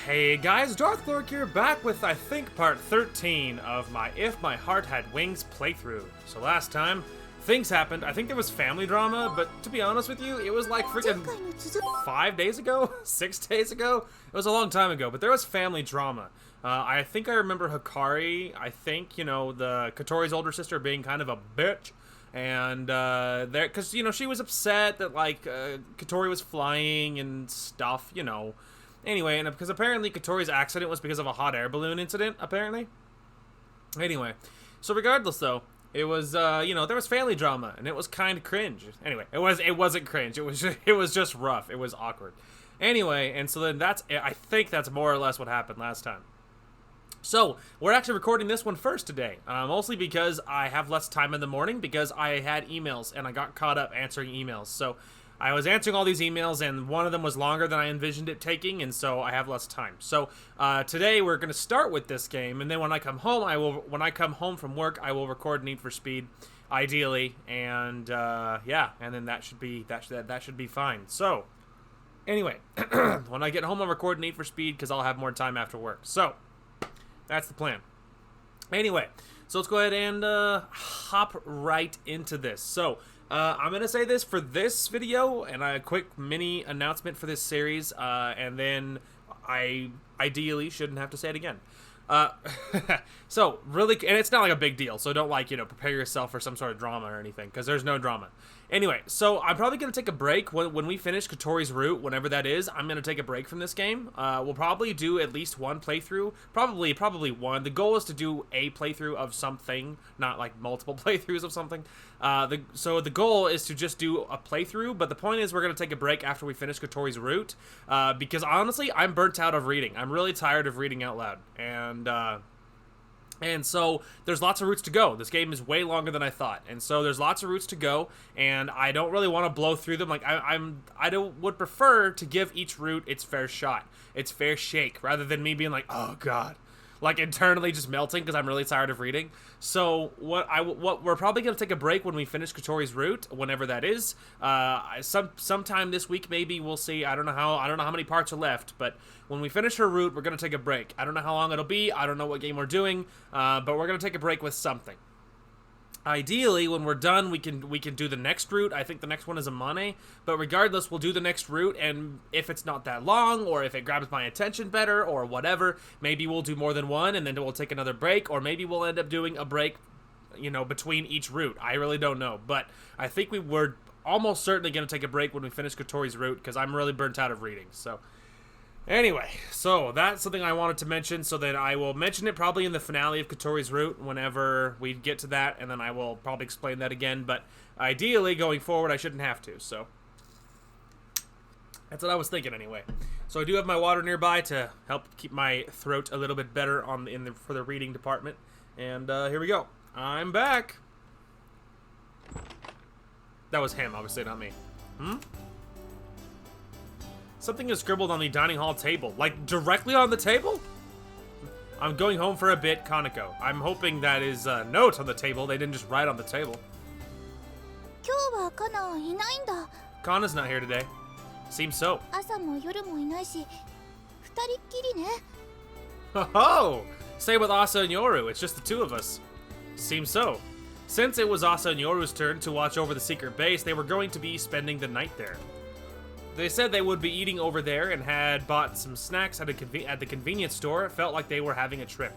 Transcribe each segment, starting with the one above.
Hey guys, Darth Lork here, back with, I think, part 13 of my If My Heart Had Wings playthrough. So last time, things happened. I think there was family drama, but to be honest with you, it was like freaking 5 days ago? 6 days ago? It was a long time ago, but there was family drama. I think I remember Hikari, I think, you know, the Kotori's older sister being kind of a bitch. And, because, you know, she was upset that, like, Kotori was flying and stuff, you know. Anyway, and because apparently Kotori's accident was because of a hot air balloon incident, apparently. Anyway, so regardless, though, it was, you know, there was family drama, and it was kind of cringe. Anyway, it wasn't cringe, it was just rough, it was awkward. Anyway, and so then I think that's more or less what happened last time. So, we're actually recording this one first today, mostly because I have less time in the morning, because I had emails, and I got caught up answering emails, so I was answering all these emails, and one of them was longer than I envisioned it taking, and so I have less time. So today we're going to start with this game, and then when I come home, when I come home from work, I will record Need for Speed, ideally, and yeah, and then that should be fine. So anyway, when I get home, I'll record Need for Speed because I'll have more time after work. So that's the plan. Anyway, so let's go ahead and hop right into this. So I'm going to say this for this video, and a quick mini announcement for this series, and then I ideally shouldn't have to say it again. So, really, and it's not like a big deal, so don't, like, you know, prepare yourself for some sort of drama or anything, because there's no drama. Anyway, so I'm probably going to take a break when we finish Kotori's route, whenever that is. I'm going to take a break from this game. We'll probably do at least one playthrough, probably one. The goal is to do a playthrough of something, not like multiple playthroughs of something. So the goal is to just do a playthrough, but the point is we're going to take a break after we finish Kotori's route, because honestly, I'm burnt out of reading. I'm really tired of reading out loud, and so there's lots of routes to go. This game is way longer than I thought, and so there's lots of routes to go, and I don't really want to blow through them. Like would prefer to give each route its fair shot, its fair shake, rather than me being like, oh god, like internally just melting because I'm really tired of reading. So what we're probably gonna take a break when we finish Kotori's route, whenever that is. Sometime this week maybe, we'll see. I don't know how many parts are left, but when we finish her route, we're gonna take a break. I don't know how long it'll be. I don't know what game we're doing, but we're gonna take a break with something. Ideally, when we're done, we can do the next route. I think the next one is Amane, but regardless, we'll do the next route, and if it's not that long, or if it grabs my attention better, or whatever, maybe we'll do more than one, and then we'll take another break, or maybe we'll end up doing a break, you know, between each route. I really don't know, but I think we're almost certainly going to take a break when we finish Kotori's route, because I'm really burnt out of reading, so anyway, so that's something I wanted to mention, so then I will mention it probably in the finale of Kotori's route whenever we get to that, and then I will probably explain that again, but ideally, going forward, I shouldn't have to, so that's what I was thinking anyway. So I do have my water nearby to help keep my throat a little bit better for the reading department, and here we go. I'm back! That was him, obviously, not me. Something is scribbled on the dining hall table. Like, directly on the table? I'm going home for a bit, Kaneko. I'm hoping that is a note on the table. They didn't just write on the table. Kana's not here today. Seems so. Oh! Stay with Asa and Yoru. It's just the two of us. Seems so. Since it was Asa and Yoru's turn to watch over the secret base, they were going to be spending the night there. They said they would be eating over there and had bought some snacks at the convenience store. It felt like they were having a trip.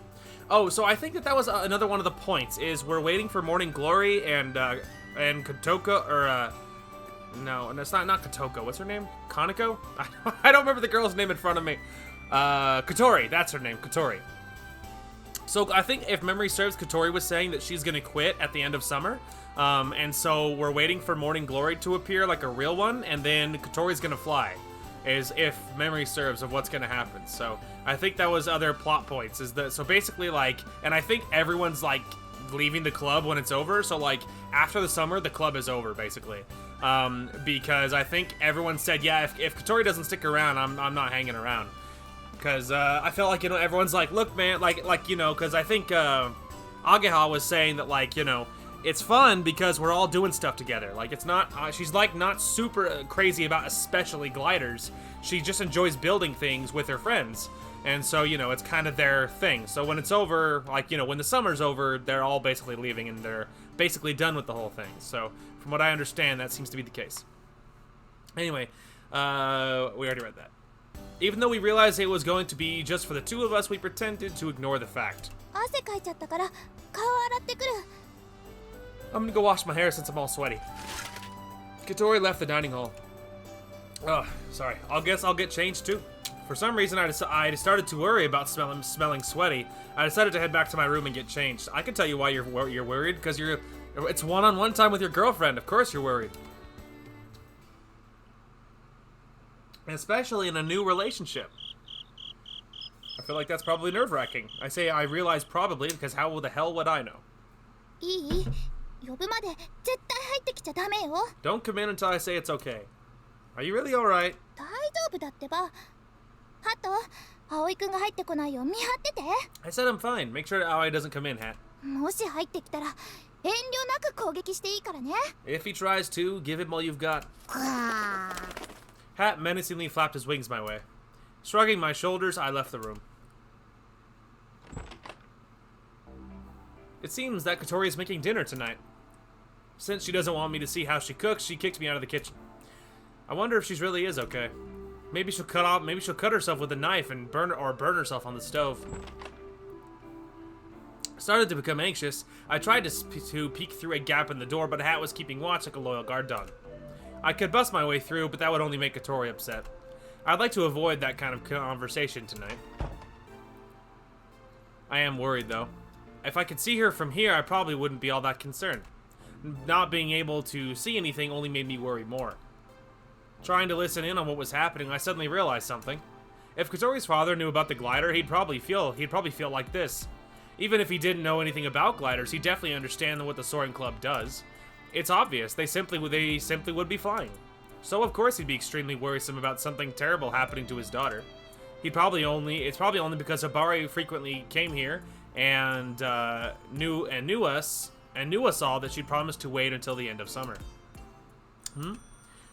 Oh, so I think that was another one of the points, is we're waiting for Morning Glory and Kotoko, or, no, it's not Kotoko. What's her name? Kaneko? I don't remember the girl's name in front of me. Kotori, that's her name, Kotori. So I think if memory serves, Kotori was saying that she's gonna quit at the end of summer. And so we're waiting for Morning Glory to appear, like a real one, and then Kotori's gonna fly, is if memory serves of what's gonna happen. So I think that was other plot points, so basically, like, and I think everyone's like leaving the club when it's over, so like after the summer the club is over basically, because I think everyone said, yeah, if Kotori doesn't stick around, I'm not hanging around, because I felt like, you know, everyone's like, look man, like you know, because I think Ageha was saying that, like, you know, It's fun because we're all doing stuff together. Like, it's not, she's like not super crazy about especially gliders. She just enjoys building things with her friends. And so, you know, it's kind of their thing. So when it's over, like, you know, when the summer's over, they're all basically leaving and they're basically done with the whole thing. So from what I understand, that seems to be the case. Anyway, we already read that. Even though we realized it was going to be just for the two of us, we pretended to ignore the fact. I'm gonna go wash my hair since I'm all sweaty. Kotori left the dining hall. Oh, sorry. I guess I'll get changed too. For some reason, I started to worry about smelling sweaty. I decided to head back to my room and get changed. I can tell you why you're worried, because it's one-on-one time with your girlfriend. Of course you're worried. Especially in a new relationship. I feel like that's probably nerve-wracking. I say I realize probably because how the hell would I know? Don't come in until I say it's okay. Are you really alright? I said I'm fine. Make sure Aoi doesn't come in, Hat. If he tries to, give him all you've got. Hat menacingly flapped his wings my way. Shrugging my shoulders, I left the room. It seems that Kotori is making dinner tonight. Since she doesn't want me to see how she cooks, she kicked me out of the kitchen. I wonder if she really is okay. Maybe she'll cut herself with a knife and burn herself on the stove. Started to become anxious. I tried to peek through a gap in the door, but Hat was keeping watch like a loyal guard dog. I could bust my way through, but that would only make Kotori upset. I'd like to avoid that kind of conversation tonight. I am worried, though. If I could see her from here, I probably wouldn't be all that concerned. Not being able to see anything only made me worry more. Trying to listen in on what was happening, I suddenly realized something. If Kotori's father knew about the glider, he'd probably feel like this. Even if he didn't know anything about gliders, he'd definitely understand what the Soaring Club does. It's obvious, they simply would be flying. So of course he'd be extremely worrisome about something terrible happening to his daughter. It's probably only because Hibari frequently came here and knew us all that she'd promised to wait until the end of summer.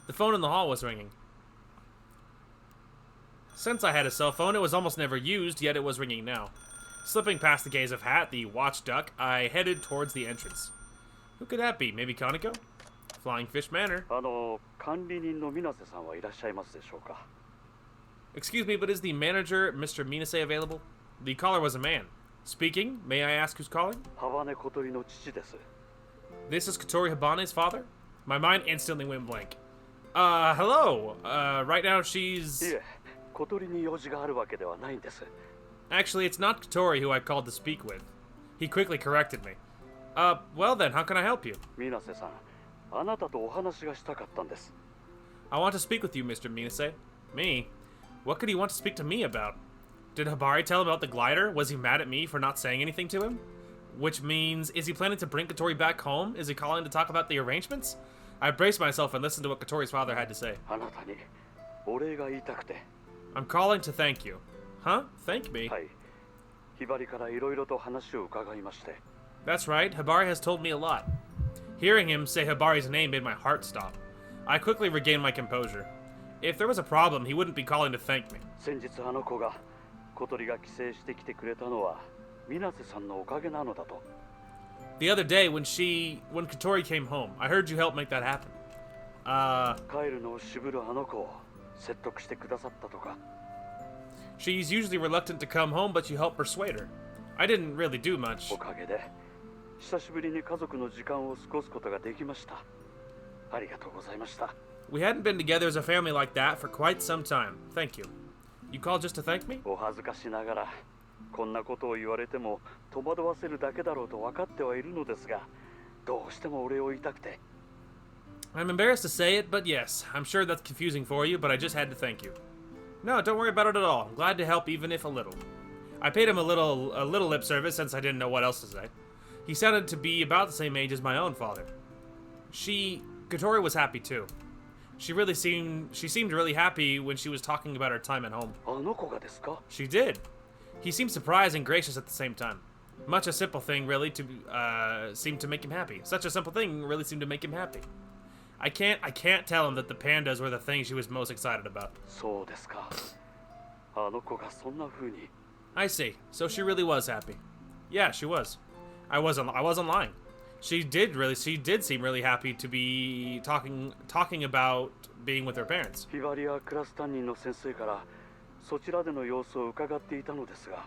The phone in the hall was ringing. Since I had a cell phone, it was almost never used, yet it was ringing now. Slipping past the gaze of Hat, the watch duck, I headed towards the entrance. Who could that be? Maybe Kaneko? Flying Fish Manor. Excuse me, but is the manager, Mr. Minase, available? The caller was a man. Speaking, may I ask who's calling? This is Kotori Habane's father? My mind instantly went blank. Hello. Right now she's... Actually, it's not Kotori who I called to speak with. He quickly corrected me. Well then, how can I help you? I want to speak with you, Mr. Minase. Me? What could he want to speak to me about? Did Hibari tell him about the glider? Was he mad at me for not saying anything to him? Which means, is he planning to bring Kotori back home? Is he calling to talk about the arrangements? I braced myself and listened to what Kotori's father had to say. I'm calling to thank you. Huh? Thank me? That's right, Hibari has told me a lot. Hearing him say Hibari's name made my heart stop. I quickly regained my composure. If there was a problem, he wouldn't be calling to thank me. The other day, when Kotori came home, I heard you helped make that happen. She's usually reluctant to come home, but you helped persuade her. I didn't really do much. We hadn't been together as a family like that for quite some time. Thank you. You called just to thank me? I'm embarrassed to say it, but yes, I'm sure that's confusing for you, but I just had to thank you. No, don't worry about it at all. I'm glad to help, even if a little. I paid him a little lip service since I didn't know what else to say. He sounded to be about the same age as my own father. Kotori was happy too. She seemed really happy when she was talking about her time at home. She did. He seemed surprised and gracious at the same time. Much a simple thing, really, to seem to make him happy. Such a simple thing really seemed to make him happy. I can't tell him that the pandas were the thing she was most excited about. そうですか。あの子がそんな風に。I see. So she really was happy. Yeah, she was. I wasn't lying. She did seem really happy to be talking about being with her parents. ひばりやクラス担任の先生からそちらでの様子を伺っていたのですが。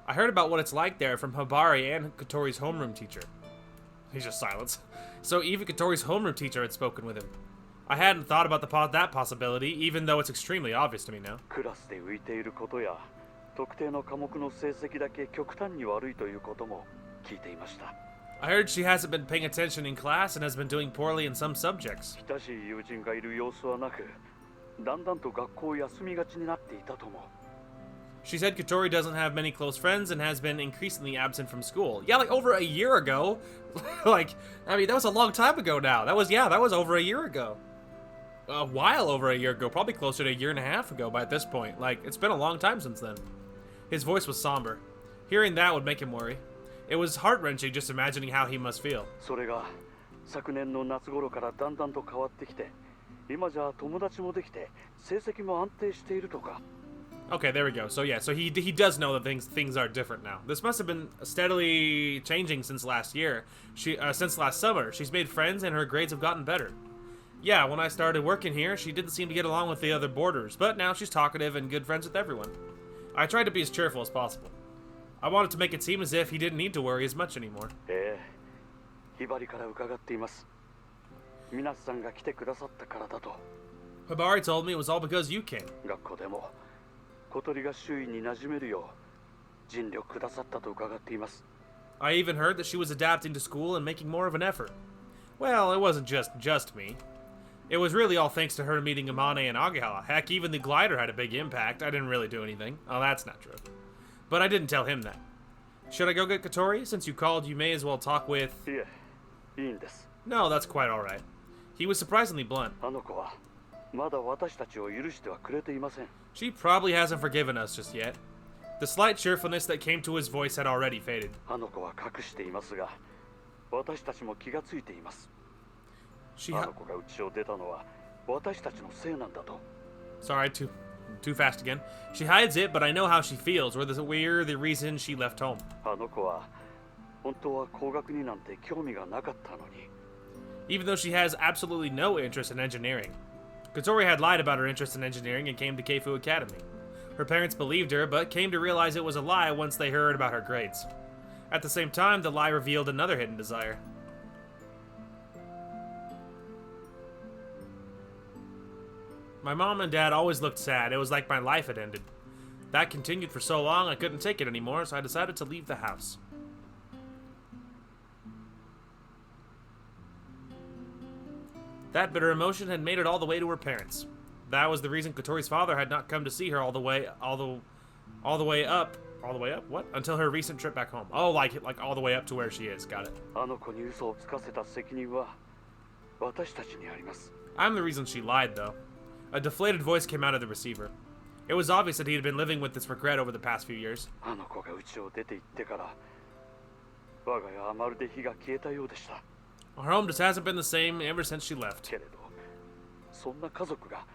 I heard about what it's like there from Hibari and Kotori's homeroom teacher. He's just silence. So even Kotori's homeroom teacher had spoken with him. I hadn't thought about that possibility, even though it's extremely obvious to me now. クラスで浮いていることや特定の科目の成績だけ極端に悪いということも聞いていました。I heard she hasn't been paying attention in class and has been doing poorly in some subjects. 親しい友人がいる様子はなく、だんだんと学校を休みがちになっていたとも。She said Kotori doesn't have many close friends and has been increasingly absent from school. Yeah, like over a year ago. Like, I mean, that was a long time ago now. That was over a year ago. A while over a year ago, probably closer to a year and a half ago by this point. Like, it's been a long time since then. His voice was somber. Hearing that would make him worry. It was heart-wrenching just imagining how he must feel. それが昨年の夏頃からだんだんと変わってきて、今じゃ友達もできて成績も安定しているとか。Okay, there we go. So yeah, so he does know that things are different now. This must have been steadily changing since last year. Since last summer, she's made friends and her grades have gotten better. Yeah, when I started working here, she didn't seem to get along with the other boarders, but now she's talkative and good friends with everyone. I tried to be as cheerful as possible. I wanted to make it seem as if he didn't need to worry as much anymore. ひばりから伺っています。皆さんが来てくださったからだと。Hibari told me it was all because you came. 学校でも小鳥が周囲に馴染めるよう尽力くださったと伺っています。I even heard that she was adapting to school and making more of an effort. Well, it wasn't just me. It was really all thanks to her meeting Amane and Agehala. Heck, even the glider had a big impact. I didn't really do anything. Oh, that's not true. But I didn't tell him that. Should I go get Kotori? Since you called, you may as well talk with... いえ、いいんです。 No, that's quite alright. He was surprisingly blunt. あの子はまだ私たちを許してはくれていません。 She probably hasn't forgiven us just yet. The slight cheerfulness that came to his voice had already faded. あの子は隠していますが、私たちも気がついています。 She あの子が家を出たのは私たちのせいなんだと。 Sorry, too fast again. She hides it, but I know how she feels. We're the reason she left home. あの子は本当は工学になんて興味がなかったのに。 Even though she has absolutely no interest in engineering. Kotori had lied about her interest in engineering and came to Keifu Academy. Her parents believed her, but came to realize it was a lie once they heard about her grades. At the same time, the lie revealed another hidden desire. My mom and dad always looked sad. It was like my life had ended. That continued for so long, I couldn't take it anymore, so I decided to leave the house. That bitter emotion had made it all the way to her parents. That was the reason Kotori's father had not come to see her all the way up. What? Until her recent trip back home. Oh, like all the way up to where she is. Got it. あの子に嘘をつかせた責任は私たちにあります。 I'm the reason she lied, though. A deflated voice came out of the receiver. It was obvious that he had been living with this regret over the past few years. あの子が家を出て行ってから我が家はまるで火が消えたようでした。 Our home just hasn't been the same ever since she left. けれど、そんな家族が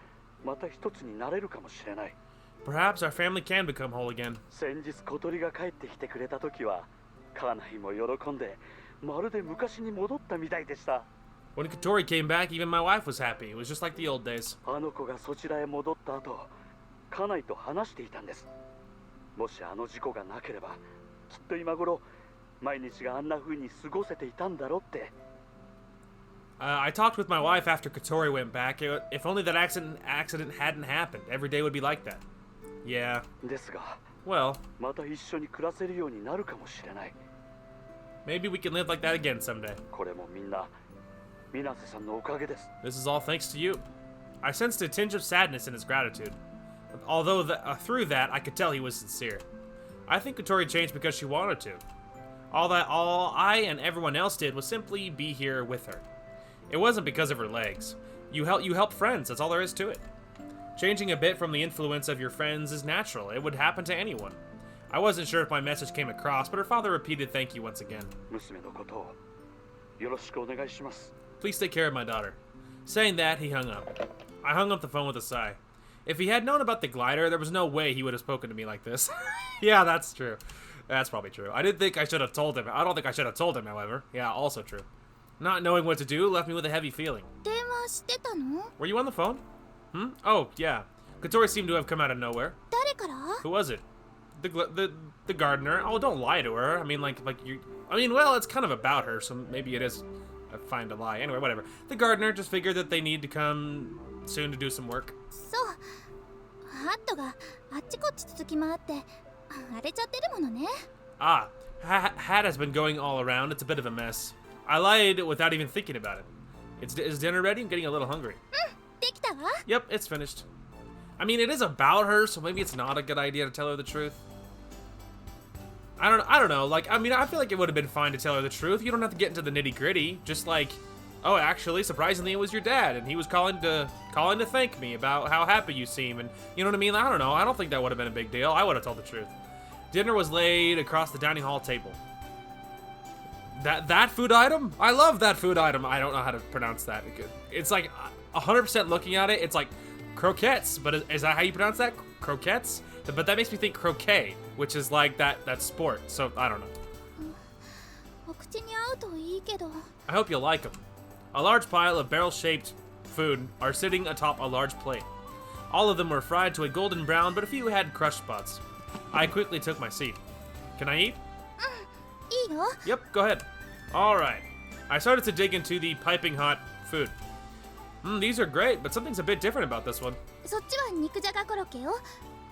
また一つになれるかもしれない。 Perhaps our family can become whole again. 先日小鳥が帰ってきてくれた時は、家内も喜んで、まるで昔に戻ったみたいでした。 When Kotori came back, even my wife was happy. It was just like the old days. あの子がそちらへ戻った後、家内と話していたんです。もしあの事故がなければ、きっと今頃毎日があんな風に過ごせていたんだろうって。 I talked with my wife after Kotori went back. If only that accident hadn't happened, every day would be like that. Yeah. ですが、 Well, また一緒に暮らせるようになるかもしれない。 maybe we can live like that again someday. これもみんな、水瀬さんのおかげです。 This is all thanks to you. I sensed a tinge of sadness in his gratitude. Although through that, I could tell he was sincere. I think Kotori changed because she wanted to. All I and everyone else did was simply be here with her. It wasn't because of her legs. You help friends, that's all there is to it. Changing a bit from the influence of your friends is natural. It would happen to anyone. I wasn't sure if my message came across, but her father repeated thank you once again. 娘のことをよろしくお願いします。 Please take care of my daughter. Saying that, he hung up. I hung up the phone with a sigh. If he had known about the glider, there was no way he would have spoken to me like this. Yeah, that's true. That's probably true. I didn't think I should have told him. I don't think I should have told him, however. Yeah, also true. Not knowing what to do left me with a heavy feeling. 電話してたの？ Were you on the phone? Oh, yeah. Kotori seemed to have come out of nowhere. 誰から？ Who was it? The gardener. Oh, don't lie to her. I mean, like you. I mean, well, it's kind of about her, so maybe it is fine to lie. Anyway, whatever. The gardener just figured that they need to come soon to do some work. そう。ハットがあっちこっち続き回って荒れちゃってるものね。Ah, hat has been going all around. It's a bit of a mess. I lied without even thinking about it. Is dinner ready? I'm getting a little hungry. できたわ。 Yep, it's finished. I mean, it is about her, so maybe it's not a good idea to tell her the truth. I don't know. Like, I mean, I feel like it would have been fine to tell her the truth. You don't have to get into the nitty-gritty. Just like, oh, actually, surprisingly, it was your dad, and he was calling to thank me about how happy you seem, and you know what I mean? I don't know. I don't think that would have been a big deal. I would have told the truth. Dinner was laid across the dining hall table. That food item? I love that food item. I don't know how to pronounce that. It's like 100% looking at it, it's like croquettes, but is that how you pronounce that? Croquettes? But that makes me think croquet, which is like that sport. So I don't know. お口に合うといいけど。 I hope you'll like them. A large pile of barrel-shaped food are sitting atop a large plate. All of them were fried to a golden brown, but a few had crushed spots. I quickly took my seat. Can I eat? いいよ。 Yep, go ahead. All right. I started to dig into the piping hot food. These are great, but something's a bit different about this one. そっちは肉じゃがコロッケよ。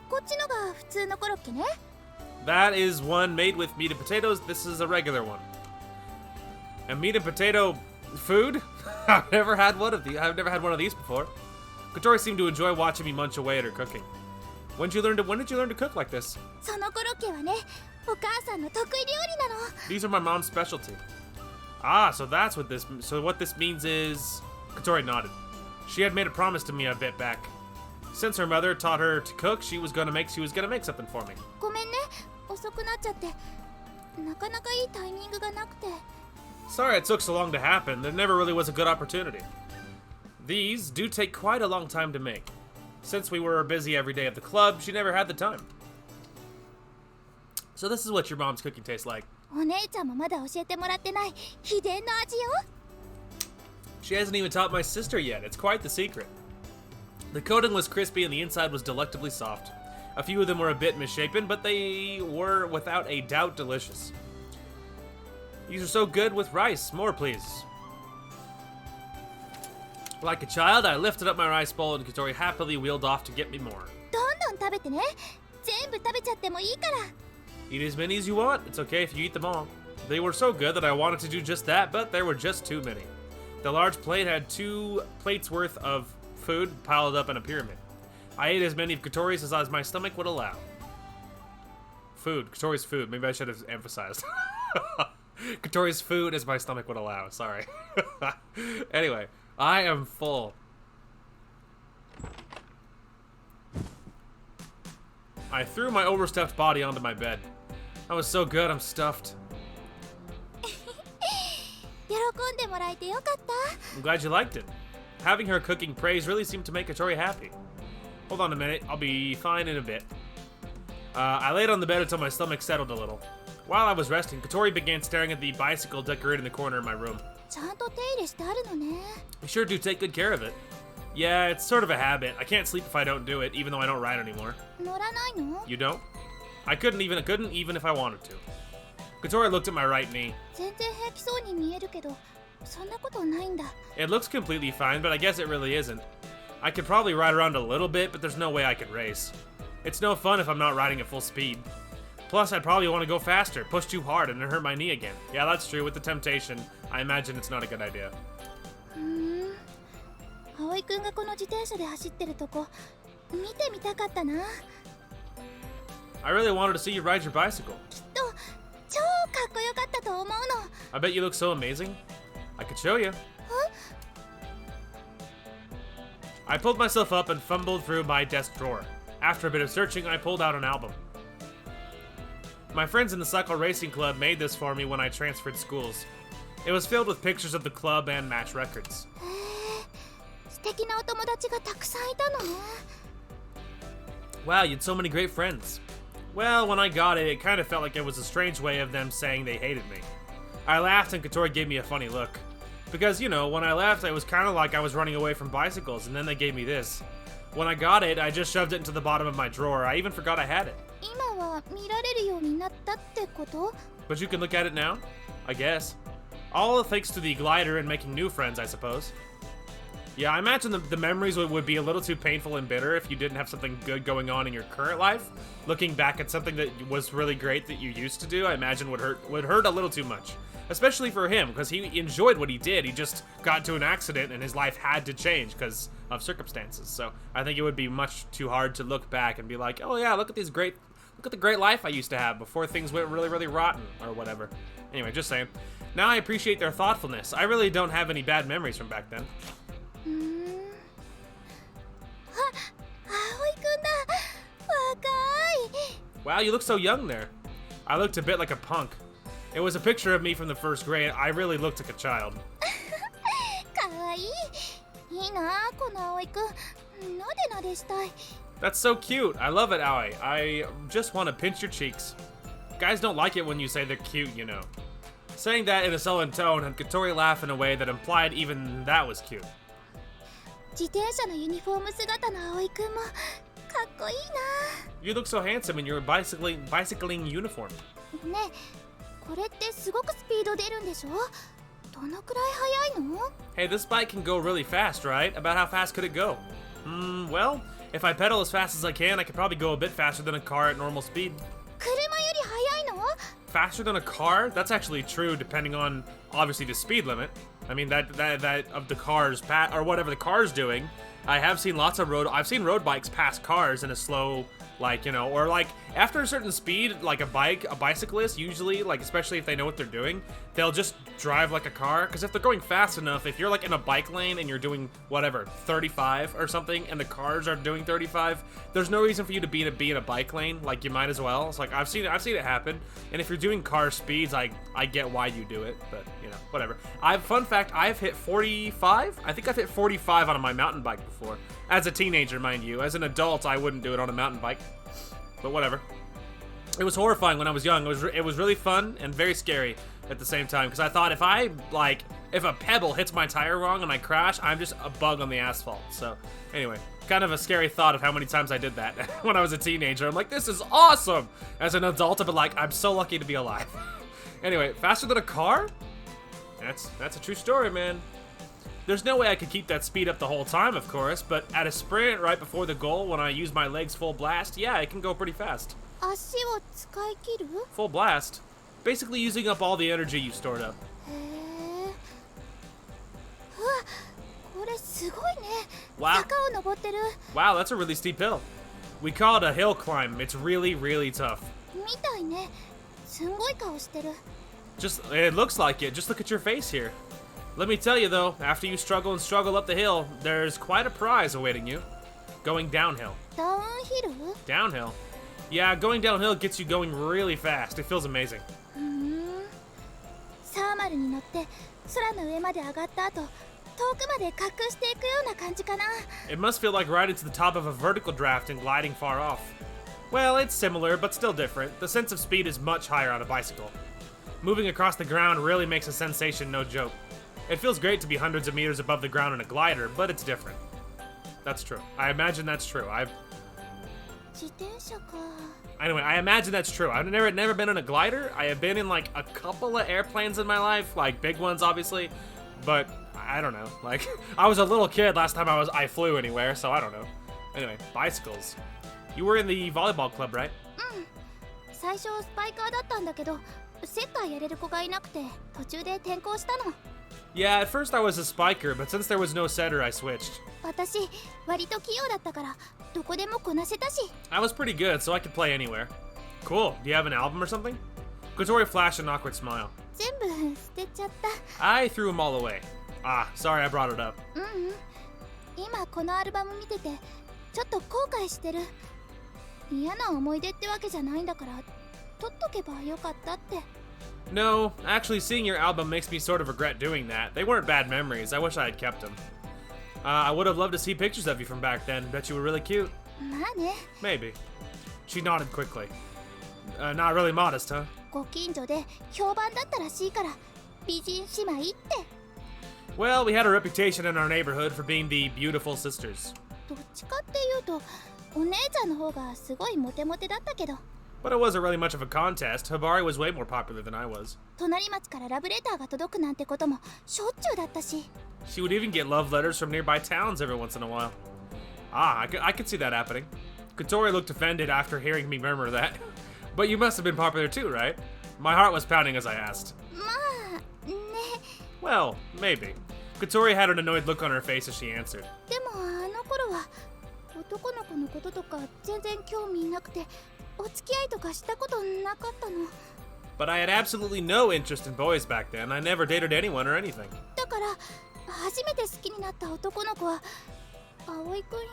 こっちのが普通のコロッケね。 That is one made with meat and potatoes. This is a regular one. And meat and potato food? I've never had one of these. I've never had one of these before. Kotori seemed to enjoy watching me munch away at her cooking. When did you learn to cook like this? そのコロッケはね、お母さんの得意料理なの。 These are my mom's specialty. Ah, so what this means is... Kotori nodded. She had made a promise to me a bit back. Since her mother taught her to cook, she was gonna make something for me. ごめんね、遅くなっちゃって。なかなかいいタイミングがなくて。 Sorry it took so long to happen. There never really was a good opportunity. These do take quite a long time to make. Since we were busy every day at the club, she never had the time. So this is what your mom's cooking tastes like. お姉ちゃんもまだ教えてもらってない秘伝の味よ。 She hasn't even taught my sister yet. It's quite the secret. The coating was crispy and the inside was delectably soft. A few of them were a bit misshapen, but they were without a doubt delicious. These are so good with rice. More, please. Like a child, I lifted up my rice bowl and Kotori happily wheeled off to get me more. どんどん食べてね。全部食べちゃってもいいから。 Eat as many as you want. It's okay if you eat them all. They were so good that I wanted to do just that, but there were just too many. The large plate had 2 plates worth of food piled up in a pyramid. I ate as many of Kotori's as my stomach would allow. Food. Kotori's food. Maybe I should have emphasized. Kotori's food as my stomach would allow. Sorry. Anyway, I am full. I threw my overstuffed body onto my bed. I was so good, I'm stuffed. 喜んでもらえてよかった。 I'm glad you liked it. Having her cooking praise really seemed to make Kotori happy. Hold on a minute, I'll be fine in a bit. I laid on the bed until my stomach settled a little. While I was resting, Kotori began staring at the bicycle decorated in the corner of my room. ちゃんと手入れしてあるのね。 I sure do take good care of it. Yeah, it's sort of a habit. I can't sleep if I don't do it, even though I don't ride anymore. 乗らないの？ You don't? I couldn't even if I wanted to. Kotori looked at my right knee. 全然平気そうに見えるけど、そんなことないんだ。 It looks completely fine, but I guess it really isn't. I could probably ride around a little bit, but there's no way I could race. It's no fun if I'm not riding at full speed. Plus, I'd probably want to go faster, push too hard, and it hurt my knee again. Yeah, that's true. With the temptation, I imagine it's not a good idea. 葵くんがこの自転車で走ってるとこ、見てみたかったな。 I really wanted to see you ride your bicycle. きっと超かっこよかったと思うの。 I bet you look so amazing. I could show you. I pulled myself up and fumbled through my desk drawer. After a bit of searching, I pulled out an album. My friends in the cycle racing club made this for me when I transferred schools. It was filled with pictures of the club and match records. 素敵なお友達がたくさんいたのね。 Wow, you had so many great friends. Well, when I got it, it kind of felt like it was a strange way of them saying they hated me. I laughed and Kotori gave me a funny look. Because, you know, when I left, it was kind of like I was running away from bicycles, and then they gave me this. When I got it, I just shoved it into the bottom of my drawer. I even forgot I had it. 今は見られるようになったってこと？ But you can look at it now? I guess. All thanks to the glider and making new friends, I suppose. Yeah, I imagine the memories would be a little too painful and bitter if you didn't have something good going on in your current life. Looking back at something that was really great that you used to do, I imagine would hurt a little too much. Especially for him, because he enjoyed what he did. He just got into an accident and his life had to change because of circumstances. So I think it would be much too hard to look back and be like, oh yeah, look at the great life I used to have before things went really, really rotten or whatever. Anyway, just saying. Now I appreciate their thoughtfulness. I really don't have any bad memories from back then. あ、葵くんだ。若い。 Wow, you look so young there. I looked a bit like a punk. It was a picture of me from the first grade. I really looked like a child. かわいい。いいな、この葵くん。なでなでしたい。 That's so cute. I love it, Aoi. I just want to pinch your cheeks. Guys don't like it when you say they're cute, you know. Saying that in a sullen tone had Kotori laugh in a way that implied even that was cute. 自転車のユニフォーム姿の葵くんもかっこいい You look so handsome in your bicycling uniform. な。ねえ、これってすごくスピード出るんでしょ？どのくらい速いの？ Hey, this bike can go really fast, right? About how fast could it go? Well, if I pedal as fast as I can probably go a bit faster than a car at normal speed. 車より速いの？ Faster than a car? That's actually true depending on, obviously, the speed limit. I mean, that of the car's or whatever the car's doing. I've seen road bikes pass cars in a slow, like, you know, or like after a certain speed, like a bicyclist usually, like especially if they know what they're doing, they'll just drive like a car. Because if they're going fast enough, if you're like in a bike lane and you're doing whatever 35 or something, and the cars are doing 35, there's no reason for you to be in a bike lane. Like you might as well. It's like I've seen it happen. And if you're doing car speeds, I get why you do it, but you know, whatever. Fun fact, I've hit 45. I think I've hit 45 on my mountain bike before. As a teenager, mind you. As an adult, I wouldn't do it on a mountain bike. But whatever. It was horrifying when I was young. It was really fun and very scary at the same time, because I thought if a pebble hits my tire wrong and I crash, I'm just a bug on the asphalt. So anyway, kind of a scary thought of how many times I did that when I was a teenager. I'm like, this is awesome. As an adult, I've been like, I'm so lucky to be alive. Anyway, faster than a car? That's a true story, man. There's no way I could keep that speed up the whole time, of course, but at a sprint right before the goal, when I use my legs full blast, yeah, it can go pretty fast. 足を使い切る？ Full blast. Basically using up all the energy you stored up. へえ。うわ、これすごいね。 Wow. 坂を登ってる。 Wow, that's a really steep hill. We call it a hill climb. It's really, really tough. みたいね。すんごい顔してる。 It looks like it. Just look at your face here. Let me tell you though, after you struggle up the hill, there's quite a prize awaiting you. Going downhill. ダウンヒル？ Downhill? Yeah, going downhill gets you going really fast. It feels amazing. サーマルに乗って空の上まで上がった後、遠くまで滑空していくような感じかな。 It must feel like riding to the top of a vertical draft and gliding far off. Well, it's similar, but still different. The sense of speed is much higher on a bicycle. Moving across the ground really makes a sensation, no joke. It feels great to be hundreds of meters above the ground in a glider, but it's different. That's true. I imagine that's true. 自転車か。 Anyway, I imagine that's true. I've never been in a glider. I have been in like a couple of airplanes in my life, like big ones obviously, but I don't know. Like I was a little kid last time I flew anywhere, so I don't know. Anyway, bicycles. You were in the volleyball club, right? 最初スパイカーだったんだけど、セッターやれる子がいなくて途中で転校したの。 Yeah, at first I was a spiker, but since there was no setter, I switched. 私割と器用だったからどこでもこなせたし。 I was pretty good, so I could play anywhere. Cool. Do you have an album or something? Kotori flashed an awkward smile. 全部捨てちゃった。 I threw them all away. Ah, sorry I brought it up. 今このアルバム見てて、ちょっと後悔してる。嫌な思い出ってわけじゃないんだから、撮っとけばよかったって。 No, actually seeing your album makes me sort of regret doing that. They weren't bad memories. I wish I had kept them. I would have loved to see pictures of you from back then. Bet you were really cute. まあね。 Maybe. She nodded quickly. Not really modest, huh? ご近所で評判だったらしいから美人姉妹って。 Well, we had a reputation in our neighborhood for being the beautiful sisters. どっちかっていうとお姉ちゃんの方がすごいモテモテだったけど。 But it wasn't really much of a contest. Hibari was way more popular than I was. 隣町からラブレターが届くなんてこともしょっちゅうだったし。 She would even get love letters from nearby towns every once in a while. I could see that happening. Kotori looked offended after hearing me murmur that. But you must have been popular too, right? My heart was pounding as I asked. まあね。 Well, maybe. Kotori had an annoyed look on her face as she answered. でもあの頃は男の子のこととか全然興味なくてお付き合いとかしたことなかったの。 But I had absolutely no interest in boys back then. I never dated anyone or anything. だから初めて好きになった男の子は葵くんよ。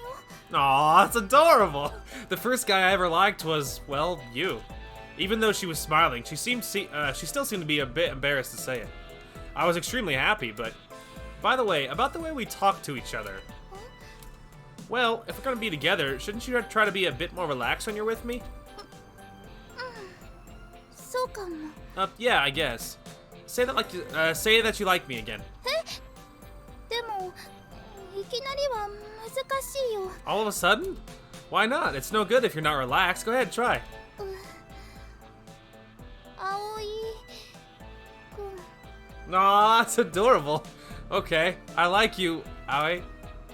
Aw, that's adorable! The first guy I ever liked was, well, you. Even though she was smiling, she still seemed to be a bit embarrassed to say it. I was extremely happy, but... By the way, about the way we talk to each other. Well, if we're gonna be together, shouldn't you try to be a bit more relaxed when you're with me? そうかも。 Yeah, I guess. Say that you like me again. でもいきなりは難しいよ。 All of a sudden? Why not? It's no good if you're not relaxed. Go ahead, try. 葵くん。 Aw, that's adorable. Okay, I like you, Aoi.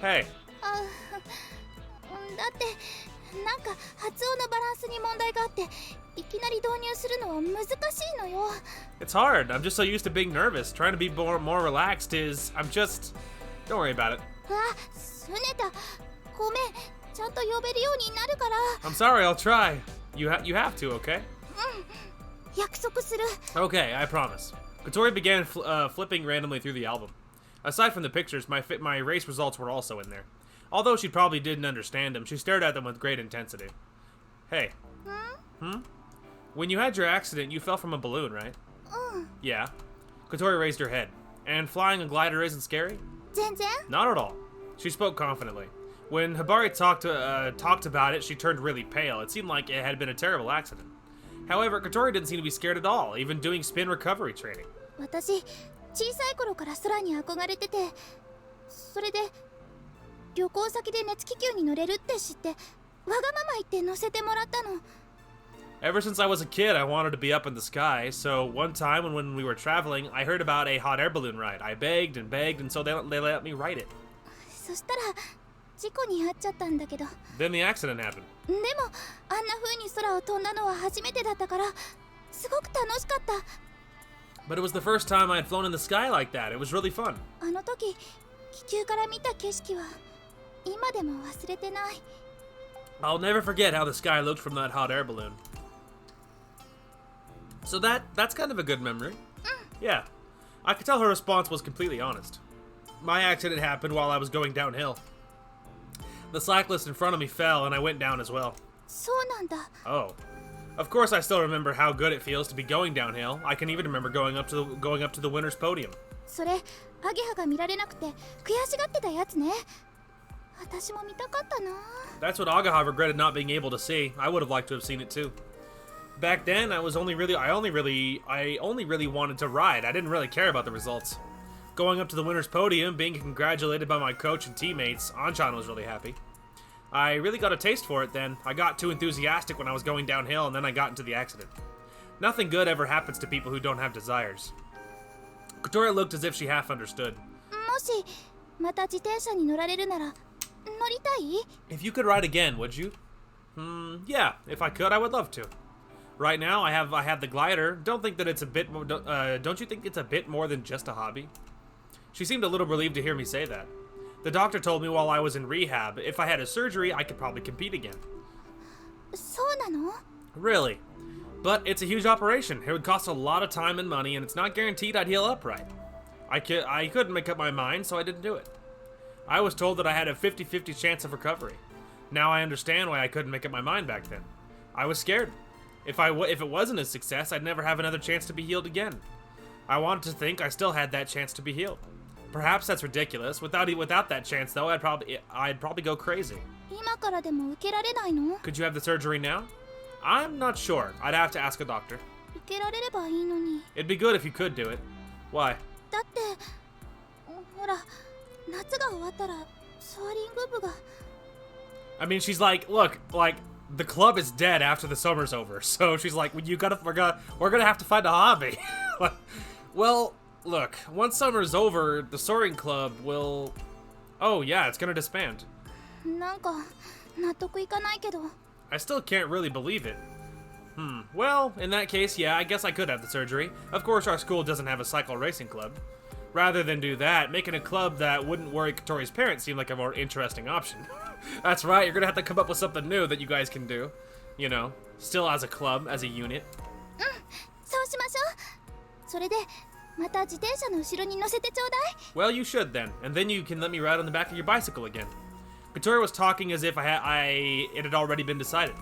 Hey. だってなんか発音のバランスに問題があっていきなり導入するのは難しいのよ。 It's hard. I'm just so used to being nervous. Trying to be more relaxed is... I'm just... Don't worry about it. あ、すねた。ごめん、ちゃんと呼べるようになるから。 I'm sorry, I'll try. You have to, okay? 約束する。 Okay, I promise. Kotori began flipping randomly through the album. Aside from the pictures, my race results were also in there. Although she probably didn't understand them, she stared at them with great intensity. Hey. When you had your accident, you fell from a balloon, right? Yeah. Kotori raised her head. And flying a glider isn't scary? 全然。 Not at all. She spoke confidently. When Hibari talked about it, she turned really pale. It seemed like it had been a terrible accident. However, Kotori didn't seem to be scared at all, even doing spin recovery training. 私小さい頃から空に憧れてて、それで旅行先で熱気球に乗れるって知ってわがまま言って乗せてもらったの。 Ever since I was a kid, I wanted to be up in the sky, so one time when we were traveling, I heard about a hot air balloon ride. I begged, and so they let me ride it. そしたら事故に遭っちゃったんだけど。 Then the accident happened. でもあんな風に空を飛んだのは初めてだったからすごく楽しかった。 But it was the first time I had flown in the sky like that. It was really fun. あの時気球から見た景色は今でも忘れてない。 I'll never forget how the sky looked from that hot air balloon. So that's kind of a good memory. Yeah. I could tell her response was completely honest. My accident happened while I was going downhill. The cyclist in front of me fell and I went down as well. そうなんだ。 Oh. Of course I still remember how good it feels to be going downhill. I can even remember going up to the winner's podium. それアゲハが見られなくて悔しがってたやつね。私も見たかったな。 That's what Agaha regretted not being able to see. I would have liked to have seen it too. Back then, I only really wanted to ride. I didn't really care about the results. Going up to the winner's podium, being congratulated by my coach and teammates, Anchan was really happy. I really got a taste for it then. I got too enthusiastic when I was going downhill, and then I got into the accident. Nothing good ever happens to people who don't have desires. Kotori looked as if she half understood. もしまた自転車に乗られるなら乗りたい？ If you could ride again, would you? Yeah, if I could, I would love to. Right now, I have the glider. Don't you think it's a bit more than just a hobby? She seemed a little relieved to hear me say that. The doctor told me while I was in rehab, if I had a surgery, I could probably compete again. そうなの？ Really? But it's a huge operation. It would cost a lot of time and money, and it's not guaranteed I'd heal up right. I couldn't make up my mind, so I didn't do it. I was told that I had a 50-50 chance of recovery. Now I understand why I couldn't make up my mind back then. I was scared. If it wasn't a success, I'd never have another chance to be healed again. I wanted to think I still had that chance to be healed. Perhaps that's ridiculous. Without that chance, though, I'd probably go crazy. 今からでも受けられないの？ Could you have the surgery now? I'm not sure. I'd have to ask a doctor. 受けられればいいのに。 It'd be good if you could do it. Why? だって、ほら、夏が終わったらソアリング部が。I mean, she's like, look, like the club is dead after the summer's over, so she's like, we're gonna have to find a hobby. Well, look, once summer's over, the soaring club will. Oh yeah, it's gonna disband. なんか納得いかないけど。 I still can't really believe it. Well, in that case, yeah, I guess I could have the surgery. Of course, our school doesn't have a cycle racing club. Rather than do that, making a club that wouldn't worry Kotori's parents seemed like a more interesting option. That's right, you're gonna have to come up with something new that you guys can do. You know, still as a club, as a unit. そうしましょう。それでまた自転車の後ろに乗せてちょうだい。 Well, you should then, and then you can let me ride on the back of your bicycle again. Kotori was talking as if it had already been decided.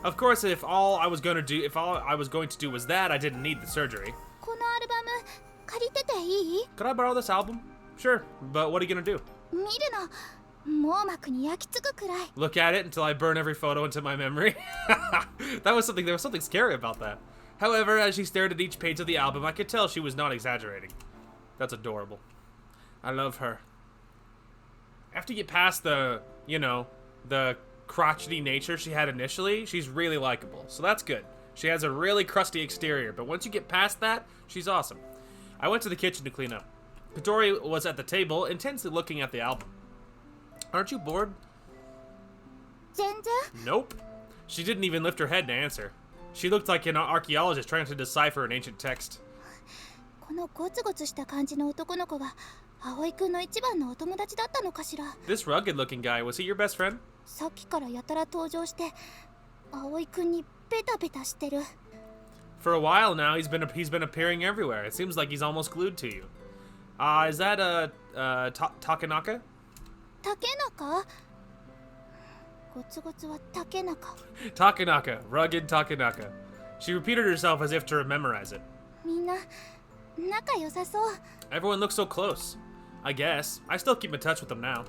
Of course, if all I was going to do was that, I didn't need the surgery. このアルバム借りてていい？ Could I borrow this album? Sure, but what are you gonna do? 見るの。網膜に焼き付くくらい。 Look at it until I burn every photo into my memory? There was something scary about that. However, as she stared at each page of the album, I could tell she was not exaggerating. That's adorable. I love her. After you get past the crotchety nature she had initially, she's really likable. So that's good. She has a really crusty exterior, but once you get past that, she's awesome. I went to the kitchen to clean up. Kotori was at the table, intensely looking at the album. Aren't you bored? 全然。 Nope. She didn't even lift her head to answer. She looked like an archaeologist trying to decipher an ancient text. このゴツゴツした感じの男の子が葵くんの一番のお友達だったのかしら。 This rugged-looking guy, was he your best friend? さっきからやたら登場して葵くんにベタベタしてる。 For a while now, he's been appearing everywhere. It seems like he's almost glued to you. Is that Takenaka? 竹中？ゴツゴツは竹中。 Takenaka, rugged Takenaka. She repeated herself as if to memorize it. みんな仲良さそう。 Everyone looks so close. I guess. I still keep in touch with them now.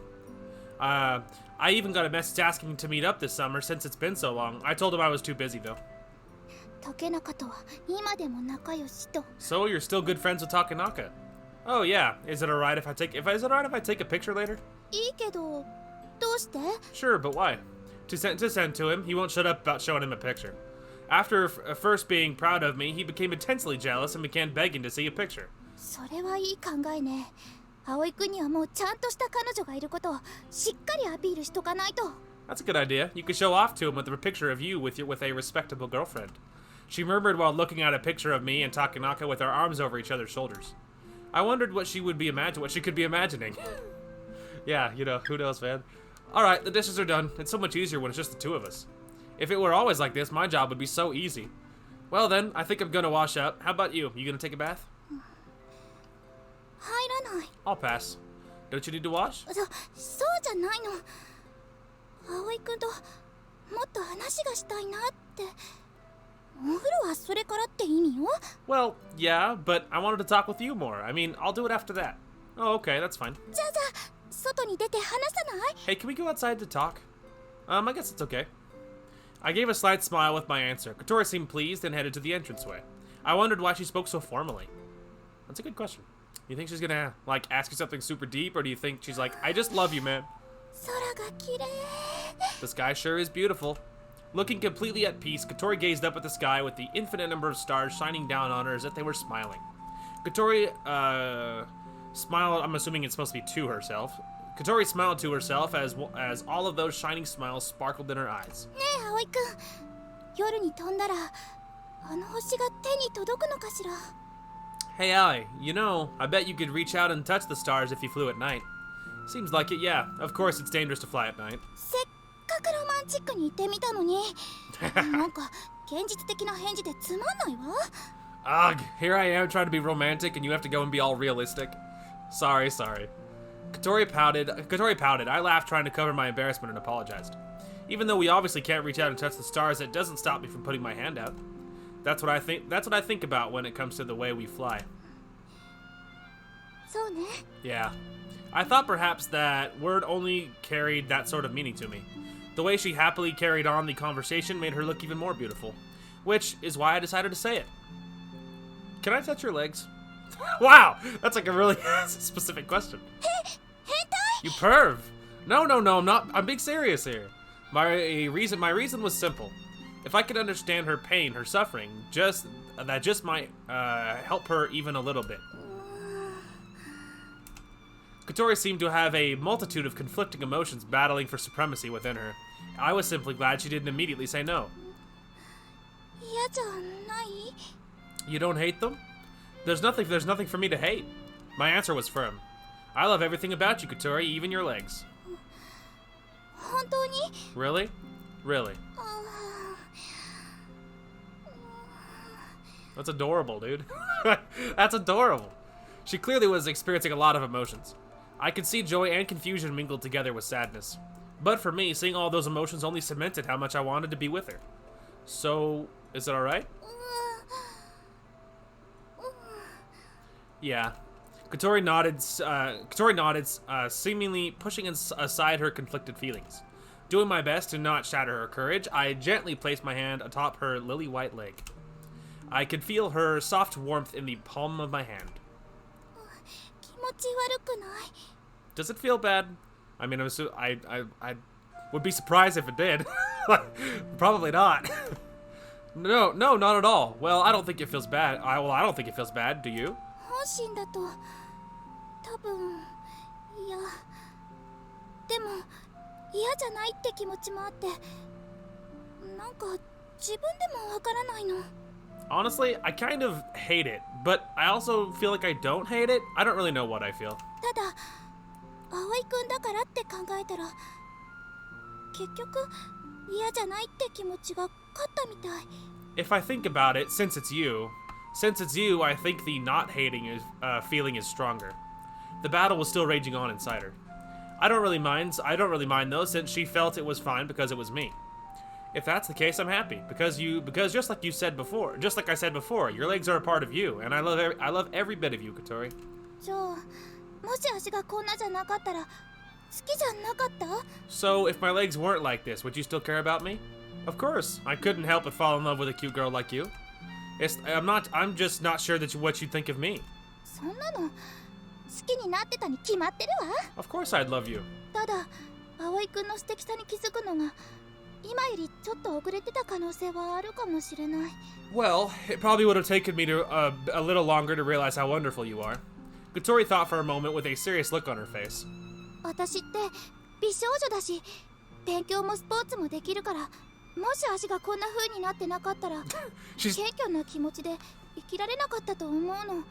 I even got a message asking to meet up this summer since it's been so long. I told him I was too busy though. 竹中とは今でも仲良しと。 So you're still good friends with Takenaka? Oh yeah. Is it alright if I take a picture later? いいけどどうして？ Sure, but why? To send to him, he won't shut up about showing him a picture. After first being proud of me, he became intensely jealous and began begging to see a picture. それはいい考えね。葵くんにはもうちゃんとした彼女がいることをしっかりアピールしとかないと。 That's a good idea. You could show off to him with a picture of you with a respectable girlfriend. She murmured while looking at a picture of me and Takenaka with our arms over each other's shoulders. I wondered what she could be imagining. Yeah, you know, who knows, man. Alright, the dishes are done. It's so much easier when it's just the two of us. If it were always like this, my job would be so easy. Well then, I think I'm gonna wash up. How about you? You gonna take a bath? 入らない。 I'll pass. Don't you need to wash? そうじゃないの。葵くんともっと話がしたいなって。お風呂はそれからって意味よ。 Well, yeah, but I wanted to talk with you more. I mean, I'll do it after that. Oh, okay, that's fine. じゃあ外に出て話さない？ Hey, can we go outside to talk? I guess it's okay. I gave a slight smile with my answer. Kotori seemed pleased and headed to the entranceway. I wondered why she spoke so formally. That's a good question. You think she's gonna, like, ask you something super deep, or do you think she's like, I just love you, man? 空が綺麗。 The sky sure is beautiful. Looking completely at peace, Kotori gazed up at the sky with the infinite number of stars shining down on her as if they were smiling. Kotori, smiled, I'm assuming it's supposed to be to herself. Kotori smiled to herself as all of those shining smiles sparkled in her eyes. ねえ葵くん、夜に飛んだらあの星が手に届くのかしら。 Hey Aoi, you know, I bet you could reach out and touch the stars if you flew at night. Seems like it, yeah. Of course it's dangerous to fly at night. せっかくロマンチックに言ってみたのになんか現実的な返事でつまんないわ。 Ugh, here I am trying to be romantic and you have to go and be all realistic. Sorry. Kotori pouted. I laughed, trying to cover my embarrassment, and apologized. Even though we obviously can't reach out and touch the stars, it doesn't stop me from putting my hand out. That's what I think. That's what I think about when it comes to the way we fly. そうね。 Yeah. I thought perhaps that word only carried that sort of meaning to me. The way she happily carried on the conversation made her look even more beautiful, which is why I decided to say it. Can I touch your legs? Wow, that's like a really specific question. You perv. No, I'm not. I'm being serious here. My reason was simple. If I could understand her pain, her suffering, that just might help her even a little bit. Kotori seemed to have a multitude of conflicting emotions battling for supremacy within her. I was simply glad she didn't immediately say no. 嫌じゃない？ You don't hate them? There's nothing for me to hate. My answer was firm. I love everything about you, Kotori, even your legs. 本当に？ Really? Really? That's adorable, dude. That's adorable. She clearly was experiencing a lot of emotions. I could see joy and confusion mingled together with sadness. But for me, seeing all those emotions only cemented how much I wanted to be with her. So, is it alright? Yeah. Kotori nodded, seemingly pushing aside her conflicted feelings. Doing my best to not shatter her courage, I gently placed my hand atop her lily-white leg. I could feel her soft warmth in the palm of my hand. 気持ち悪くない？ Does it feel bad? I mean, I would be surprised if it did. Probably not. No, not at all. Well, I don't think it feels bad. I don't think it feels bad. Do you? 本心だと多分いやでも嫌じゃないって気持ちもあってなんか自分でもわからないの。 Honestly, I kind of hate it, but I also feel like I don't hate it. I don't really know what I feel. ただ葵くんだからって考えたら結局嫌じゃないって気持ちが勝ったみたい。 If I think about it, since it's you, I think the not hating feeling is stronger. The battle was still raging on inside her. I don't really mind though, since she felt it was fine because it was me. If that's the case, I'm happy because just like I said before, your legs are a part of you, and I love every bit of you, Kotori. じゃあもし足がこんなじゃなかったら好きじゃなかった？ So if my legs weren't like this, would you still care about me? Of course, I couldn't help but fall in love with a cute girl like you. I'm just not sure what you'd think of me. そんなの好きになってたに決まってるわ。 Of course I'd love you. ただ葵くんの素敵さに気づくのが今よりちょっと遅れてた可能性はあるかもしれない。 Well, it probably would have taken me a little longer to realize how wonderful you are. Kotori thought for a moment with a serious look on her face. 私って美少女だし勉強もスポーツもできるからもし足がこんな風になってなかったら謙虚な気持ちで生きられなかったと思うの。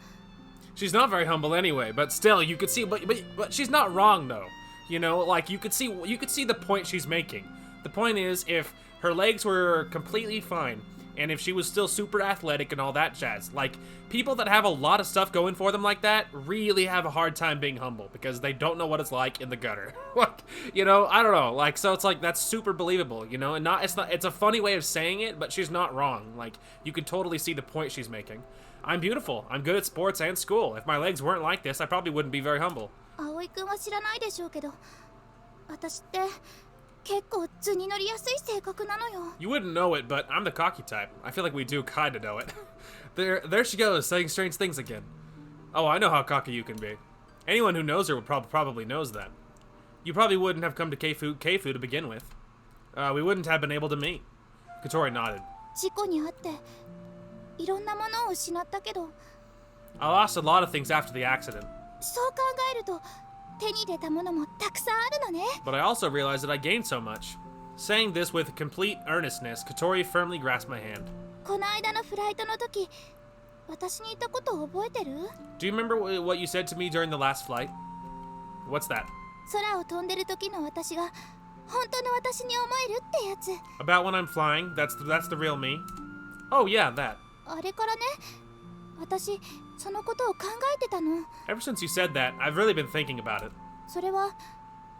She's not very humble anyway, but still, you could see, but she's not wrong though. You know, like you could see the point she's making. The point is, if her legs were completely fine, and if she was still super athletic and all that jazz, like people that have a lot of stuff going for them like that really have a hard time being humble because they don't know what it's like in the gutter. Like, you know, I don't know. Like, so it's like that's super believable, you know, and it's a funny way of saying it, but she's not wrong. Like, you can totally see the point she's making. I'm beautiful. I'm good at sports and school. If my legs weren't like this, I probably wouldn't be very humble. 葵くんは知らないでしょうけど私って結構図に乗りやすい性格なのよ。 You wouldn't know it, but I'm the cocky type. I feel like we do kinda know it. There she goes, saying strange things again. Oh, I know how cocky you can be. Anyone who knows her would probably knows that. You probably wouldn't have come to Keifu to begin with. We wouldn't have been able to meet. Kotori nodded. 事故に遭っていろんなものを失ったけど I lost a lot of things after the accident. そう考えると手に入れたものもたくさんあるのね。 But I also realized that I gained so much. Saying this with complete earnestness, Kotori firmly grasped my hand. この間のフライトの時私に言ったことを覚えてる？ Do you remember what you said to me during the last flight? What's that? 空を飛んでる時の私が本当の私に思えるってやつ。 About when I'm flying? That's the real me? Oh yeah, that. あれからね私そのことを考えてたの。 Ever since you said that, I've really been thinking about it. それは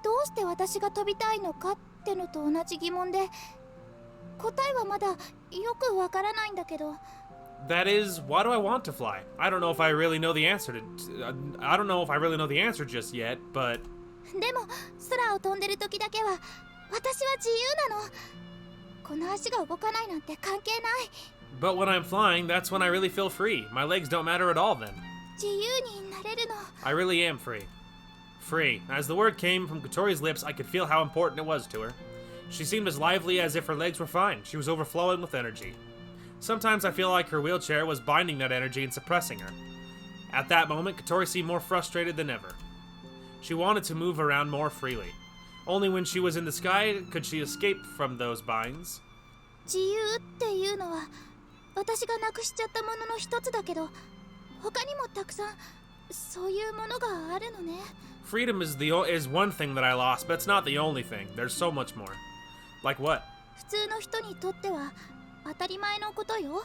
どうして私が飛びたいのかってのと同じ疑問で答えはまだよくわからないんだけど。 That is, why do I want to fly? I don't know if I really know the answer to. I don't know if I really know the answer just yet, but. でも空を飛んでる時だけは私は自由なの。この足が動かないなんて関係ない。 But when I'm flying, that's when I really feel free. My legs don't matter at all then. 自由になれるの。 I really am free. Free. As the word came from Kotori's lips, I could feel how important it was to her. She seemed as lively as if her legs were fine. She was overflowing with energy. Sometimes I feel like her wheelchair was binding that energy and suppressing her. At that moment, Kotori seemed more frustrated than ever. She wanted to move around more freely. Only when she was in the sky could she escape from those binds. 自由っていうのは私がなくしちゃったものの一つだけど、他にもたくさんそういうものがあるのね。 Freedom is one thing that I lost, but it's not the only thing. There's so much more. Like what? 普通の人にとっては当たり前のことよ。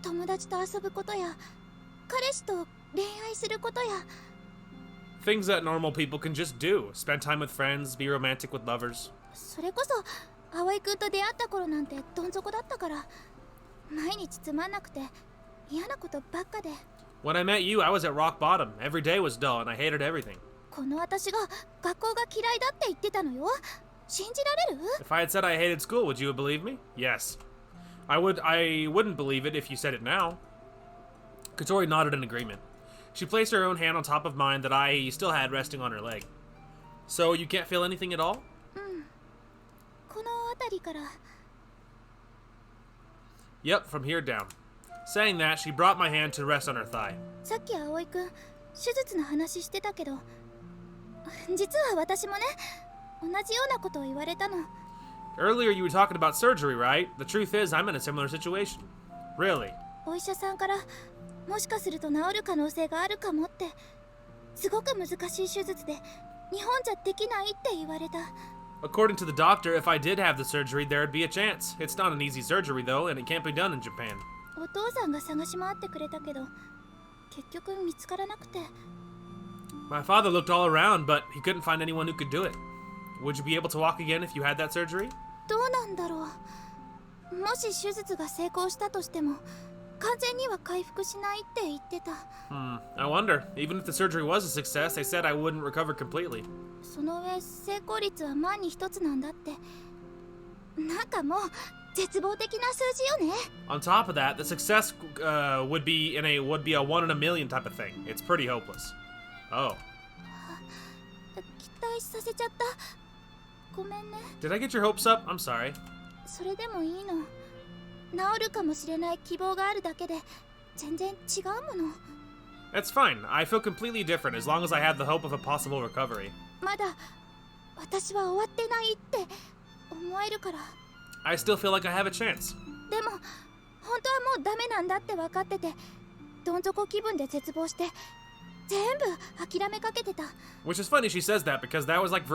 友達と遊ぶことや彼氏と恋愛することや。 Things that normal people can just do. Spend time with friends, be romantic with lovers. それこそ葵くんと出会った頃なんてどん底だったから、毎日つまんなくて嫌なことばっかで。 When I met you, I was at rock bottom. Every day was dull and I hated everything. この私が学校が嫌いだって言ってたのよ。信じられる？ If I had said I hated school, would you have believed me? Yes. I wouldn't believe it if you said it now. Kotori nodded in agreement. She placed her own hand on top of mine that I still had resting on her leg. So you can't feel anything at all? この辺りから。 Yep, from here down. Saying that, she brought my hand to rest on her thigh. さっき葵くん手術の話してたけど、実は私もね、同じようなことを言われたの。 Earlier you were talking about surgery, right? The truth is, I'm in a similar situation. Really? お医者さんからもしかすると治る可能性があるかもって、すごく難しい手術で日本じゃできないって言われた。 According to the doctor, if I did have the surgery, there'd be a chance. It's not an easy surgery, though, and it can't be done in Japan. お父さんが探し回ってくれたけど、結局見つからなくて。 My father looked all around, but he couldn't find anyone who could do it. Would you be able to walk again if you had that surgery? どうなんだろう。もし手術が成功したとしても、完全には回復しないって言ってた。 I wonder. Even if the surgery was a success, they said I wouldn't recover completely. その上成功率は万に一つなんだって。なんかもう絶望的な数字よね。 On top of that, the success would be a 1 in a million type of thing. It's pretty hopeless. Oh. 期待させちゃった。ごめんね。 Did I get your hopes up? I'm sorry. それでもいいの。治るかもしれない希望があるだけで全然違うもの。 That's fine. I feel completely different as long as I have the hope of a possible recovery. まだ私は終わってないって思えるから。 I still feel like I have a chance. でも本当はもうダメなんだって分かってて、どん底気分で絶望して全部諦めかけてた。 Which is funny she says that because that was like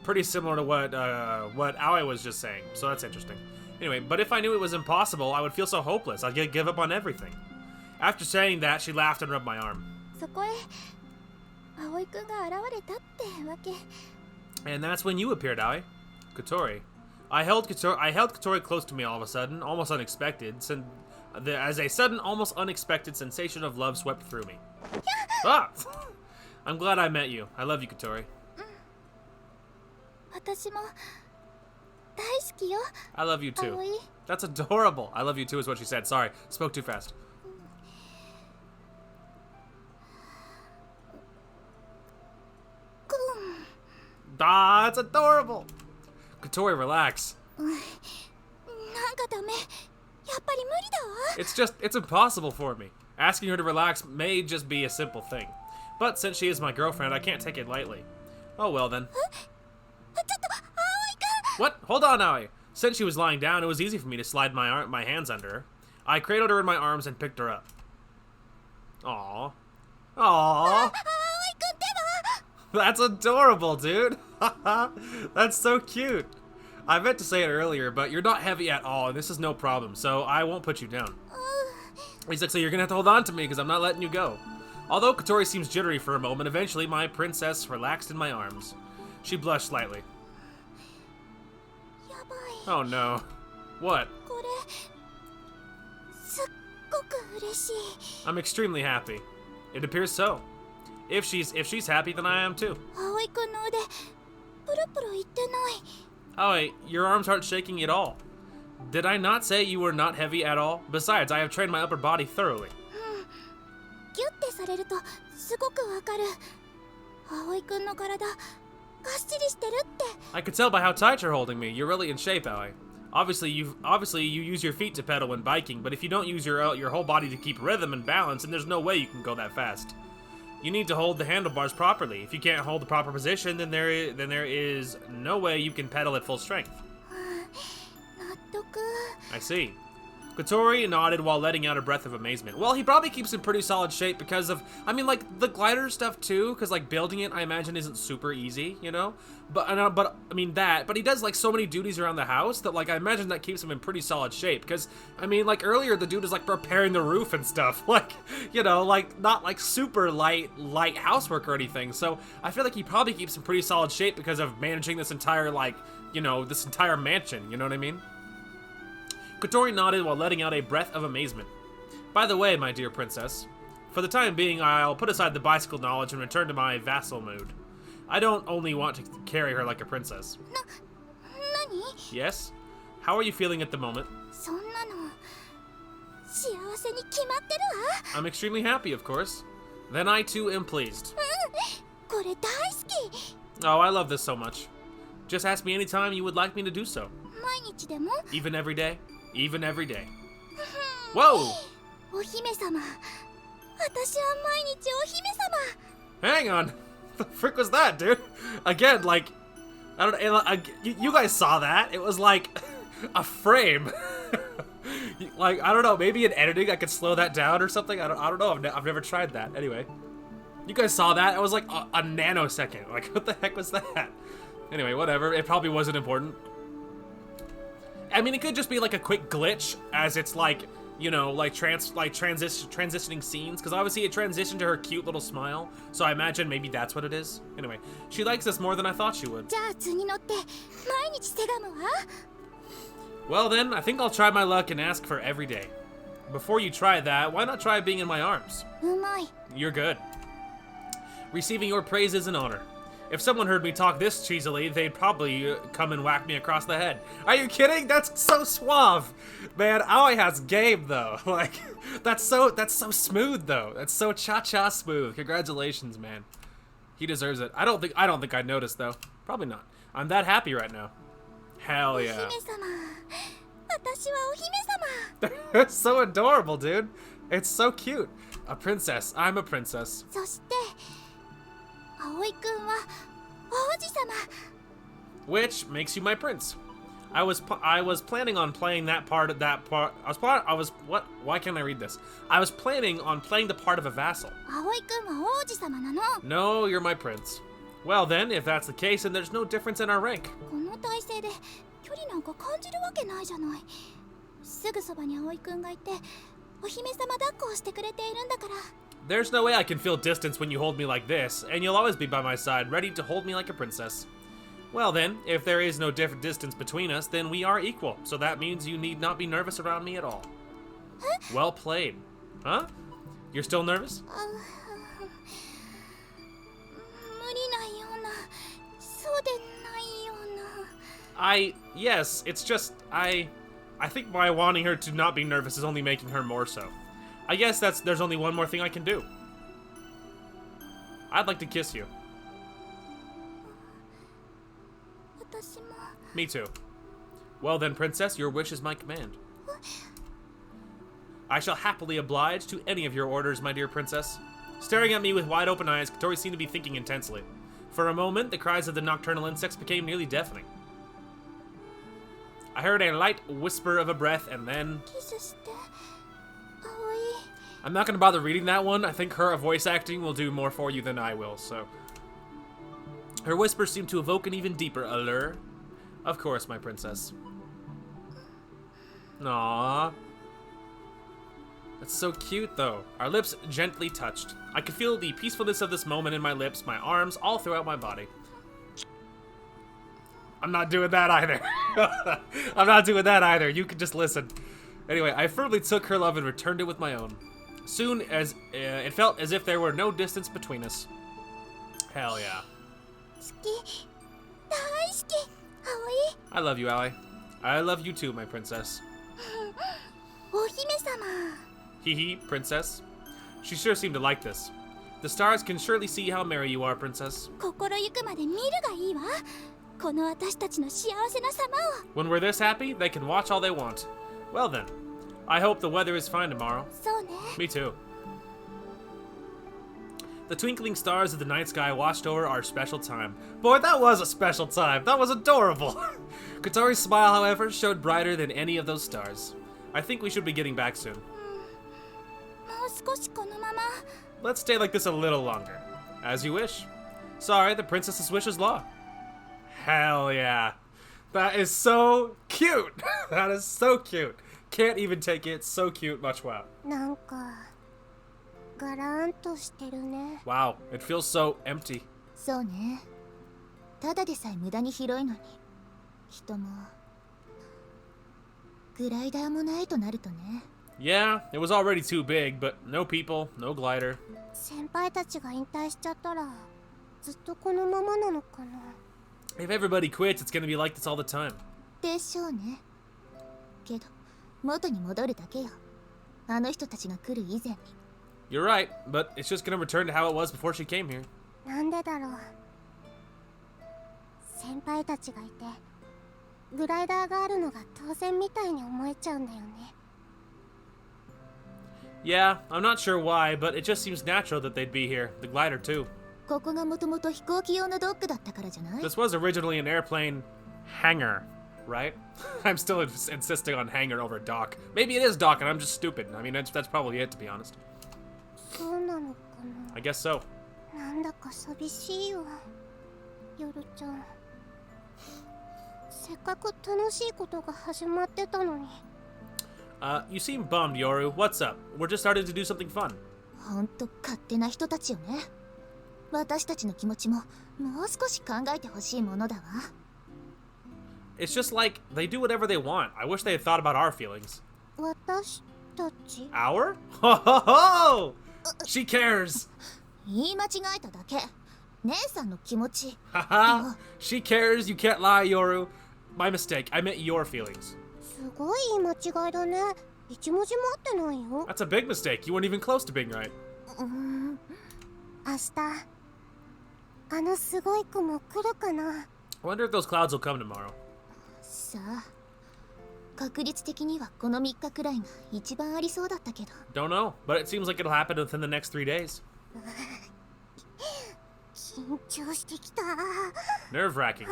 pretty similar to what Aoi was just saying. So that's interesting. Anyway, but if I knew it was impossible, I would feel so hopeless. I'd give up on everything. After saying that, she laughed and rubbed my arm. そこへ葵くんが現れたってわけ。 And that's when you appeared, Aoi. Kotori. I held Kotori close to me all of a sudden, almost unexpected. As a sudden, almost unexpected sensation of love swept through me. Ah! I'm glad I met you. I love you, Kotori. 私も大好きよ。 I love you too. 葵。 That's adorable. I love you too is what she said. Sorry, spoke too fast. くん。 It's adorable. Kotori, relax. なんかダメ。やっぱり無理だわ。 It's impossible for me. Asking her to relax may just be a simple thing. But since she is my girlfriend, I can't take it lightly. Oh well then. ちょっと葵くん。 What? Hold on, Aoi. Since she was lying down, it was easy for me to slide my hands under her. I cradled her in my arms and picked her up. Aww. Aww. 葵くん手は。 That's adorable, dude. That's so cute. I meant to say it earlier, but you're not heavy at all, and this is no problem, so I won't put you down. He's like, so you're gonna have to hold on to me because I'm not letting you go. Although Kotori seems jittery for a moment, eventually my princess relaxed in my arms. She blushed slightly. やばい。 Oh no. What? これ嬉しい。 I'm extremely happy. It appears so. If she's happy, then I am too. 葵くんの腕プルプルいってない。 Oh, wait, your arms aren't shaking at all. Did I not say you were not heavy at all? Besides, I have trained my upper body thoroughly. ギュッてされるとすごくわかる。葵くんの体がっしりしてるって。 I could tell by how tight you're holding me. You're really in shape, Aoi. Obviously, you use your feet to pedal when biking, but if you don't use your whole body to keep rhythm and balance, then there's no way you can go that fast. You need to hold the handlebars properly. If you can't hold the proper position, then there is no way you can pedal at full strength. 納得。 I see. Kotori nodded while letting out a breath of amazement. Well, he probably keeps in pretty solid shape because of, I mean, like, the glider stuff too, because, like, building it, I imagine, isn't super easy, you know? But he does, like, so many duties around the house that, like, I imagine that keeps him in pretty solid shape, because, I mean, like, earlier the dude is, like, repairing the roof and stuff, like, you know, like, not, like, super light housework or anything, so I feel like he probably keeps in pretty solid shape because of managing this entire, like, you know, this entire mansion, you know what I mean? Kotori nodded while letting out a breath of amazement. By the way, my dear princess, for the time being, I'll put aside the bicycle knowledge and return to my vassal mood. I don't only want to carry her like a princess. 何？ Yes? How are you feeling at the moment? そんなの幸せに決まってるわ。 I'm extremely happy, of course. Then I too am pleased. これ大好き。 Oh, I love this so much. Just ask me anytime you would like me to do so. 毎日でも？ Even every day? Even every day. Whoa! お姫様。私は毎日お姫様。 Hang on. The frick was that, dude? Again, like, I don't know. You guys saw that? It was like a frame. Like, I don't know. Maybe in editing I could slow that down or something. I don't know. I've never tried that. Anyway, you guys saw that? It was like a nanosecond. Like, what the heck was that? Anyway, whatever. It probably wasn't important. I mean, it could just be like a quick glitch, as it's like, you know, like transitioning scenes, because obviously it transitioned to her cute little smile, so I imagine maybe that's what it is. Anyway, she likes this more than I thought she would. じゃあ図に乗って毎日せがむわ。 Well then, I think I'll try my luck and ask for every day. Before you try that, why not try being in my arms? うまい。 You're good. Receiving your praise is an honor. If someone heard me talk this cheesily, they'd probably come and whack me across the head. Are you kidding? That's so suave. Man, Aoi has game though. Like, that's so smooth though. That's so cha-cha smooth. Congratulations, man. He deserves it. I don't think I'd notice though. Probably not. I'm that happy right now. Hell お yeah. 姫様。私はお姫様。 It's so adorable, dude. It's so cute. A princess. I'm a princess. そして葵くんは王子様。 Which makes you my prince. I was planning on playing that part. Why can't I read this? I was planning on playing the part of a vassal. 葵くんは王子様なの。 No, you're my prince. Well then, if that's the case, then there's no difference in our rank. この体勢で距離なんか感じるわけないじゃない。すぐそばに葵くんがいてお姫様抱っこをしてくれているんだから。 There's no way I can feel distance when you hold me like this, and you'll always be by my side, ready to hold me like a princess. Well then, if there is no different distance between us, then we are equal, so that means you need not be nervous around me at all. Well played. Huh? You're still nervous? 無理なような、そうでないような。 Yes, it's just, I think my wanting her to not be nervous is only making her more so. I guess there's only one more thing I can do. I'd like to kiss you. 私も。 Me too. Well then, princess, your wish is my command. I shall happily oblige to any of your orders, my dear princess. Staring at me with wide open eyes, Kotori seemed to be thinking intensely. For a moment, the cries of the nocturnal insects became nearly deafening. I heard a light whisper of a breath, and then... キスして。葵。 I'm not going to bother reading that one. I think her voice acting will do more for you than I will, so... Her whisper seemed to evoke an even deeper allure. Of course, my princess. Aww. That's so cute, though. Our lips gently touched. I could feel the peacefulness of this moment in my lips, my arms, all throughout my body. I'm not doing that either. I'm not doing that either. You can just listen. Anyway, I firmly took her love and returned it with my own. Soon as it felt as if there were no distance between us. Hell yeah. 好き大好き葵 I love you, Aoi. I love you too, my princess. お姫様 Hee hee, princess. She sure seemed to like this. The stars can surely see how merry you are, princess. 心ゆくまで見るがいいわこの私たちの幸せな様を When we're this happy, they can watch all they want. Well then, I hope the weather is fine tomorrow. そうね Me too. The twinkling stars of the night sky watched over our special time. Boy, that was a special time. That was adorable. Kotori's smile, however, showed brighter than any of those stars. I think we should be getting back soon. もう少しこのまま Let's stay like this a little longer. As you wish. Sorry, the princess's wish is law. Hell yeah. That is so cute. That is so cute. Can't even take it. So cute. Much wow. なんかガランとしてるね Wow. It feels so empty. そうね。ただでさえ無駄に広いのに人もグライダーもないとなるとね。 Yeah, it was already too big, but no people, no glider. 先輩たちが引退しちゃったらずっとこのままなのかな If everybody quits, it's gonna be like this all the time. でしょうね。けど元に戻るだけよ。あの人たちが来る以前に。 You're right, but it's just gonna return to how it was before she came here. なんでだろう先輩たちがいてグライダーがあるのが当然みたいに思えちゃうんだよね Yeah, I'm not sure why, but it just seems natural that they'd be here. The glider, too. ここがもともと飛行機用のドックだったからじゃない？ This was originally an airplane hangar, right? I'm still insisting on hangar over dock. Maybe it is dock and I'm just stupid. I mean, that's probably it, to be honest. そうなのか I guess so. ななんだか寂しいわヨルちゃんせっかく楽しいことが始まってたのに You seem bummed, Yoru. What's up? We're just starting to do something fun. ほんと勝手な人たちよね。私たちの気持ちももう少し考えてほしいものだわ。 It's just like, they do whatever they want. I wish they had thought about our feelings. 私たち Our? Ho ho ho! She cares! 言い間違えただけ。姉さんの気持ち。 Haha! She cares, you can't lie, Yoru. My mistake, I meant your feelings. すごい言い間違いだね一文字も合ってないよ That's a big mistake. You weren't even close to being right. 明日あのすごい雲来るかな I wonder if those clouds will come tomorrow. さあ、確率的にはこの3日くらいが一番ありそうだったけど。 Don't know, but it seems like it'll happen within the next 3 days. 緊張してきた Nerve-wracking.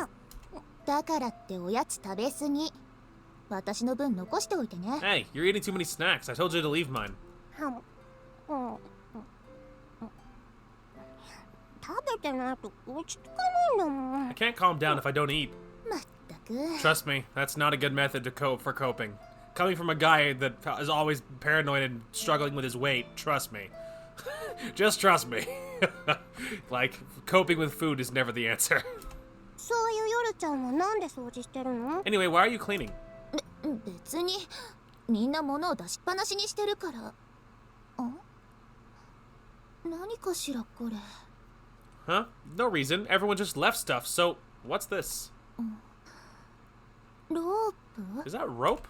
だからっておやつ食べ過ぎ。私の分残しておいてね。 Hey, you're eating too many snacks. I told you to leave mine. 食べてないと落ち着かないんだもん I can't calm down if I don't eat. まったく。 Trust me, that's not a good method to cope for coping. Coming from a guy that is always paranoid and struggling with his weight, trust me. Just trust me. Like, coping with food is never the answer. そういうヨルちゃんはなんで掃除してるの Anyway, why are you cleaning? 別にみんな物を出しっぱなしにしてるから。何かしらこれ。 Huh? No reason. Everyone just left stuff, so what's this? ロープ？ Is that rope?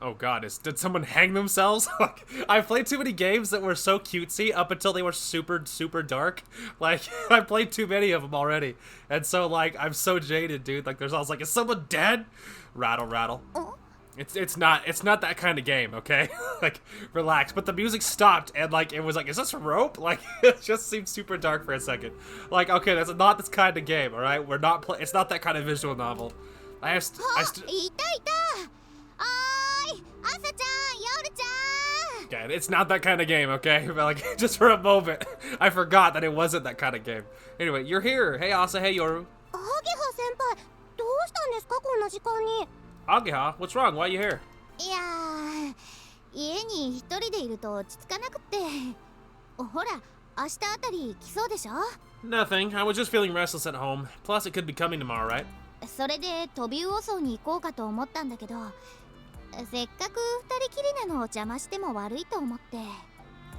Oh god, did someone hang themselves? Like, I played too many games that were so cutesy up until they were super, super dark. Like, I played too many of them already. And so, like, I'm so jaded, dude. Like, there's always like, is someone dead? Rattle, rattle. It's not that kind of game, okay? Like, relax. But the music stopped and, like, it was like, is this a rope? Like, it just seemed super dark for a second. Like, okay, that's not this kind of game, alright? It's not that kind of visual novel. I いたいた。おーい、朝ちゃん、夜ちゃん。 Yeah, it's not that kind of game, okay? But like, just for a moment, I forgot that it wasn't that kind of game. Anyway, you're here. Hey, Asa. Hey, Yoru. アゲハ先輩どうしたんですかこんな時間に Ageha, what's wrong? Why are you here? いやー、家に一人でいると落ち着かなくって。ほら、明日あたり来そうでしょ Nothing. I was just feeling restless at home. Plus, it could be coming tomorrow, right? それでトビウオ荘に行こうかと思ったんだけど、せっかく二人きりなのを邪魔しても悪いと思って。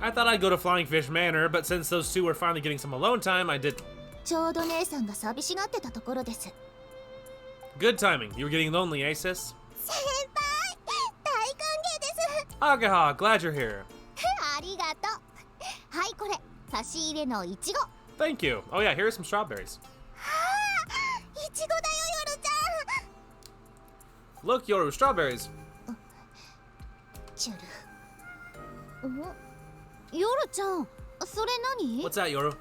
I thought I'd go to Flying Fish Manor, but since those two were finally getting some alone time, I did. ちょうど姉さんが寂しがってたところです。 Good timing. You were getting lonely, eh, sis? 先輩、大歓迎です。 Agaha, glad you're here. ありがとう。はい、これ差し入れのいちご。 Thank you. Oh yeah, here are some strawberries. いちごだよ、ヨルちゃん。 Look, Yoru, strawberries. チュル。ヨルちゃん、それ何？ What's that, Yoru?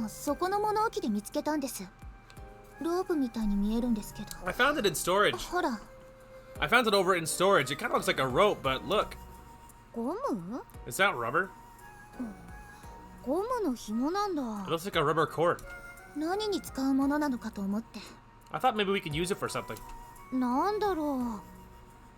そこの物置で見つけたんです。ロープみたいに見えるんですけど。 I found it in storage. ほら。 I found it over in storage. It kind of looks like a rope, but look. ゴム？ Is that rubber? ゴムの紐なんだ。 It looks like a rubber cord. 何に使うものなのかと思って。 I thought maybe we could use it for something. なんだろ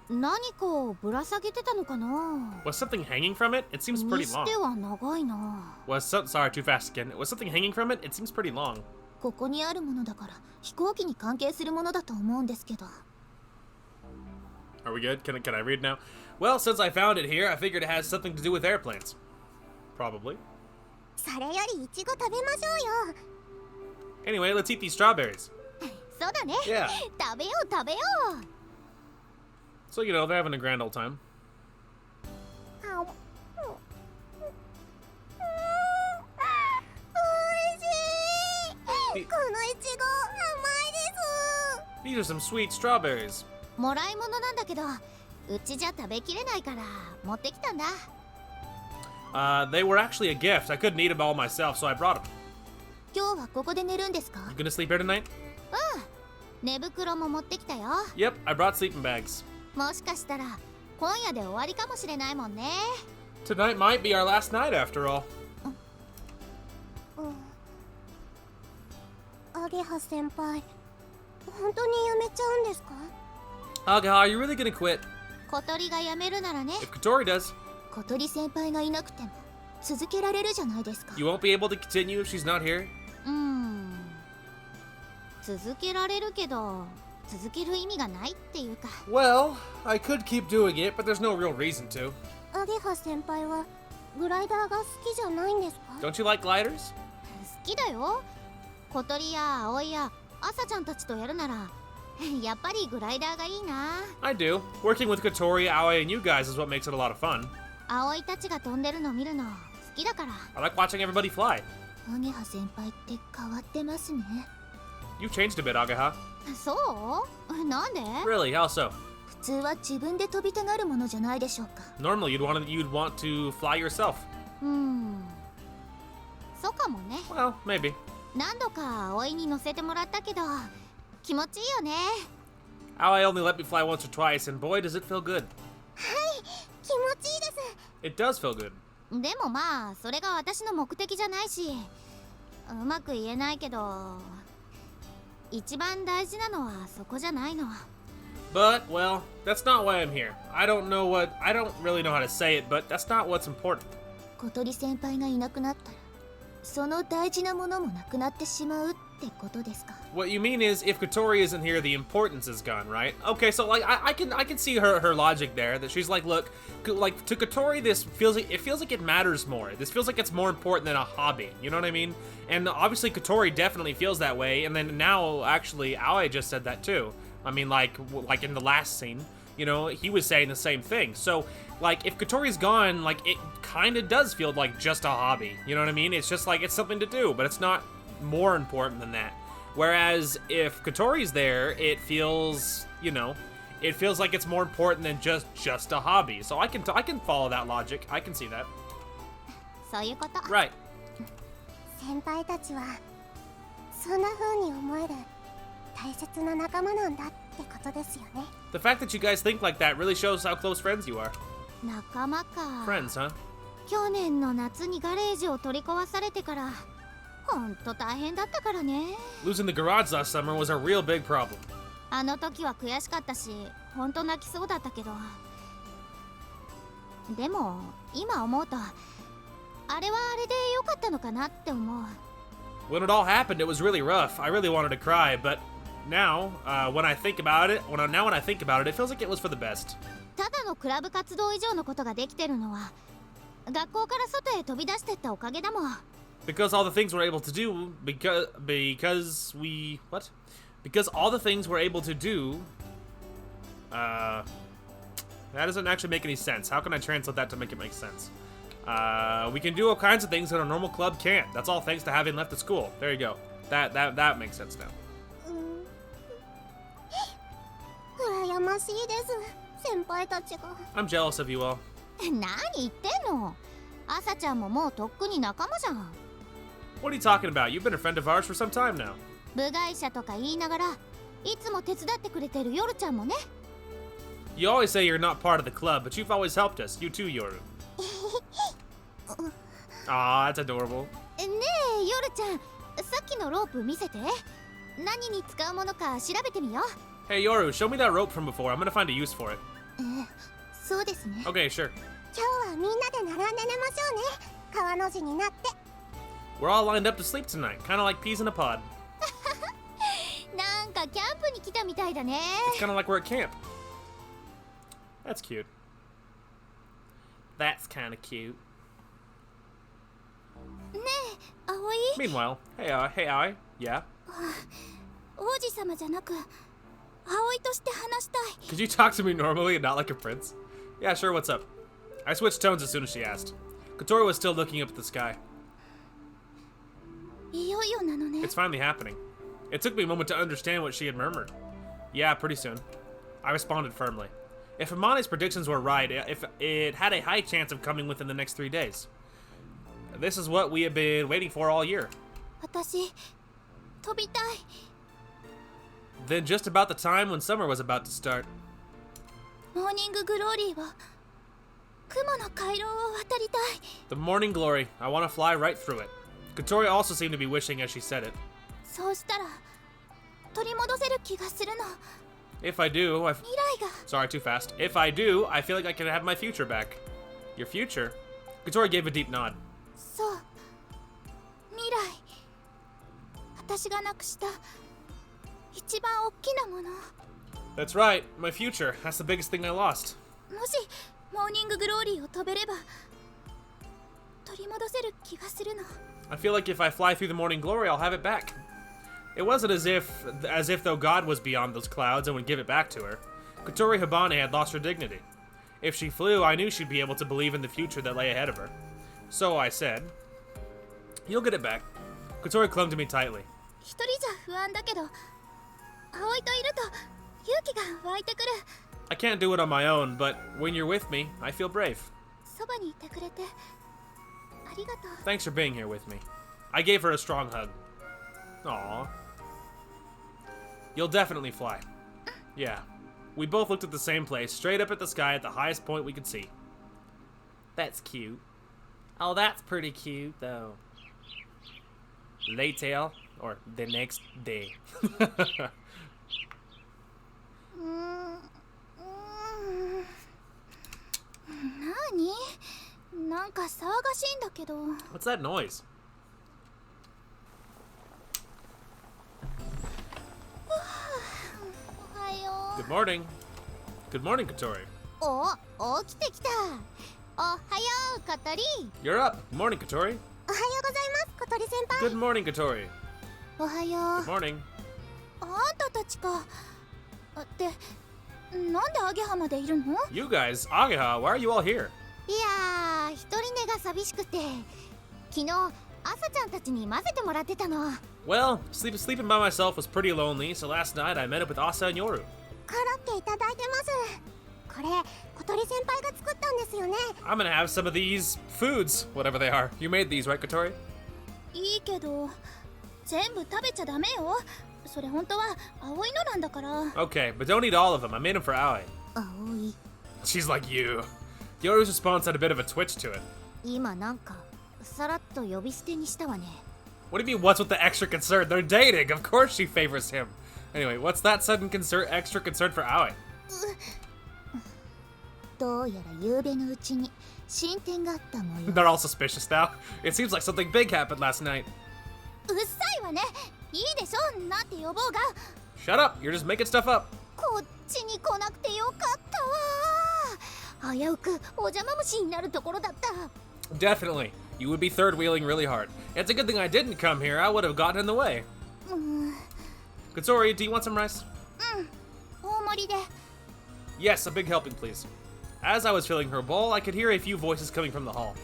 う。何かをぶら下げてたのかな。 Was something hanging from it? It seems に pretty し long. ては長いな。 Sorry, too fast again. Was something hanging from it? It seems pretty long. ここにあるものだから飛行機に関係するものだと思うんですけど。 Are we good? Can I read now? Well, since I found it here, I figured it has something to do with airplanes. Probably. それよりイチゴ食べましょうよ。 Anyway, let's eat these strawberries. そうだね。 Yeah. 食べよう食べよう。 So, you know, they're having a grand old time. このいちご甘いです。 These are some sweet strawberries. もらい物なんだけど、うちじゃ食べきれないから持ってきたんだ。 They were actually a gift. I couldn't eat them all myself, so I brought them. 今日はここで寝るんですか？ You gonna sleep here tonight? 寝袋も持ってきたよ。 Yep, I brought sleeping bags. もしかしたら今夜で終わりかもしれないもんね。 Tonight might be our last night after all. アゲハ先輩、本当にやめちゃうんですか？ Agaha, are you really gonna quit? 小鳥が辞めるならね。 If Kotori does, 小鳥先輩がいなくても続けられるじゃないですか。 you won't be able to continue if she's not here? 続けられるけど続ける意味がないっていうか。 Well, I could keep doing it, but there's no real reason to. アゲハ先輩はグライダーが好きじゃないんですか？ Don't you like gliders? 好きだよ。小鳥や葵や朝ちゃんたちとやるならやっぱりグライダーがいいな。 I do. Working with Kotori, Aoi, and you guys is what makes it a lot of fun. 葵たちが飛んでるの見るの好きだから。 I like watching everybody fly. アゲハ先輩って変わってますね。 You've changed a bit, Agaha. そうなんで？ Really? How so? 普通は自分で飛びたがるものじゃないでしょうか。 Normally, you'd want to fly yourself. そうかもね。 Well, maybe. 何度か葵に乗せてもらったけど気持ちいいよね。 Aoi only let me fly once or twice, and boy, does it feel good. はい、気持ちいいです。 It does feel good. でもまあそれが私の目的じゃないし、うまく言えないけど一番大事なのはそこじゃないの。 But, well, that's not why I'm here. I don't really know how to say it, but that's not what's important. 小鳥先輩がいなくなったらその大事なものもなくなってしまうってことですか？ What you mean is, if Kotori isn't here, the importance is gone, right? Okay, so like I can see her logic there. That she's like, look, like to Kotori, this feels like it matters more. This feels like it's more important than a hobby. You know what I mean? And obviously, Kotori definitely feels that way. And then now, actually, Aoi just said that too. I mean, like in the last scene, you know, he was saying the same thing. So, like, if Kotori's gone, like, it kind of does feel like just a hobby. You know what I mean? It's just like, it's something to do, but it's not more important than that. Whereas, if Kotori's there, it feels, you know, it feels like it's more important than just a hobby. So I can follow that logic. I can see that. そういうこと。 Right. 先輩たちはそんな風に思える大切な仲間なんだってことですよね。 The fact that you guys think like that really shows how close friends you are. 仲間か。 Friends, huh? 去年の夏にガレージを取り壊されてからほんと大変だったからね。 Losing the garage last summer was a real big problem. あの時は悔しかったしほんと泣きそうだったけど、でも今思うとあれはあれで良かったのかなって思う。 When it all happened, it was really rough. I really wanted to cry, but now, when I think about it, it feels like it was for the best. ただのクラブ活動以上のことができてるのは学校から外へ飛び出してったおかげだもん。 Because all the things we're able to do, because all the things we're able to do, that doesn't actually make any sense. How can I translate that to make it make sense? We can do all kinds of things that a normal club can't. That's all thanks to having left the school. There you go. That makes sense now. 羨ましいです、先輩たちが。 I'm jealous of you all. 何言ってんの。朝ちゃんももうとっくに仲間じゃん。 What are you talking about? You've been a friend of ours for some time now. 部外者とか言いながらいつも手伝ってくれてるヨルちゃんもね。 You always say you're not part of the club, but you've always helped us. You too, Yoru. Aw, that's adorable. ねえヨルちゃん、さっきのロープ見せて。何に使うものか調べてみよう。 Hey, Yoru, show me that rope from before. I'm gonna find a use for it. そうですね。 Okay, sure. 今日はみんなで並んで寝ましょうね。川の字になって。 We're all lined up to sleep tonight, kind of like peas in a pod. なんかキャンプに来たみたいだね。 It's kind of like we're at camp. That's cute. That's kind of cute. ねえ、葵。 Meanwhile, hey, Aoi. Yeah? 王子様じゃなく、葵として話したい。 Could you talk to me normally and not like a prince? Yeah, sure, what's up? I switched tones as soon as she asked. Kotori was still looking up at the sky. いよいよなのね。 It's finally happening. It took me a moment to understand what she had murmured. Yeah, pretty soon. I responded firmly. If Amane's predictions were right, if it had a high chance of coming within the next 3 days. This is what we have been waiting for all year. 私、飛びたい。 Then just about the time when summer was about to start. モーニンググローリーは雲の回廊を渡りたい。 The morning glory. I want to fly right through it. Kotori also seemed to be wishing as she said it. そうしたら取り戻せる気がするの。 If I do, 未来が。 Sorry, too fast. If I do, I feel like I can have my future back. Your future? Kotori gave a deep nod. そう。未来。私がなくした一番大きなもの。 That's right, my future. That's the biggest thing I lost. もしモーニンググローリーを飛べれば取り戻せる気がするの。 I feel like if I fly through the morning glory, I'll have it back. It wasn't as if though God was beyond those clouds and would give it back to her. Kotori Hibane had lost her dignity. If she flew, I knew she'd be able to believe in the future that lay ahead of her. So I said, "You'll get it back." Kotori clung to me tightly. 一人じゃ不安だけど葵といると勇気が湧いてくる。 I can't do it on my own, but when you're with me, I feel brave. そばにいてくれてありがとう。 Thanks for being here with me. I gave her a strong hug. Aww. You'll definitely fly. Yeah. We both looked at the same place, straight up at the sky at the highest point we could see. That's cute. Oh, that's pretty cute, though. Later, or the next day. 何？なんか騒がしいんだけど。 What's that noise? おはよう。 Good morning. Good morning, Kotori. お、起きてきた。おはよう、小鳥。 You're up. Good morning, Kotori. おはようございます、小鳥先輩。 Good morning, Kotori. おはよ Good morning. あんたたちか。ってなんでアゲハまでいるの？ You guys, Ageha, why are you all here? いやー、一人寝が寂しくて昨日朝ちゃんたちに混ぜてもらってたの。 Well, sleeping by myself was pretty lonely, so last night I met up with Asa and Yoru. コロッケいただいてます。これ小鳥先輩が作ったんですよね。 I'm gonna have some of these foods, whatever they are. You made these, right, Kotori? いいけど全部食べちゃダメよ。それ本当は葵のなんだから。 Okay, but don't eat all of them. I made them for Aoi. 葵、 She's like you. Yoru's response had a bit of a twitch to it. 今なんかさらっと呼び捨てにしたわね。 What do you mean, what's with the extra concern? They're dating. Of course she favors him. Anyway, what's that sudden extra concern for Aoi? どうやら夕べのうちに進展があった模様。 They're all suspicious now. It seems like something big happened last night. うっさいわね。いいでしょ、なんて呼ぼうが。 Shut up. You're just making stuff up. こっちに来なくてよかったわ。危うくお邪魔虫になるところだった。 Definitely. You would be third wheeling really hard. It's a good thing I didn't come here. I would have gotten in the way. Kotori, do you want some rice? 大盛りで。 Yes, a big helping, please. As I was filling her bowl, I could hear a few voices coming from the hall.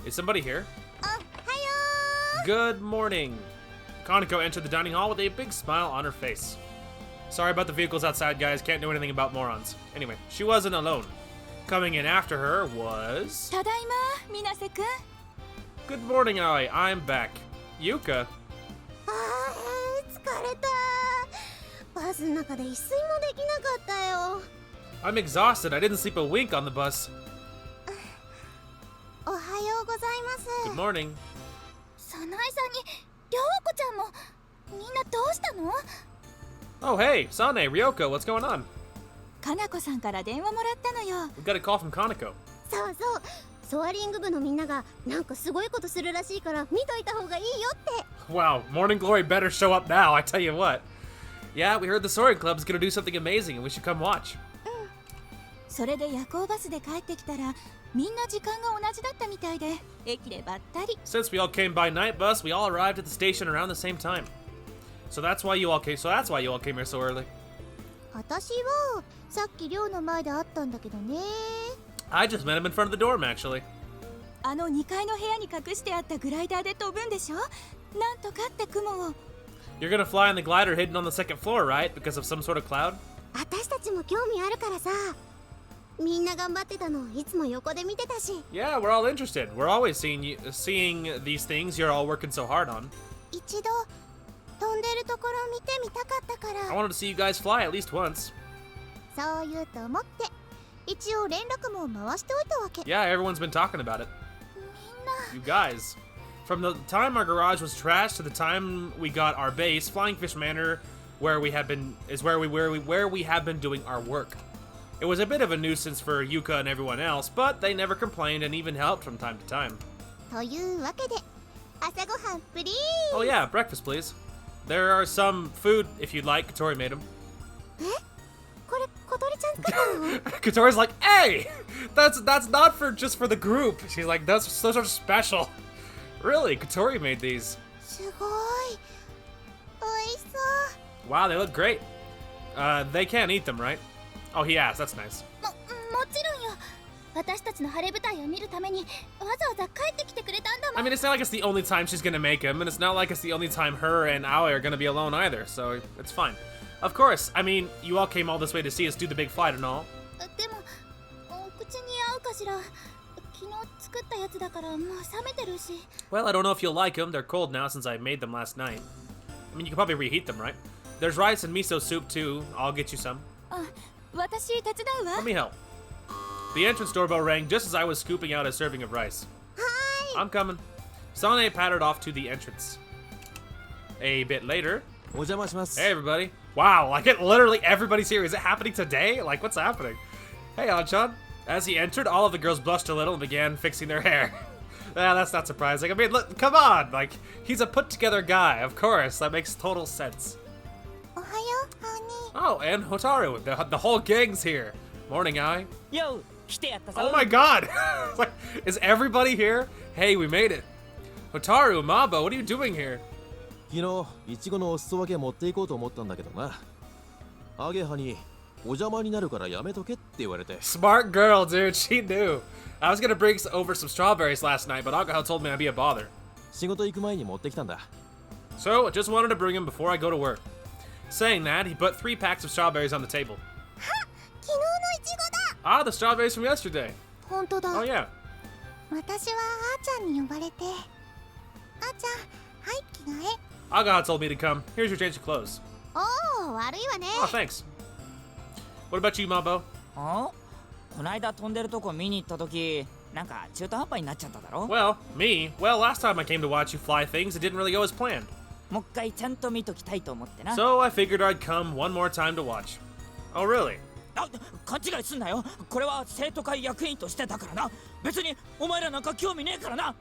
Is somebody here? おはよ Good morning. Kaneko entered the dining hall with a big smile on her face. Sorry about the vehicles outside, guys. Can't do anything about morons. Anyway, she wasn't alone. Coming in after her was... ただいま、みなせくん。 Good morning, Aoi. I'm back. Yuka. う。疲れた。バスの中で一睡もできなかったよ。 I'm exhausted. I didn't sleep a wink on the bus. おはようございます。 Good morning. 早苗さんに、りょうこちゃんも、みんなどうしたの？ Oh, hey. Sane, Ryoko, what's going on? かなこさんから電話もらったのよ。 We got a call from Kaneko. そうそう。ソアリング部のみんながなんかすごいことするらしいから見といた方がいいよって。 Wow, Morning Glory better show up now, I tell you what. Yeah, we heard the Soaring Club's gonna do something amazing and we should come watch. それで夜行バスで帰ってきたら、みんな時間が同じだったみたいで、駅でばったり。 Since we all came by night bus, we all arrived at the station around the same time. So that's why you all came here so early. 私はさっき寮の前で会ったんだけどね。 I just met him in front of the dorm, actually. あの2階の部屋に隠してあったグライダーで飛ぶんでしょ？なんとかって雲を。 You're gonna fly on the glider hidden on the second floor, right? Because of some sort of cloud? 私たちも興味あるからさ。みんな頑張ってたのいつも横で見てたし。 Yeah, we're all interested. We're always seeing these things you're all working so hard on. 一度飛んでるところを見てみたかったか I ら。 wanted to see you guys fly at least once. そう言うと思って一応連絡も回しておいたわけ。 Yeah, everyone's been talking about it. You guys. From the time our garage was trashed to the time we got our base, Flying Fish Manor, where we have been doing our work. It was a bit of a nuisance for Yuka and everyone else, but they never complained and even helped from time to time. というわけで朝ごはんプリーズ。 Oh yeah, breakfast please. There are some food if you'd like. Kotori made them. これ小鳥ちゃん作ったの？ Kotori's like, hey, that's not just for the group. She's like, those are special. Really, Kotori made these. すごい。美味しそう。 Wow, they look great. They can't eat them, right? Oh, he asked. That's nice. もちろんよ。私たちの晴れ舞台を見るためにわざわざ帰ってきてくれたんだも I ん。 mean, it's not like it's the only time she's gonna make them, and it's not like it's the only time her and Aoi are gonna be alone either, so it's fine. Of course, I mean, you all came all this way to see us do the big flight and all. でも、お口に合うかしら。昨日作ったやつだからもう冷めてるし。 Well, I don't know if you'll like them. They're cold now since I made them last night. I mean, you can probably reheat them, right? There's rice and miso soup too. I'll get you some. あ、私手伝うわ Let。me help. The entrance doorbell rang just as I was scooping out a serving of rice. は I'm coming. Sane pattered off to the entrance. A bit later, お邪魔します。 hey everybody. Wow, like it literally everybody's here. Is it happening today? Like what's happening? Hey Anchan. As he entered, all of the girls blushed a little and began fixing their hair. That's not surprising. I mean, look, come on. Like, he's a put-together guy, of course. That makes total sense. おはよう、ハニー。 Oh, and Hotaru. The whole gang's here. Morning, Ai. よ来てやったぞ Oh my god! It's like, is everybody here? Hey, we made it. Hotaru, Mabo, what are you doing here? 昨日いちごのお裾分け持っていこうと思ったんだけどな。アゲハにお邪魔になるからやめとけって言われて。 Smart girl, dude. She knew. I was gonna bring over some strawberries last night, but Agaha told me I'd be a bother. 仕事行く前に持ってきたんだ。 So, I just wanted to bring him before I go to work. Saying that, he put 3 packs of strawberries on the table. 昨日のいちごだ。 Ah, the strawberries from yesterday. 本当だ。 Oh, yeah. 私はあーちゃんに呼ばれて。あーちゃん、はい着替え。 Agaha told me to come. Here's your change of clothes. おお、悪いわね。 Oh, thanks. What about you, Mabo? あこないだ飛んでるとこ見に行った時なんか中途半端になっちゃっただろ Well, me? Well, last time I came to watch you fly things, it didn't really go as planned. もう一回ちゃんと見ときたいと思ってな So I figured I'd come one more time to watch. Oh, really? あ勘違いすんなよこれは生徒会役員としてだからな別にお前らなんか興味ねえからな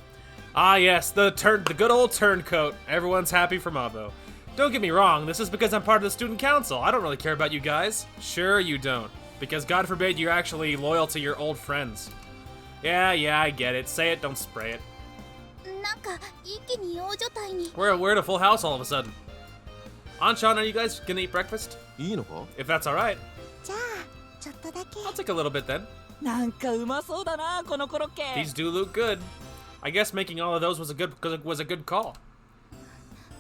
Ah, yes, the good old turncoat. Everyone's happy for Mabo. Don't get me wrong, this is because I'm part of the student council. I don't really care about you guys. Sure you don't. Because God forbid you're actually loyal to your old friends. Yeah, I get it. Say it, don't spray it. なんか一気に大所帯に。 We're at a full house all of a sudden. Anshan, are you guys gonna eat breakfast? いいのか？ If that's alright. じゃあちょっとだけ。 I'll take a little bit then. なんかうまそうだなこのコロッケ。 These do look good. I guess making all of those was a good call.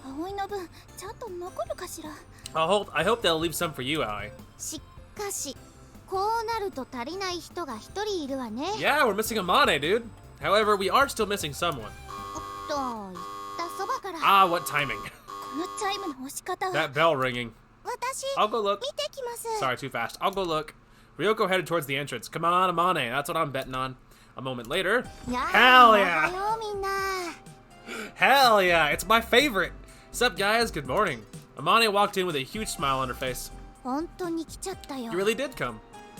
葵の分ちゃんと残るかしら。I hope they'll leave some for you, Aoi. しかしこうなると足りない人が一人いるわね。 Yeah, we're missing Amane, dude. However, we are still missing someone. おっと言ったそばから。 Ah, what timing. このチャイムの押し方は。 That bell ringing. 私 I'll go look. 見てきます。 Sorry, too fast. I'll go look. Ryoko headed towards the entrance. Come on, Amane. That's what I'm betting on. A moment later. やあ Hell お yeah. はようみんな。 Hell yeah, it's my favorite. Sup, guys? Good morning. Amane walked in with a huge smile on her face. 本当に来ちゃったよ。 You really did come.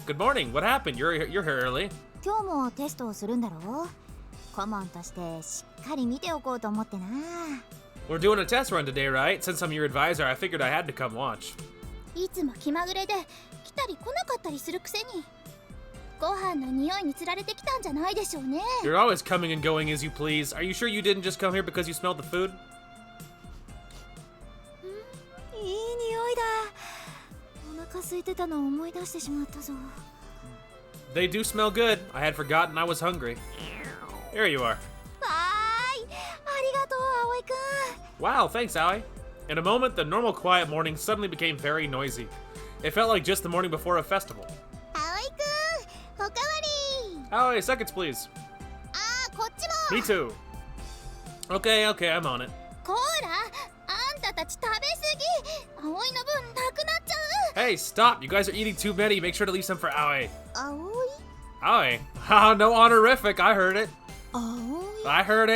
Good morning. What happened? You're here early. 今日もテストをするんだろう。顧問としてしっかり見ておこうと思ってな。 We're doing a test run today, right? Since I'm your advisor, I figured I had to come watch. いつも気まぐれで来たり来なかったりするくせに。ご飯の匂いにつられてきたんじゃないでしょうね。 You're always coming and going as you please. Are you sure you didn't just come here because you smelled the food? いい匂いだ。お腹空いてたのを思い出してしまったぞ。 They do smell good. I had forgotten I was hungry. Here you are. わーい、ありがとう葵くん。 Wow, thanks, Aoi. In a moment, the normal quiet morning suddenly became very noisy. It felt like just the morning before a festival. 葵くん、おかわり。 Aoi, seconds, please. あー、こっちも。 Me too. Okay, I'm on it. こーら、あんたたち食べ過ぎ。葵の分なくなっちゃう。 Hey, stop. You guys are eating too many. Make sure to leave some for Aoi. 葵？ Aoi? Haha, no honorific. I heard it. 葵？ I heard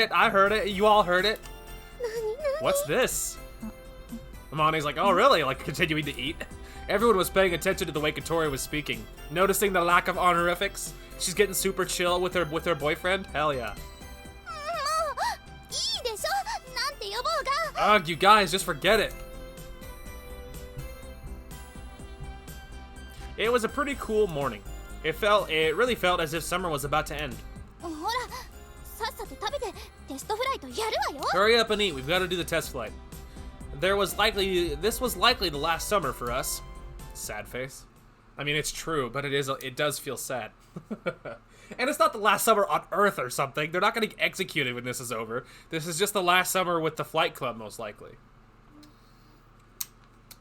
it. You all heard it. 何？ What's this? Amane's like, oh really? Like continuing to eat. Everyone was paying attention to the way Kotori was speaking, noticing the lack of honorifics. She's getting super chill with her boyfriend. Hell yeah. もういいでしょ。なんて呼ぼうが。 Ugh, you guys, just forget it. It was a pretty cool morning. It really felt as if summer was about to end. ほら、さっさと食べてテストフライトやるわよ。 Hurry up and eat. We've got to do the test flight. This was likely the last summer for us. Sad face. I mean, it's true, but it does feel sad. And it's not the last summer on Earth or something. They're not going to get executed when this is over. This is just the last summer with the flight club, most likely.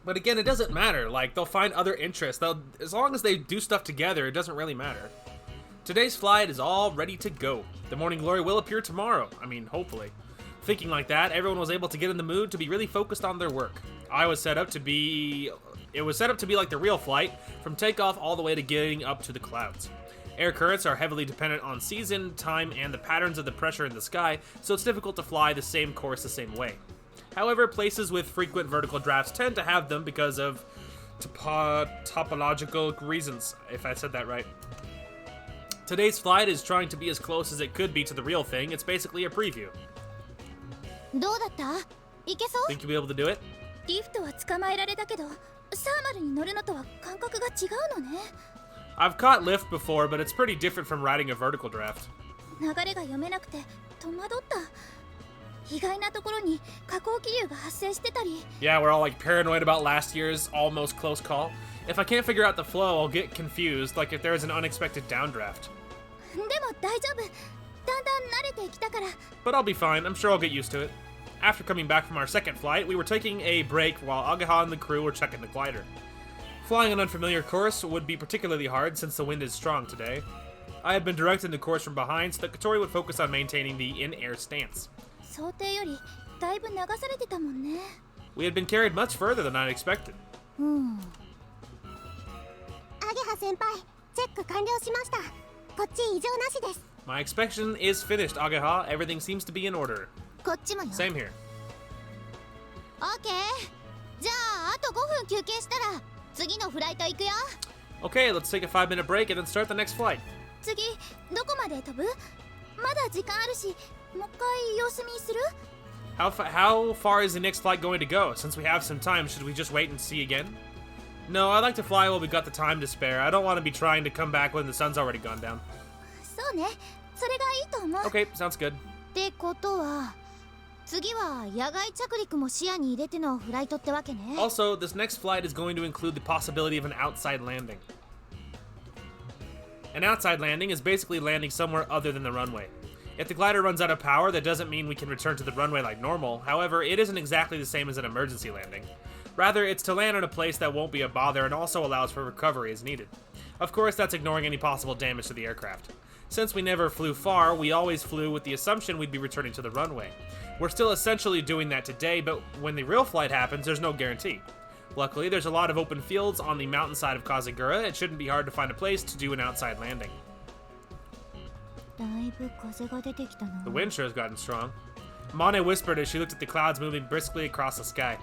But again, it doesn't matter. Like, they'll find other interests. As long as they do stuff together, it doesn't really matter. Today's flight is all ready to go. The Morning Glory will appear tomorrow. I mean, hopefully. Thinking like that, everyone was able to get in the mood to be really focused on their work. It was set up to be like the real flight, from takeoff all the way to getting up to the clouds. Air currents are heavily dependent on season, time, and the patterns of the pressure in the sky, so it's difficult to fly the same course the same way. However, places with frequent vertical drafts tend to have them because of topological reasons, if I said that right. Today's flight is trying to be as close as it could be to the real thing. It's basically a preview. どうだった？いけそう？ Think you'll be able to do it? リフトは捕まえられたけど、サーマルに乗るのとは感覚が違うのね。 I've caught lift before, but it's pretty different from riding a vertical draft. 流れが読めなくて戸惑った。意外なところに下降気流が発生してたり。 Yeah, we're all like paranoid about last year's almost close call. If I can't figure out the flow, I'll get confused, like if there's an unexpected downdraft. でも大丈夫。だんだん慣れてきたから。 But I'll be fine. I'm sure I'll get used to it. After coming back from our second flight, we were taking a break while Agaha and the crew were checking the glider. Flying an unfamiliar course would be particularly hard since the wind is strong today. I had been directing the course from behind so that Kotori would focus on maintaining the in-air stance. 想定よりだいぶ流されてたもんね。 We had been carried much further than I'd expected. アゲハ先輩、チェック完了しました。こっち異常なしです。 My inspection is finished, Agaha. Everything seems to be in order. こっちもよ。 Same here. オッケー。じゃああと5分休憩したら次のフライト行くよ。 Okay, let's take a 5-minute break and then start the next flight. 次どこまで飛ぶ？まだ時間あるし、もう一回様子見する？ How far is the next flight going to go? Since we have some time, should we just wait and see again? No, I like to fly while we got the time to spare. I don't want to be trying to come back when the sun's already gone down. そうね、それがいいと思う。 Okay, sounds good. ってことは次は野外着陸も視野に入れてのフライトってわけね。 Also, this next flight is going to include the possibility of an outside landing. An outside landing is basically landing somewhere other than the runway. If the glider runs out of power, that doesn't mean we can return to the runway like normal. However, it isn't exactly the same as an emergency landing. Rather, it's to land in a place that won't be a bother and also allows for recovery as needed. Of course, that's ignoring any possible damage to the aircraft. Since we never flew far, we always flew with the assumption we'd be returning to the runway. We're still essentially doing that today, but when the real flight happens, there's no guarantee. Luckily, there's a lot of open fields on the mountainside of Kazagura. It shouldn't be hard to find a place to do an outside landing. だいぶ風が出てきたな。 The wind sure has gotten strong. Mane whispered as she looked at the clouds moving briskly across the sky.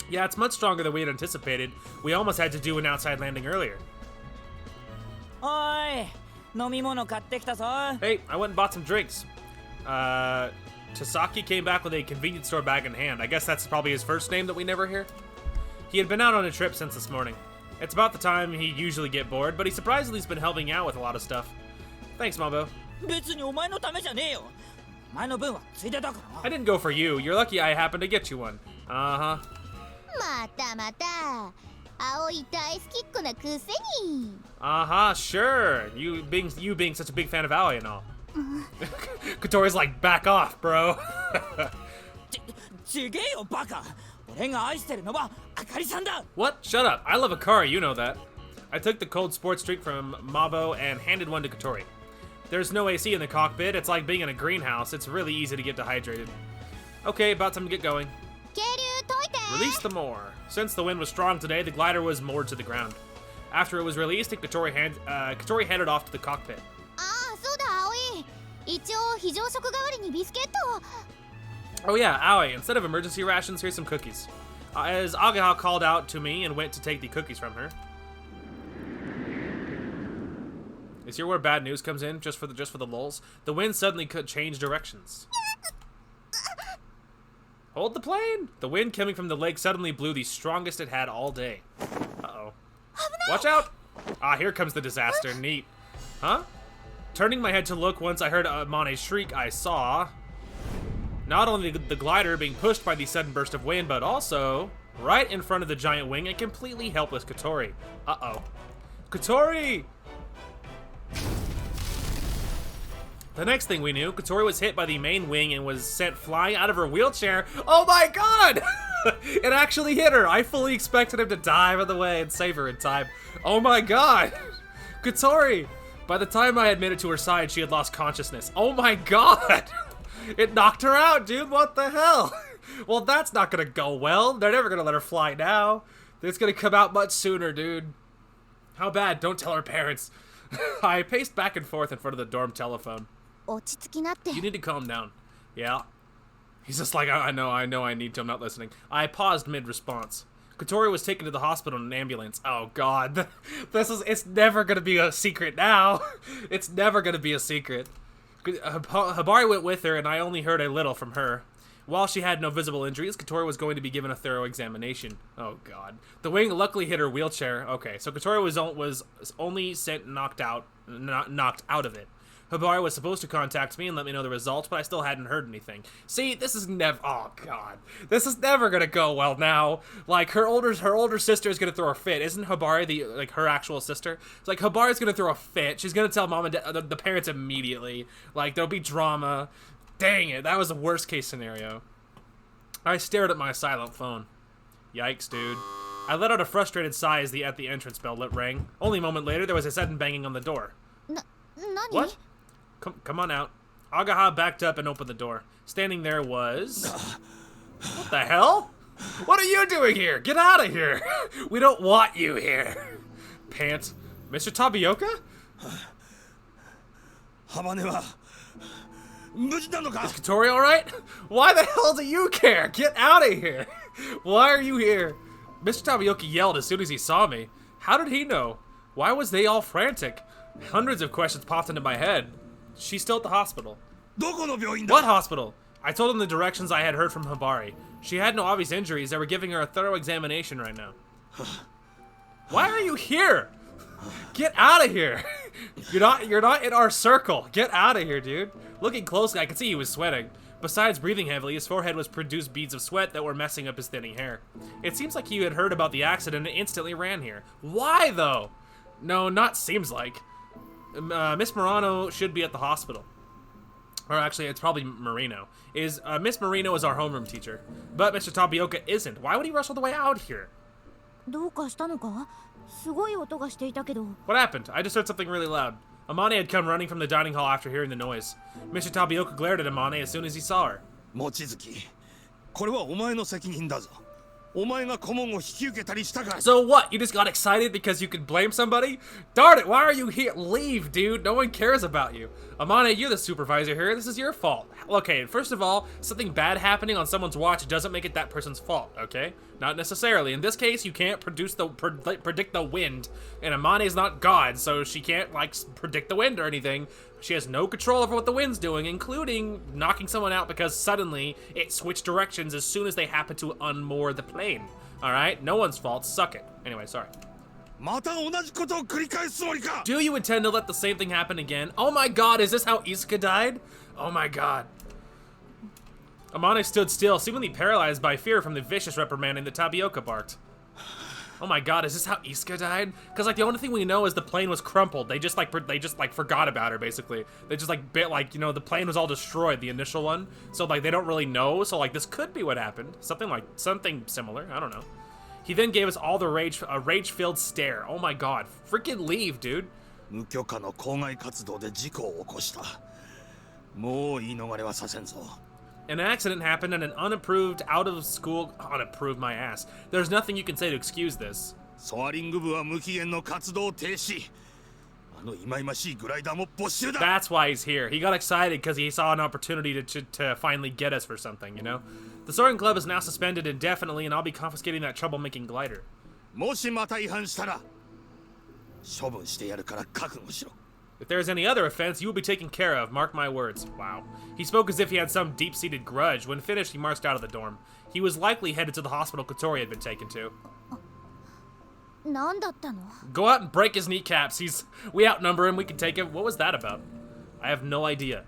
Yeah, it's much stronger than we had anticipated. We almost had to do an outside landing earlier. おーい、飲み物買ってきたぞ。 Hey, I went and bought some drinks. Tasaki came back with a convenience store bag in hand. I guess that's probably his first name that we never hear. He had been out on a trip since this morning. It's about the time he'd usually get bored, but he surprisingly has been helping out with a lot of stuff. Thanks, Mambo. 別にお前のためじゃねえよ。お前の分はついでだからな。 I didn't go for you. You're lucky I happened to get you one. Uh-huh. またまた葵大好きっ子なくせに。 Uh-huh, sure. You being such a big fan of Aoi and all. Kotori's like, back off, bro. ちげえよバカ。俺が愛してるのはあかりさんだ。 What? Shut up. I love Akari, you know that. I took the cold sports drink from Mabo and handed one to Kotori. There's no AC in the cockpit. It's like being in a greenhouse. It's really easy to get dehydrated. Okay, about time to get going. 渓流解いて。 Release the moor. Since the wind was strong today, the glider was moored to the ground. After it was released, Kotori headed off to the cockpit. ああ、そうだ葵。一応非常食代わりにビスケットを。 Oh yeah, Aoi, instead of emergency rations, here's some cookies. As Agaha called out to me and went to take the cookies from her. Is here where bad news comes in, just for the lulz? The wind suddenly could change directions. Hold the plane! The wind coming from the lake suddenly blew the strongest it had all day. Uh-oh. Watch out! Ah, here comes the disaster. Neat. Huh? Turning my head to look, once I heard Mane's shriek, I saw not only the glider being pushed by the sudden burst of wind, but also, right in front of the giant wing, a completely helpless Kotori. Uh-oh. Kotori! The next thing we knew, Kotori was hit by the main wing and was sent flying out of her wheelchair. Oh my god! It actually hit her! I fully expected him to dive out of the way and save her in time. Oh my god! Kotori! By the time I had made it to her side, she had lost consciousness. Oh my god! It knocked her out, dude! What the hell? Well, that's not gonna go well. They're never gonna let her fly now. It's gonna come out much sooner, dude. How bad? Don't tell her parents. I paced back and forth in front of the dorm telephone. 落ち着きなって。 You need to calm down. Yeah. He's just like, I know I need to, I'm not listening. I paused mid-response. Kotori was taken to the hospital in an ambulance. Oh god. It's never gonna be a secret now. It's never gonna be a secret. Hibari went with her and I only heard a little from her. While she had no visible injuries, Kotori was going to be given a thorough examination. Oh god. The wing luckily hit her wheelchair. Okay, so Kotori was only sent knocked out of it. Hibari was supposed to contact me and let me know the results, but I still hadn't heard anything. See, this is never. Oh god, this is never gonna go well now. Like her older sister is gonna throw a fit. Isn't Hibari her actual sister? It's like Hibari's gonna throw a fit. She's gonna tell mom and dad, the parents immediately. Like there'll be drama. Dang it, that was the worst case scenario. I stared at my silent phone. Yikes, dude. I let out a frustrated sigh as the entrance bell rang. Only a moment later, there was a sudden banging on the door. 何? What? Come on out. Agaha backed up and opened the door. Standing there was... What the hell? What are you doing here? Get out of here. We don't want you here. Pant. Mr. Tabioka? ハバネは無事なのか? Is Kotori alright? Why the hell do you care? Get out of here. Why are you here? Mr. Tabioka yelled as soon as he saw me. How did he know? Why was they all frantic? Hundreds of questions popped into my head. She's still at the hospital. どこの病院だ? What hospital? I told him the directions I had heard from Hibari. She had no obvious injuries. They were giving her a thorough examination right now. Why are you here? Get out of here. You're not in our circle. Get out of here, dude. Looking closely, I could see he was sweating. Besides breathing heavily, his forehead was produced beads of sweat that were messing up his thinning hair. It seems like he had heard about the accident and instantly ran here. Why, though? No, not seems like. Miss Morano should be at the hospital. Or actually, it's probably Marino. Miss Marino is our homeroom teacher. But Mr. Tapioca isn't. Why would he rush all the way out here? どうかしたのか？すごい音がしていたけど。 What happened? I just heard something really loud. Amane had come running from the dining hall after hearing the noise. Mr. Tapioca glared at Amane as soon as he saw her. 望月、これはお前の責任だぞ。お前が顧問を引き受けたりしたから。 So what? You just got excited because you could blame somebody? Darn it, why are you here? Leave, dude. No one cares about you. Amane, you're the supervisor here. This is your fault. Okay, first of all, something bad happening on someone's watch doesn't make it that person's fault, okay? Not necessarily. In this case, you can't predict the wind, and Amane's not God, so she can't, like, predict the wind or anything. She has no control over what the wind's doing, including knocking someone out because suddenly it switched directions as soon as they happen to unmoor the plane. Alright? No one's fault. Suck it. Anyway, sorry. また同じことを繰り返すつもりか。 Do you intend to let the same thing happen again? Oh my god, is this how Isuka died? Oh my god. Amane stood still, seemingly paralyzed by fear from the vicious reprimanding that Tapioca barked. Oh my god, is this how Isuka died? Because like the only thing we know is the plane was crumpled. They just like forgot about her basically. They just you know, the plane was all destroyed, the initial one. So like they don't really know. So like this could be what happened. Something similar. I don't know. He then gave us all a rage-filled stare. Oh my god, freaking leave, dude. 無許可の校外活動で事故を起こした。もう言い逃れはさせんぞ。 An accident happened and an unapproved, unapproved my ass. There's nothing you can say to excuse this. ソアリング部は無期限の活動停止。あの忌々しいグライダーも没収だ。 That's why he's here. He got excited because he saw an opportunity to finally get us for something, you know? The Soaring Club is now suspended indefinitely and I'll be confiscating that troublemaking glider. もしまた違反したら処分してやるから覚悟しろ。 If there's any other offense, you will be taken care of, mark my words. Wow. He spoke as if he had some deep-seated grudge. When finished, he marched out of the dorm. He was likely headed to the hospital Kotori had been taken to. なんだったの？ Go out and break his kneecaps. We outnumber him, we can take him. What was that about? I have no idea.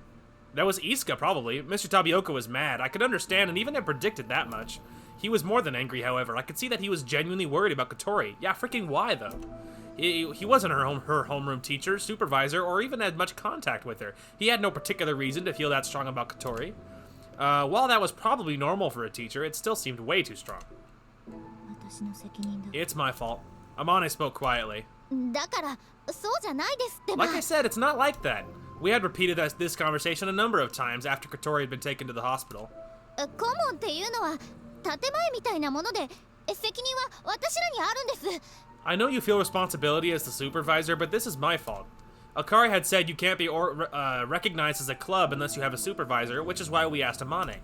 That was Isuka, probably. Mr. Tapioca was mad. I could understand and even have predicted that much. He was more than angry, however. I could see that he was genuinely worried about Kotori. Yeah, freaking why, though? He wasn't her homeroom teacher, supervisor, or even had much contact with her. He had no particular reason to feel that strong about Kotori. While that was probably normal for a teacher, it still seemed way too strong. 私の責任だ。 It's my fault. Amane spoke quietly. だからそうじゃないですってば。 Like I said, it's not like that. We had repeated this conversation a number of times after Kotori had been taken to the hospital. 顧問っていうのは建前みたいなもので、責任は私らにあるんです。 I know you feel responsibility as the supervisor, but this is my fault. Akari had said you can't be recognized as a club unless you have a supervisor, which is why we asked Amane.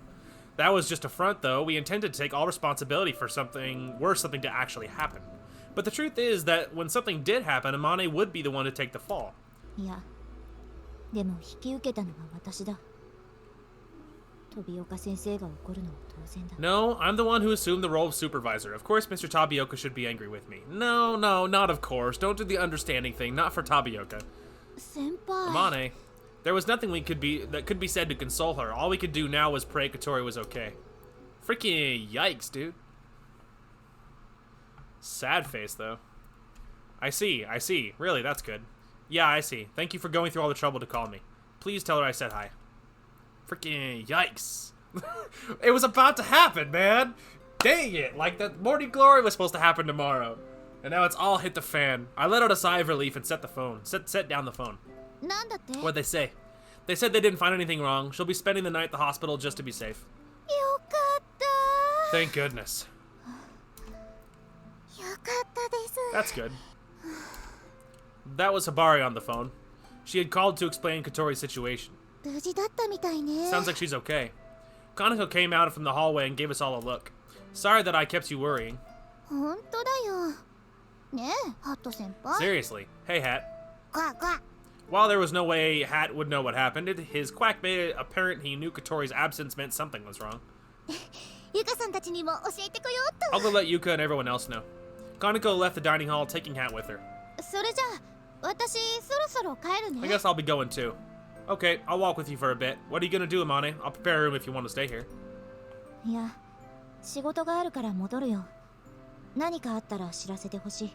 That was just a front, though. We intended to take all responsibility for something to actually happen. But the truth is that when something did happen, Amane would be the one to take the fall. いや、でも引き受けたのは私だ。飛岡先生が怒るのは当然だ。 No, I'm the one who assumed the role of supervisor. Of course, Mr. Tapioca should be angry with me. No, not of course. Don't do the understanding thing. Not for Tapioca. 先輩。 Amane, there was nothing that could be said to console her. All we could do now was pray Kotori was okay. Freaking yikes, dude. Sad face, though. I see. Really, that's good. Yeah, I see. Thank you for going through all the trouble to call me. Please tell her I said hi. Freaking yikes. It was about to happen, man. Dang it. Like, the Morning Glory was supposed to happen tomorrow. And now it's all hit the fan. I let out a sigh of relief and set down the phone. なんだって？ What'd they say? They said they didn't find anything wrong. She'll be spending the night at the hospital just to be safe. よかった。 Thank goodness. よかったです。 That's good. That was Habari on the phone. She had called to explain Kotori's situation. 無事だったみたいね。 Sounds like she's okay. Kaneko came out from the hallway and gave us all a look. Sorry that I kept you worrying. 本当だよ。ねえ、ハット先輩。 Seriously. Hey, Hat. 怖怖。 While there was no way Hat would know what happened, his quack made it apparent he knew Kotori's absence meant something was wrong. ゆかさんたちにも教えてこようっと。 I'll go let Yuka and everyone else know. Kaneko left the dining hall, taking Hat with her. それじゃあ私そろそろ帰る I ね guess I'll be going too. Okay, I'll walk with you for a bit. What are you gonna do, Amane? I'll prepare a room if you want to stay here. いや仕事があるから戻るよ何かあったら知らせてほしい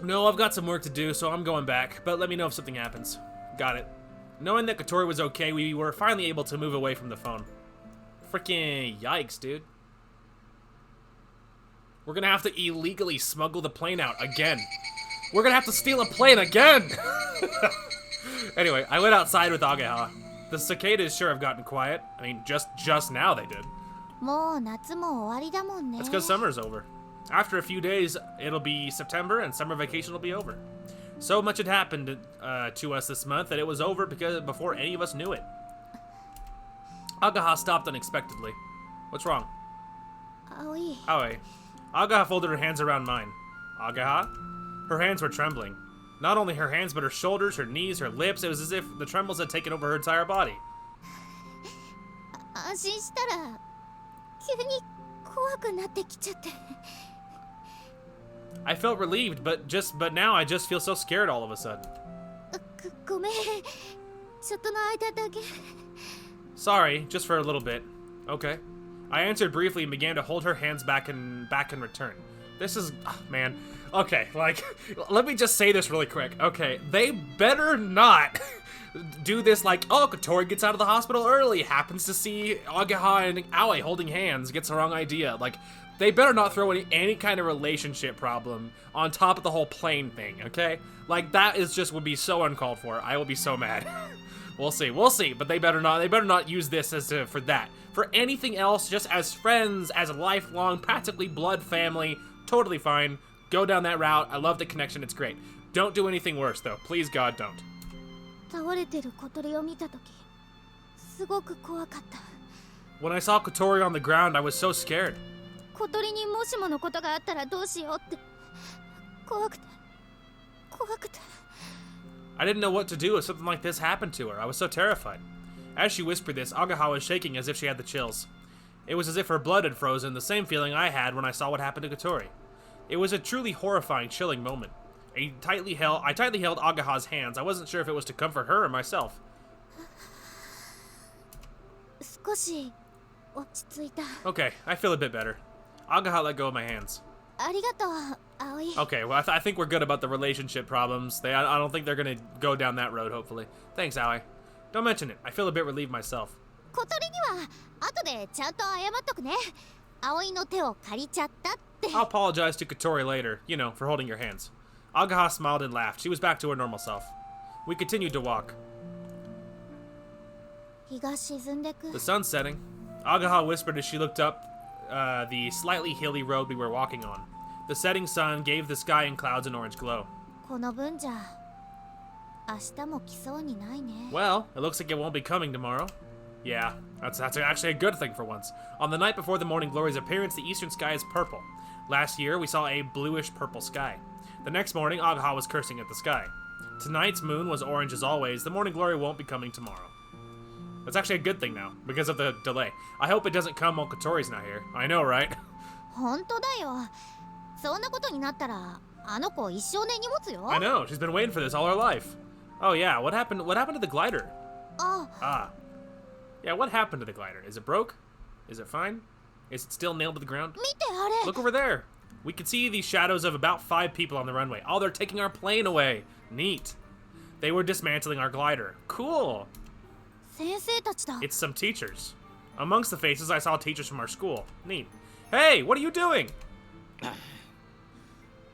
No, I've got some work to do, so I'm going back. But let me know if something happens. Got it. Knowing that Kotori was okay, we were finally able to move away from the phone. Freaking yikes, dude. We're gonna have to illegally smuggle the plane out again. We're gonna have to steal a plane again! Anyway, I went outside with Ageha. The cicadas sure have gotten quiet. I mean, just now they did. もう夏も終わりだもんね That's because summer's over. After a few days, it'll be September and summer vacation will be over. So much had happened to us this month that it was over before any of us knew it. Ageha stopped unexpectedly. What's wrong? Aoi Aoi. Ageha folded her hands around mine. Ageha? Her hands were trembling. Not only her hands, but her shoulders, her knees, her lips. It was as if the trembles had taken over her entire body. 安心したら急に怖くなってきちゃって I felt relieved, but now I just feel so scared all of a sudden. ごめんちょっとの間だけ Sorry, just for a little bit. Okay. I answered briefly and began to hold her hands back in return. This is, man. Okay, like, let me just say this really quick. Okay, they better not do this like, oh, Kotori gets out of the hospital early, happens to see Ageha and Aoi holding hands, gets the wrong idea. Like, they better not throw any kind of relationship problem on top of the whole plane thing, okay? Like, that is just would be so uncalled for. I will be so mad. We'll see, but they better not use this for that. For anything else, just as friends, as a lifelong, practically blood family, totally fine. Go down that route. I love the connection, it's great. Don't do anything worse, though. Please, God, don't. 倒れてる小鳥を見たときすごく怖かった When I saw Kotori on the ground, I was so scared. 小鳥にもしものことがあったらどうしようって怖くて I didn't know what to do if something like this happened to her. I was so terrified. As she whispered this, Ageha was shaking as if she had the chills. It was as if her blood had frozen, the same feeling I had when I saw what happened to Kotori. It was a truly horrifying, chilling moment. I tightly held Ageha's hands. I wasn't sure if it was to comfort her or myself. 少し落ち着いた Okay, I feel a bit better. Ageha let go of my hands. ありがとう葵 Okay, well, I think we're good about the relationship problems. I don't think they're gonna go down that road, hopefully. Thanks, Aoi. Don't mention it. I feel a bit relieved myself. 小鳥には後でちゃんと謝っとくね葵の手を借りちゃったって I'll apologize to Kotori later, you know, for holding your hands. Ageha smiled and laughed. She was back to her normal self. We continued to walk. 日が沈んでく The sun's setting. Ageha whispered as she looked up the slightly hilly road we were walking on. The setting sun gave the sky and clouds an orange glow. この分じゃ明日も来そうにないね Well, it looks like it won't be coming tomorrow. Yeah, that's actually a good thing for once. On the night before the morning glory's appearance, the eastern sky is purple. Last year, we saw a bluish-purple sky. The next morning, Ageha was cursing at the sky. Tonight's moon was orange as always. The morning glory won't be coming tomorrow. That's actually a good thing now, because of the delay. I hope it doesn't come while Kotori's not here. I know, right? 本当だよそんなことになったらあの子一生根に持つよ I know, she's been waiting for this all her life. Oh yeah, what happened to the glider? あ Ah. Yeah, what happened to the glider? Is it broke? Is it fine? Is it still nailed to the ground? 見てあれ Look over there. We can see the shadows of about 5 people on the runway. Oh, they're taking our plane away. Neat. They were dismantling our glider. Cool. 先生たちだ It's some teachers. Amongst the faces, I saw teachers from our school. Neat. Hey, what are you doing?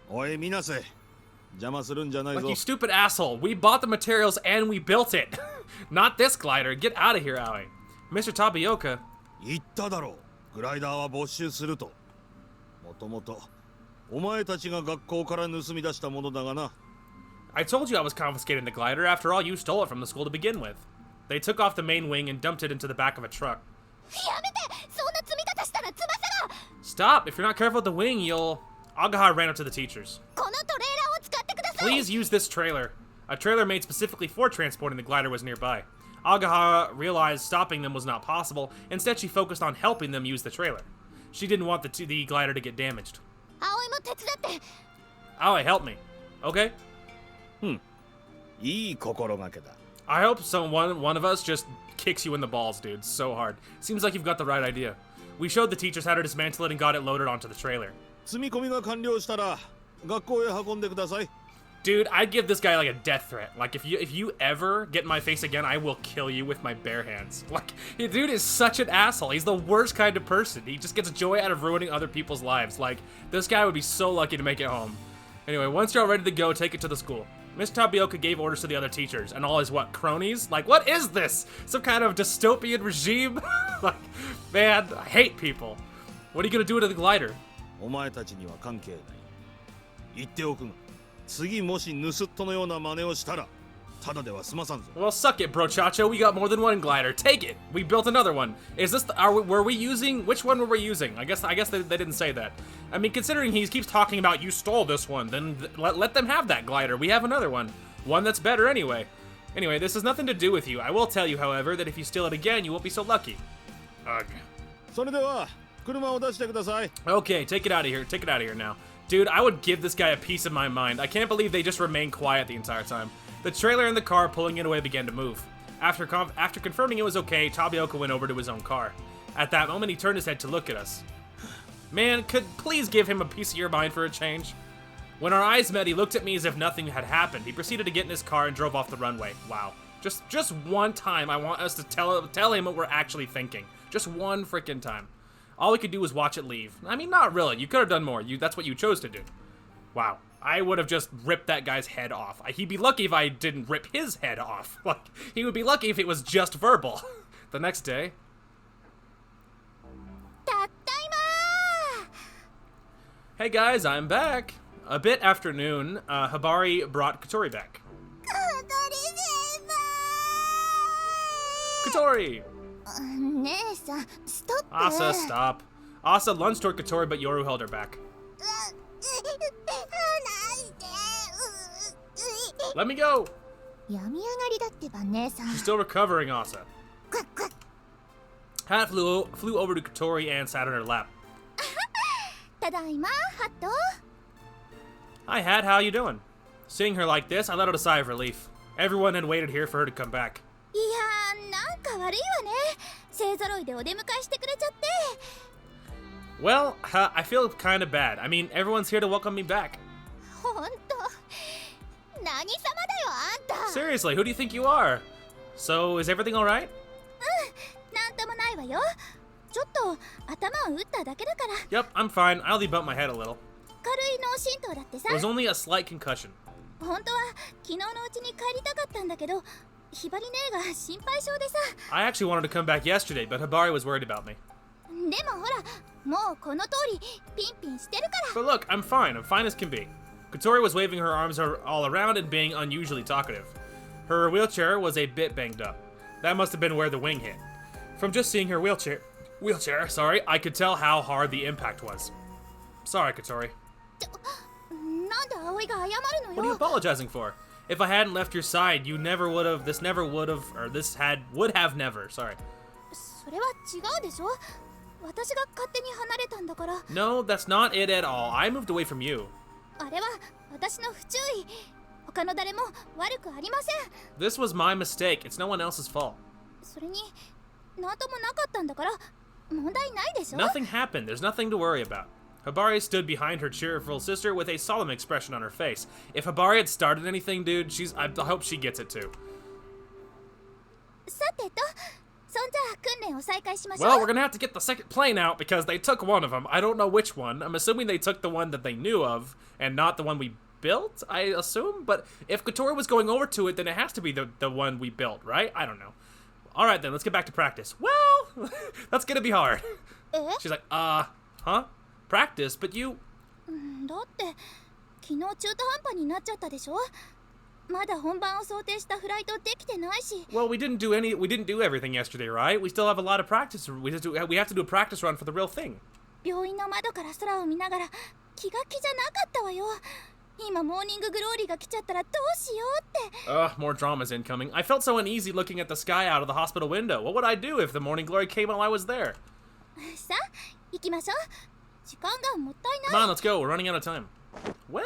おいみなせ邪魔するんじゃない Like, ぞ you stupid asshole. We bought the materials and we built it. Not this glider. Get out of here, Aoi. Mr. Tapioca. 言っただろうグライダーは没収するともともとお前たちが学校から盗み出したものだがな I told you I was confiscating the glider. After all, you stole it from the school to begin with. They took off the main wing and dumped it into the back of a truck. やめてそんな積み方したら翼が Stop! If you're not careful with the wing, you'll... Ageha ran up to the teachers. このトレーラーを使ってください Please use this trailer. A trailer made specifically for transporting the glider was nearby. Ageha realized stopping them was not possible. Instead, she focused on helping them use the trailer. She didn't want the glider to get damaged. 葵も手伝って。 Aoi, help me. Okay? いい心がけだ。 I hope one of us just kicks you in the balls, dude. So hard. Seems like you've got the right idea. We showed the teachers how to dismantle it and got it loaded onto the trailer. 積み込みが完了したら学校へ運んでください。 Dude, I'd give this guy like a death threat. Like if you ever get in my face again, I will kill you with my bare hands. Like, dude is such an asshole. He's the worst kind of person. He just gets joy out of ruining other people's lives. Like, this guy would be so lucky to make it home. Anyway, once you're all ready to go, take it to the school. Miss Tapioca gave orders to the other teachers, and all his, what, cronies? Like, what is this? Some kind of dystopian regime? Like, man, I hate people. What are you gonna do to the glider? お前たちには関係ない。言っておくが、次もし盗っ人のような真似をしたら、ただでは済まさんぞ。 Well, suck it, brochacho. We got more than one glider. Take it. We built another one. Is this were we using? Which one were we using? I guess they didn't say that. I mean, considering he keeps talking about you stole this one, then let them have that glider. We have another one. One that's better anyway. Anyway, this has nothing to do with you. I will tell you, however, that if you steal it again, you won't be so lucky. Ugh. それでは車を出してください。 Okay, take it out of here. Take it out of here now. Dude, I would give this guy a piece of my mind. I can't believe they just remained quiet the entire time. The trailer and the car pulling it away began to move. After confirming it was okay, Tapioca went over to his own car. At that moment, he turned his head to look at us. Man, could please give him a piece of your mind for a change? When our eyes met, he looked at me as if nothing had happened. He proceeded to get in his car and drove off the runway. Wow. Just one time, I want us to tell him what we're actually thinking. Just one freaking time. All we could do was watch it leave. I mean, not really. You could have done more. That's what you chose to do. Wow. I would have just ripped that guy's head off. He'd be lucky if I didn't rip his head off. Like, he would be lucky if it was just verbal. The next day. Hey guys, I'm back. A bit after noon, Hibari brought Kotori back. Kotori! 姉さん、ストップ。 Asa, stop. Asa lunged toward Kotori, but Yoru held her back. Let me go! 病み上がりだってば姉さん。 She's still recovering, Asa. Hat flew over to Kotori and sat on her lap. ただいま、ハット。 Hi, Hat, how you doing? Seeing her like this, I let out a sigh of relief. Everyone had waited here for her to come back. いやー、なんか悪いわね。勢ぞろいでお出迎えしてくれちゃって。 Well, I feel kind of bad. I mean, everyone's here to welcome me back. ほんと。何様だよ、あんた。 Seriously, who do you think you are? So, is everything alright? なんともないわよ。ちょっと頭を打っただけだから。 Yep, I'm fine. I only bumped my head a little. 軽い脳震盪だってさ。 It was only a slight concussion. 本当は昨日のうちに帰りたかったんだけど、ひばり姉が心配性でさ。 I actually wanted to come back yesterday, but Hibari was worried about me. でもほら、もうこの通りピンピンしてるから。 But look, I'm fine. I'm fine as can be. Kotori was waving her arms all around and being unusually talkative. Her wheelchair was a bit banged up. That must have been where the wing hit. From just seeing her wheelchair, I could tell how hard the impact was. Sorry, Kotori. なんで葵が謝るの What are you よ。 apologizing for? If I hadn't left your side, you never would have, would have never, sorry. それは違うでしょ。私が勝手に離れたんだから。 No, that's not it at all. I moved away from you. あれは私の不注意。他の誰も悪くありません。 This was my mistake. It's no one else's fault. それに、なんともなかったんだから、問題ないでしょ。 Nothing happened. There's nothing to worry about. Hibari stood behind her cheerful sister with a solemn expression on her face. If Hibari had started anything, dude, I hope she gets it too. さてと、そんじゃ訓練を再開しましょう。 Well, we're gonna have to get the second plane out because they took one of them. I don't know which one. I'm assuming they took the one that they knew of and not the one we built, I assume. But if Kotori was going over to it, then it has to be the one we built, right? I don't know. All right, then, let's get back to practice. Well, that's gonna be hard. え？ She's like, huh? Practice? But you... だって昨日中途半端になっちゃったでしょ。まだ本番を想定したフライトできてないし。 Well, we didn't do everything yesterday, right? We still have a lot of practice. We have to do a practice run for the real thing. 病院の窓から空を見ながら気が気じゃなかったわよ。今モーニンググローリーが来ちゃったらどうしようって。 More drama's incoming. I felt so uneasy looking at the sky out of the hospital window. What would I do if the morning glory came while I was there? さあ行きましょう。時間がもったい Come ない on, let's go. We're running out of time. Well,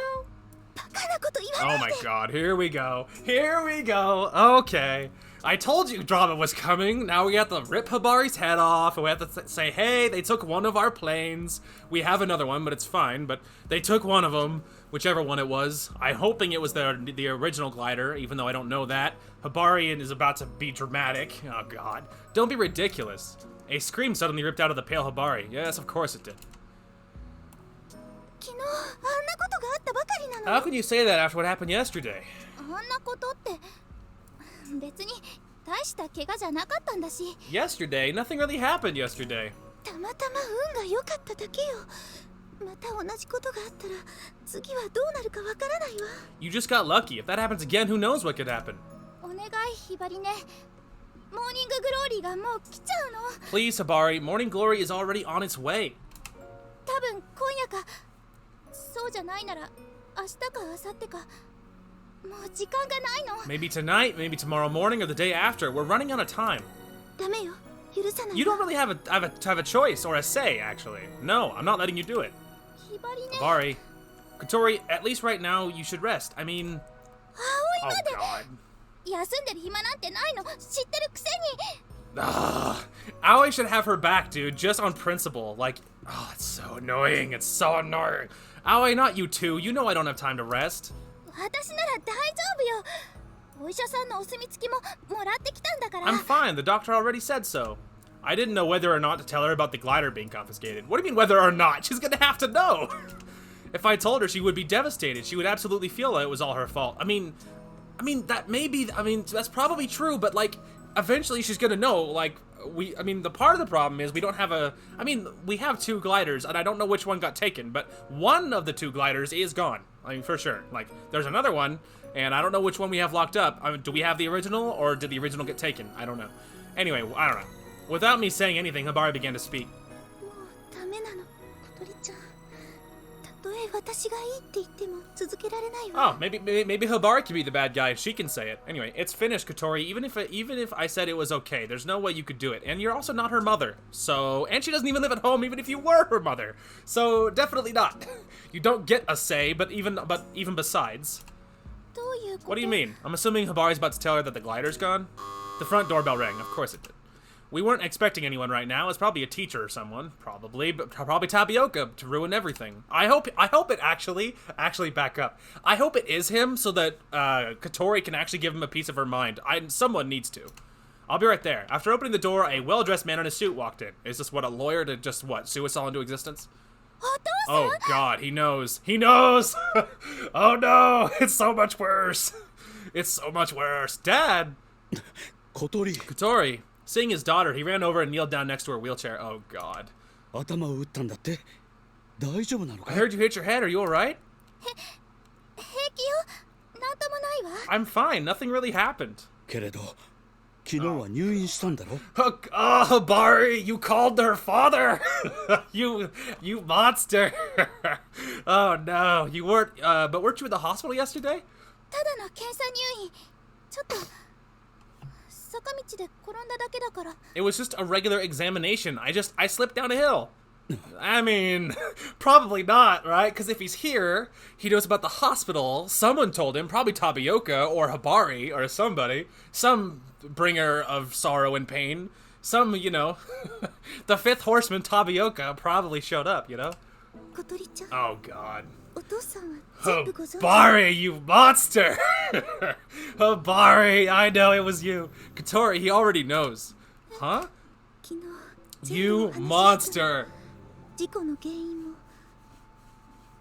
バカなこと言わ oh ない my で god, here we go. Here we go. Okay. I told you drama was coming. Now we have to rip Hibari's head off, and we have to say, hey, they took one of our planes. We have another one, but it's fine. But they took one of them, whichever one it was. I'm hoping it was the original glider, even though I don't know that. Hibari is about to be dramatic. Oh god. Don't be ridiculous. A scream suddenly ripped out of the pale Hibari. Yes, of course it did. 昨日あんなことがあったばかりなの How can you say that after what happened yesterday? あんなことって別に大した怪我じゃなかったんだし Yesterday? Nothing really happened yesterday. たまたま運が良かっただけよまた同じことがあったら次はどうなるかわからないわ You just got lucky. If that happens again, who knows what could happen? お願いひばりねモーニンググローリーがもう来ちゃうの Please, Hibari. Morning Glory is already on its way. 多分今夜かそうじゃないなら明日か明後日かもう時間がないの Maybe tonight, maybe tomorrow morning, or the day after. We're running out of time. ダメよ許さない You don't really have a choice or a say, actually. No, I'm not letting you do it. ひばりね Hibari. Kotori, at least right now, you should rest. I mean... 葵 Oh, まで God. 休んでる暇なんてないの知ってるくせに Ugh. Aoi should have her back, dude, just on principle. Like, oh, it's so annoying. It's so annoying. Aoi, not you too. You know I don't have time to rest. 私なら大丈夫よお医者さんのお墨付きももらってきたんだから I'm fine. The doctor already said so. I didn't know whether or not to tell her about the glider being confiscated. What do you mean whether or not? She's gonna have to know. If I told her, she would be devastated. She would absolutely feel that it was all her fault. I mean, that may be, that's probably true, but like, eventually she's gonna know, like, the part of the problem is we don't have we have two gliders, and I don't know which one got taken, but one of the two gliders is gone. I mean, for sure. Like, there's another one, and I don't know which one we have locked up. I mean, do we have the original, or did the original get taken? I don't know. Anyway, I don't know. Without me saying anything, Hibari began to speak. もうダメなの小鳥ちゃんたとえ私がいいって言っても続けられないわ Oh, maybe Hibari could be the bad guy. She can say it. Anyway, it's finished, Kotori. Even if I said it was okay, there's no way you could do it. And you're also not her mother. So, and she doesn't even live at home, even if you were her mother. So, definitely not. You don't get a say, but even besides. どういうこと What do you mean? I'm assuming Hibari's about to tell her that the glider's gone? The front doorbell rang. Of course it did. We weren't expecting anyone right now. It's probably a teacher or someone. Probably Tapioca to ruin everything. I hope it actually back up. I hope it is him so that Kotori can actually give him a piece of her mind. Someone needs to. I'll be right there. After opening the door, a well-dressed man in a suit walked in. Is this a lawyer to just sue us all into existence? お父さん Oh god, he knows. He knows! Oh no, it's so much worse. It's so much worse. Dad! 小鳥 Kotori. Seeing his daughter, he ran over and kneeled down next to her wheelchair. Oh god. 頭を打ったんだって大丈夫なの I か heard you hit your head. Are you alright? 平気よなんともないわ I'm fine. Nothing really happened. けれど昨日は入院したんだろ Oh, Hibari, you called her father! you monster! Oh no, you weren't, but weren't you at the hospital yesterday? ただの検査入院ちょっと坂道で転んだだけだから It was just a regular examination. I slipped down a hill. I mean, probably not, right? Because if he's here, he knows about the hospital. Someone told him, probably Tapioca or Hibari or somebody. Some bringer of sorrow and pain. Some, the fifth horseman, Tapioca, probably showed up, 小鳥ちゃん Oh, God. お父さんは全部ご存知 Hibari, you monster! Hibari, I know it was you. Kotori, he already knows. Huh? 昨日 You monster! 事故の原因も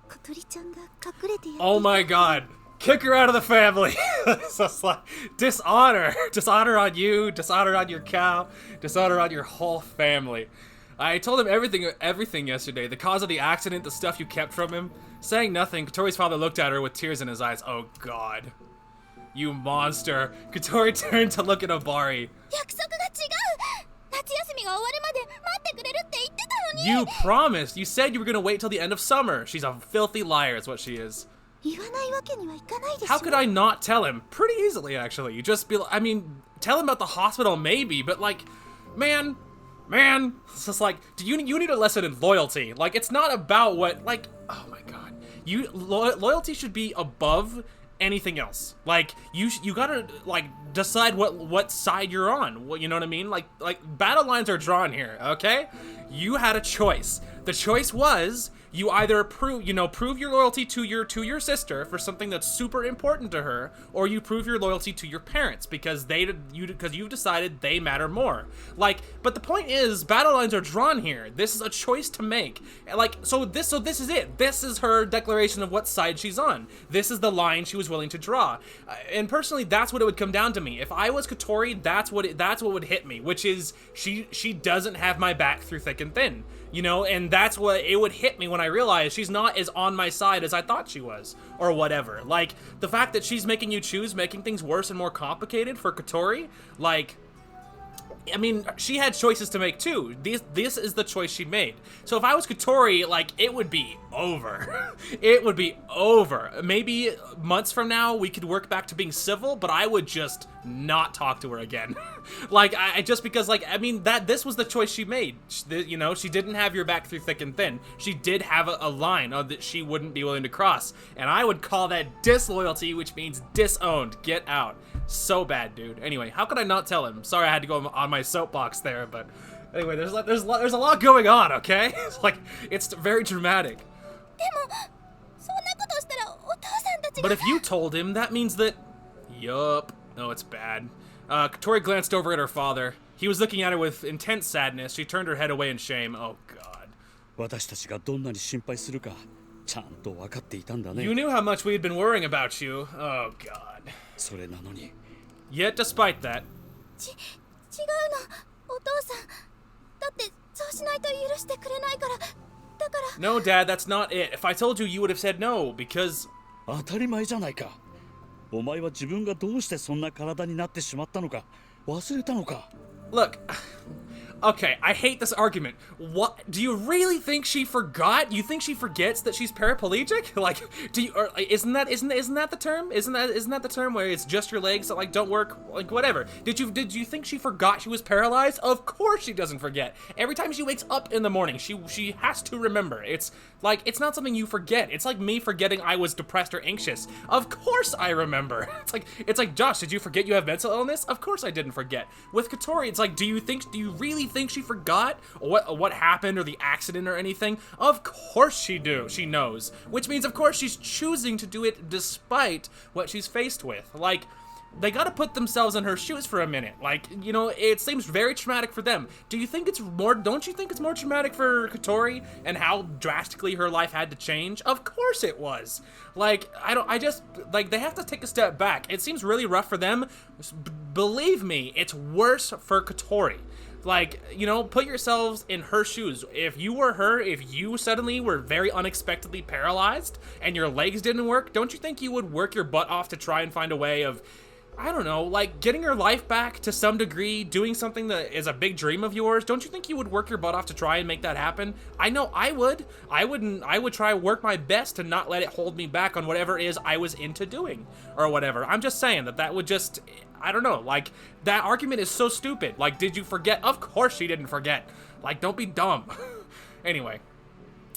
小鳥ちゃんが隠れてやって Oh my god. Kick her out of the family. So it's like dishonor. Dishonor on you, dishonor on your cow, dishonor on your whole family. I told him everything yesterday. The cause of the accident, the stuff you kept from him. Saying nothing, Kotori's father looked at her with tears in his eyes. Oh god. You monster. Kotori turned to look at Hibari. 約束が違う夏休みが終わるまで待ってくれるって言ってたのに You promised. You said you were gonna wait till the end of summer. She's a filthy liar is what she is. 言わないわけにはいかないでしょ How could I not tell him? Pretty easily, actually. You just be like, tell him about the hospital maybe, but like, man, Man, it's just like, you need a lesson in loyalty. Like, it's not about what, like, oh my god. Loyalty should be above anything else. Like, you gotta, like, decide what side you're on. You know what I mean? Like, battle lines are drawn here, okay? You had a choice. The choice was, you either prove your loyalty to your sister for something that's super important to her, or you prove your loyalty to your parents because you've decided they matter more. Like, but the point is, battle lines are drawn here. This is a choice to make. Like, so this is it. This is her declaration of what side she's on. This is the line she was willing to draw. And personally, that's what it would come down to me. If I was Kotori, that's what would hit me, which is she doesn't have my back through thick and thin. You know, and that's what it would hit me when I realized she's not as on my side as I thought she was, or whatever. Like, the fact that she's making you choose, making things worse and more complicated for Kotori, like, I mean, she had choices to make too. This is the choice she made. So if I was Kotori, like, it would be over. It would be over. Maybe months from now we could work back to being civil, but I would just not talk to her again. Like, I just because, like, I mean, this was the choice she made. You know, she didn't have your back through thick and thin. She did have a line that she wouldn't be willing to cross, and I would call that disloyalty, which means disowned. Get out. So bad, dude. Anyway, how could I not tell him? Sorry I had to go on my soapbox there, but anyway, there's a lot going on, okay? It's like, it's very dramatic. But if you told him, that means that... Yup. No, it's bad. Kotori glanced over at her father. He was looking at her with intense sadness. She turned her head away in shame. Oh, God. 私たちがどんなに心配するかちゃんと分かっていたんだね。 You knew how much we had been worrying about you. Oh, God. それなのに Yet, despite that... 違うの、お父さん。だってそうしないと許してくれないから。だから。 No, Dad, that's not it. If I told you, you would have said no, because... 当たり前じゃないか。お前は自分がどうしてそんな体になってしまったのか忘れたのか。 Look, okay, I hate this argument. What? Do you really think she forgot? You think she forgets that she's paraplegic? Like, isn't that the term? Isn't that the term where it's just your legs that, like, don't work? Like, whatever. Did you think she forgot she was paralyzed? Of course she doesn't forget. Every time she wakes up in the morning, she has to remember. It's like, it's not something you forget. It's like me forgetting I was depressed or anxious. Of course I remember. It's like, Josh, did you forget you have mental illness? Of course I didn't forget. With Kotori, it's like, do you really think she forgot what happened or the accident or anything? Of course she knows. Which means, of course, she's choosing to do it despite what she's faced with. Like, they gotta put themselves in her shoes for a minute. Like, you know, it seems very traumatic for them. Don't you think it's more traumatic for Kotori and how drastically her life had to change? Of course it was. Like, they have to take a step back. It seems really rough for them. Believe me, it's worse for Kotori. Like, you know, put yourselves in her shoes. If you were her, if you suddenly were very unexpectedly paralyzed and your legs didn't work, don't you think you would work your butt off to try and find a way of, I don't know, like getting your life back to some degree, doing something that is a big dream of yours? Don't you think you would work your butt off to try and make that happen? I know I would. I would try to work my best to not let it hold me back on whatever it is I was into doing or whatever. I'm just saying that would just, I don't know, like, that argument is so stupid. Like, did you forget? Of course she didn't forget. Like, don't be dumb. Anyway,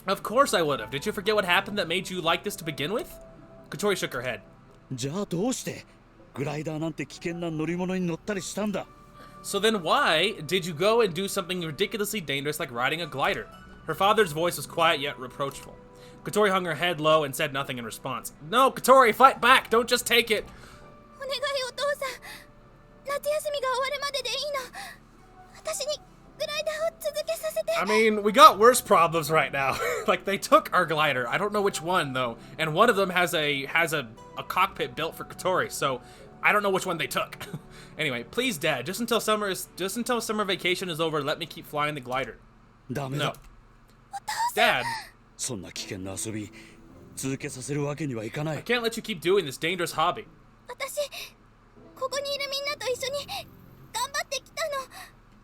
of course I would have. Did you forget what happened that made you like this to begin with? Kotori shook her head. じゃあどうしてグライダーなんて危険な乗り物に乗ったりしたんだ。 So then why did you go and do something ridiculously dangerous like riding a glider? Her father's voice was quiet yet reproachful. Kotori hung her head low and said nothing in response. No, Kotori, fight back! Don't just take it! お願いお父さん。夏休みが終わるまででいいの。私にグライダーを続けさせて。 I mean, we got worse problems right now. Like, they took our glider. I don't know which one, though. And one of them has a cockpit built for Kotori, so I don't know which one they took. Anyway, please, Dad, just until summer vacation is over, let me keep flying the glider. ダメだ。 No. Dad, そんな危険な遊び続けさせるわけにはいかな I い。 can't let you keep doing this dangerous hobby. 私ここにいるみんなと一緒に頑張ってきたの。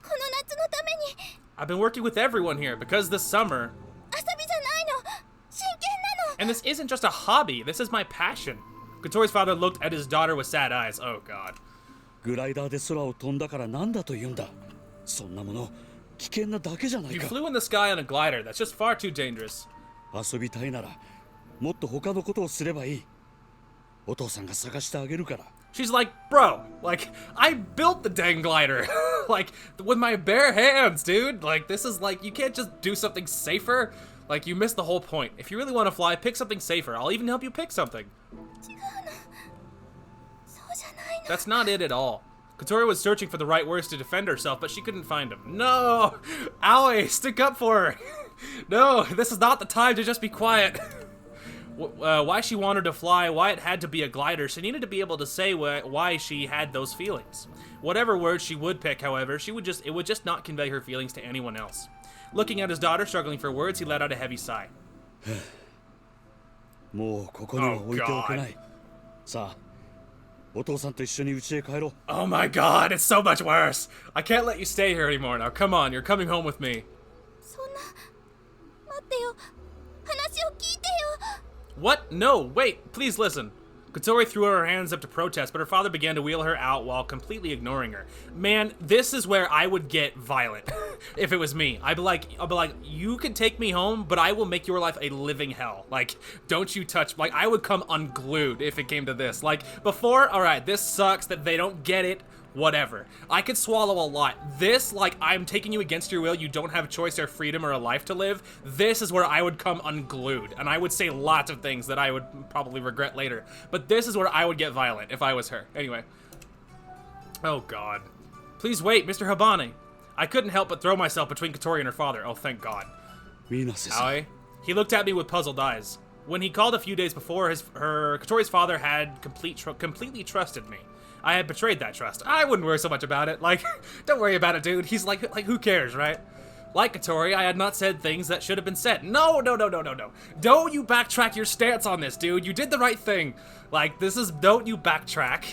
この夏のために。 I've been working with everyone here because this summer, 遊びじゃないの。真剣なの。 and this isn't just a hobby, this is my passion. Kotori's father looked at his daughter with sad eyes. Oh, God. グライダーで空を飛んだからなんだと言うんだ。そんなもの危険なだけじゃない You か。 flew in the sky on a glider. That's just far too dangerous. 遊びたいならもっと他のことをすればいい。お父さんが探してあげるから。 She's like, bro, like, I built the dang glider. Like, with my bare hands, dude. Like, this is like, you can't just do something safer. Like, you missed the whole point. If you really want to fly, pick something safer. I'll even help you pick something. That's not it at all. Kotori was searching for the right words to defend herself, but she couldn't find them. No! Aoi, stick up for her! No, this is not the time to just be quiet. Why she wanted to fly, why it had to be a glider, she needed to be able to say why she had those feelings. Whatever words she would pick, however, it would just not convey her feelings to anyone else. Looking at his daughter struggling for words, he let out a heavy sigh. もうここには置いておけない。さあ、お父さんと一緒に家へ帰ろう。 Oh my god, it's so much worse. I can't let you stay here anymore now. Come on, you're coming home with me. そんな待ってよ、話を聞いてよ。 What? No, wait, please listen. Kotori threw her hands up to protest, but her father began to wheel her out while completely ignoring her. Man, this is where I would get violent. If it was me, I'd be like, you can take me home, but I will make your life a living hell. Like, don't you touch, like, I would come unglued if it came to this. Like, before, alright, this sucks that they don't get it. Whatever. I could swallow a lot. This, like, I'm taking you against your will, you don't have a choice or freedom or a life to live. This is where I would come unglued. And I would say lots of things that I would probably regret later. But this is where I would get violent if I was her. Anyway. Oh, God. Please wait, Mr. Habane. I couldn't help but throw myself between Kotori and her father. Oh, thank God. Aoi. He looked at me with puzzled eyes. When he called a few days before, Kotori's father had completely trusted me. I had betrayed that trust. I wouldn't worry so much about it. Like, don't worry about it, dude. He's like who cares, right? Like Kotori, I had not said things that should have been said. No. Don't you backtrack your stance on this, dude. You did the right thing. Like, don't you backtrack.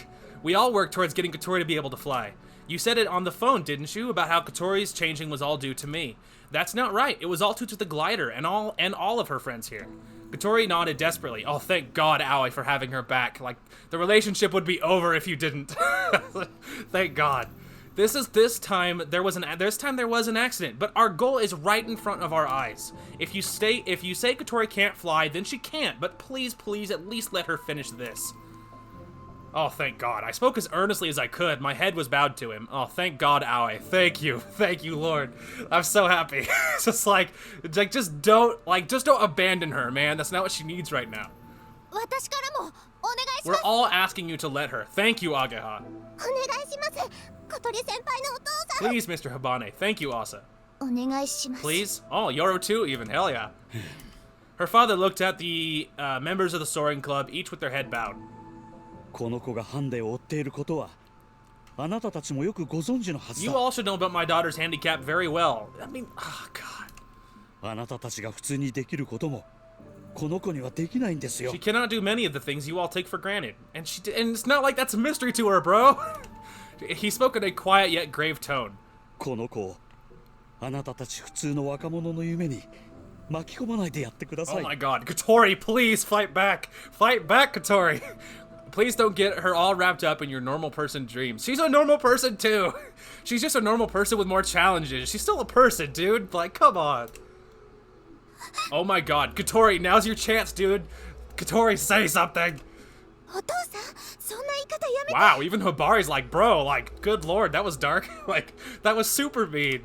We all work towards getting Kotori to be able to fly. You said it on the phone, didn't you, about how Kotori's changing was all due to me. That's not right. It was all due to the glider and all of her friends here. Kotori nodded desperately. Oh, thank God, Aoi, for having her back. Like, the relationship would be over if you didn't. Thank God. This time there was an accident, but our goal is right in front of our eyes. If you say Kotori can't fly, then she can't. But please, at least let her finish this. Oh, thank God. I spoke as earnestly as I could. My head was bowed to him. Oh, thank God, Aoi. Thank you, Lord. I'm so happy. It's just just don't abandon her, man. That's not what she needs right now. 私からもお願いし We're ます。 all asking you to let her. Thank you, Ageha. お願いします。小鳥先輩のお父さん。 Please, Mr. Habane. Thank you, Asa. お願いします。 Please? Oh, Yoro too, even. Hell yeah. Her father looked at the members of the soaring club, each with their head bowed. この子がハンデを負っていることはあなたたちもよくご存知のはず You だ。 all should know about my daughter's handicap very well. I mean, oh, God. あなたたちが普通にできることもこの子にはできないんですよ。 She cannot do many of the things you all take for granted. And it's not like that's a mystery to her, bro. He spoke in a quiet yet grave tone. この子をあなたたち普通の若者の夢に巻き込まないでやってくださ Oh い。 my God. Kotori, please fight back. Fight back, Kotori. Please don't get her all wrapped up in your normal person dreams. She's a normal person too. She's just a normal person with more challenges. She's still a person, dude. Like, come on. Oh my God. Kotori, now's your chance, dude. Kotori, say something. お父さん、そんな言い方やめて。 Wow, even Hibari's like, bro, like, good lord, that was dark. Like, that was super mean.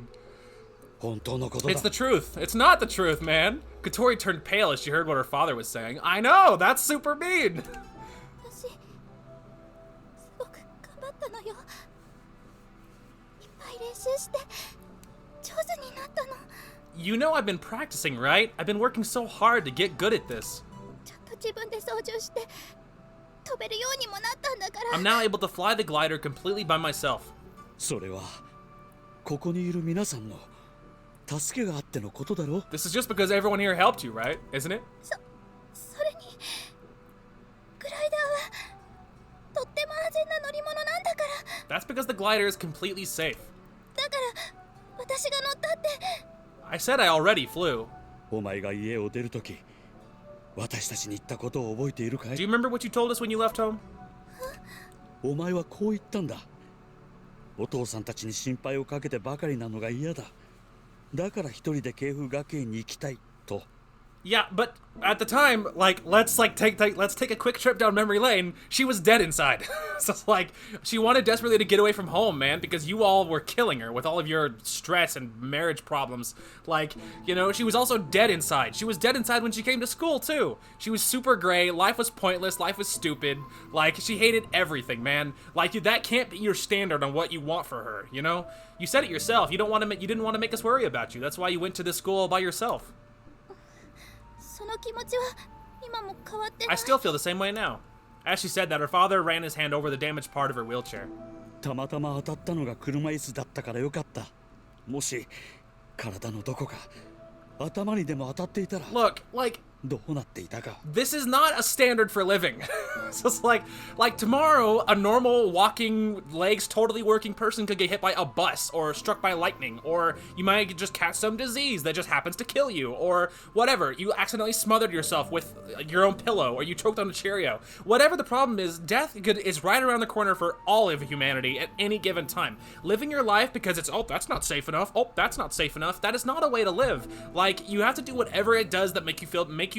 本当のことだ It's。the truth. It's not the truth, man. Kotori turned pale as she heard what her father was saying. I know, that's super mean. 私、すごく頑張ったのよ。いっぱい練習して上手になったの。 You know I've been practicing, right? I've been working so hard to get good at this. ちゃんと自分で操縦して飛べるようにもなったんだから。 I'm now able to fly the glider completely by myself. それはここにいる皆さんの助けがあってのことだろ。 This is just because everyone here helped you, right? Isn't it? それにグライダーはとっても安全な乗り物なんだから。 That's because the glider is completely safe. だから私が乗ったって。 I said I already flew. お前が家を出るとき私たちに言ったことを覚えているか Do い？ you remember what you told us when you left home? お前はこう言ったんだ。お父さんたちに心配をかけてばかりなのが嫌だ。だから一人で慶風学園に行きたいと。 Yeah, but at the time, like, let's take a quick trip down memory lane. She was dead inside. So it's like she wanted desperately to get away from home, man, because you all were killing her with all of your stress and marriage problems. Like, you know, she was also dead inside. She was dead inside when she came to school too. She was super gray. Life was pointless. Life was stupid. Like, she hated everything, man. Like, that can't be your standard on what you want for her. You know, you said it yourself. You didn't want to make us worry about you. That's why you went to this school all by yourself. その気持ちは今も変わってない。 I still feel the same way now. As she said that, her father ran his hand over the damaged part of her wheelchair. たまたま当たったのが車椅子だったからよかった。もし体のどこか頭にでも当たっていたら Look, like, どうなっていたか。 this is not a standard for living. So it's like tomorrow, a normal walking, legs totally working person could get hit by a bus or struck by lightning, or you might just catch some disease that just happens to kill you, or whatever. You accidentally smothered yourself with your own pillow, or you choked on a Cheerio. Whatever the problem is, death is right around the corner for all of humanity at any given time. Living your life because it's, oh, that's not safe enough. Oh, that's not safe enough. That is not a way to live. Like, you have to do whatever it does that make you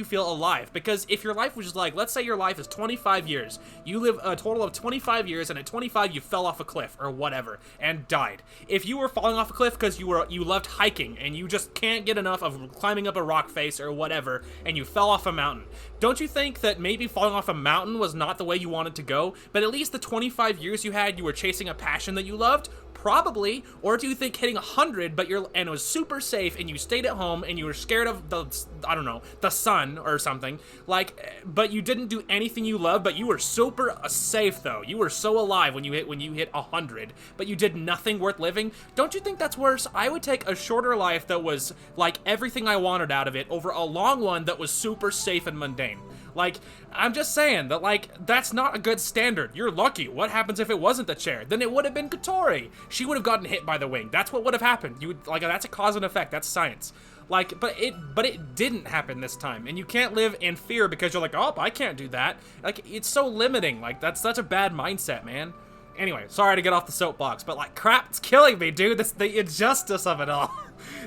feel alive. Because if your life was just like, let's say your life is 25 years, you live a total of 25 years, and at 25 you fell off a cliff or whatever and died. If you were falling off a cliff because you loved hiking and you just can't get enough of climbing up a rock face or whatever, and you fell off a mountain, don't you think that maybe falling off a mountain was not the way you wanted to go, but at least the 25 years you had, you were chasing a passion that you loved? Probably. Or do you think hitting 100 and it was super safe and you stayed at home and you were scared of the, I don't know, the sun or something, like, but you didn't do anything you loved, but you were super safe though. You were so alive when you hit 100, but you did nothing worth living? Don't you think that's worse? I would take a shorter life that was like everything I wanted out of it over a long one that was super safe and mundane. Like, I'm just saying that, like, that's not a good standard. You're lucky. What happens if it wasn't the chair? Then it would have been Kotori. She would have gotten hit by the wing. That's what would have happened. You would, like, that's a cause and effect. That's science. Like, but it didn't happen this time. And you can't live in fear because you're like, oh, I can't do that. Like, it's so limiting. Like, that's such a bad mindset, man. Anyway, sorry to get off the soapbox, but like, crap, it's killing me, dude. The injustice of it all.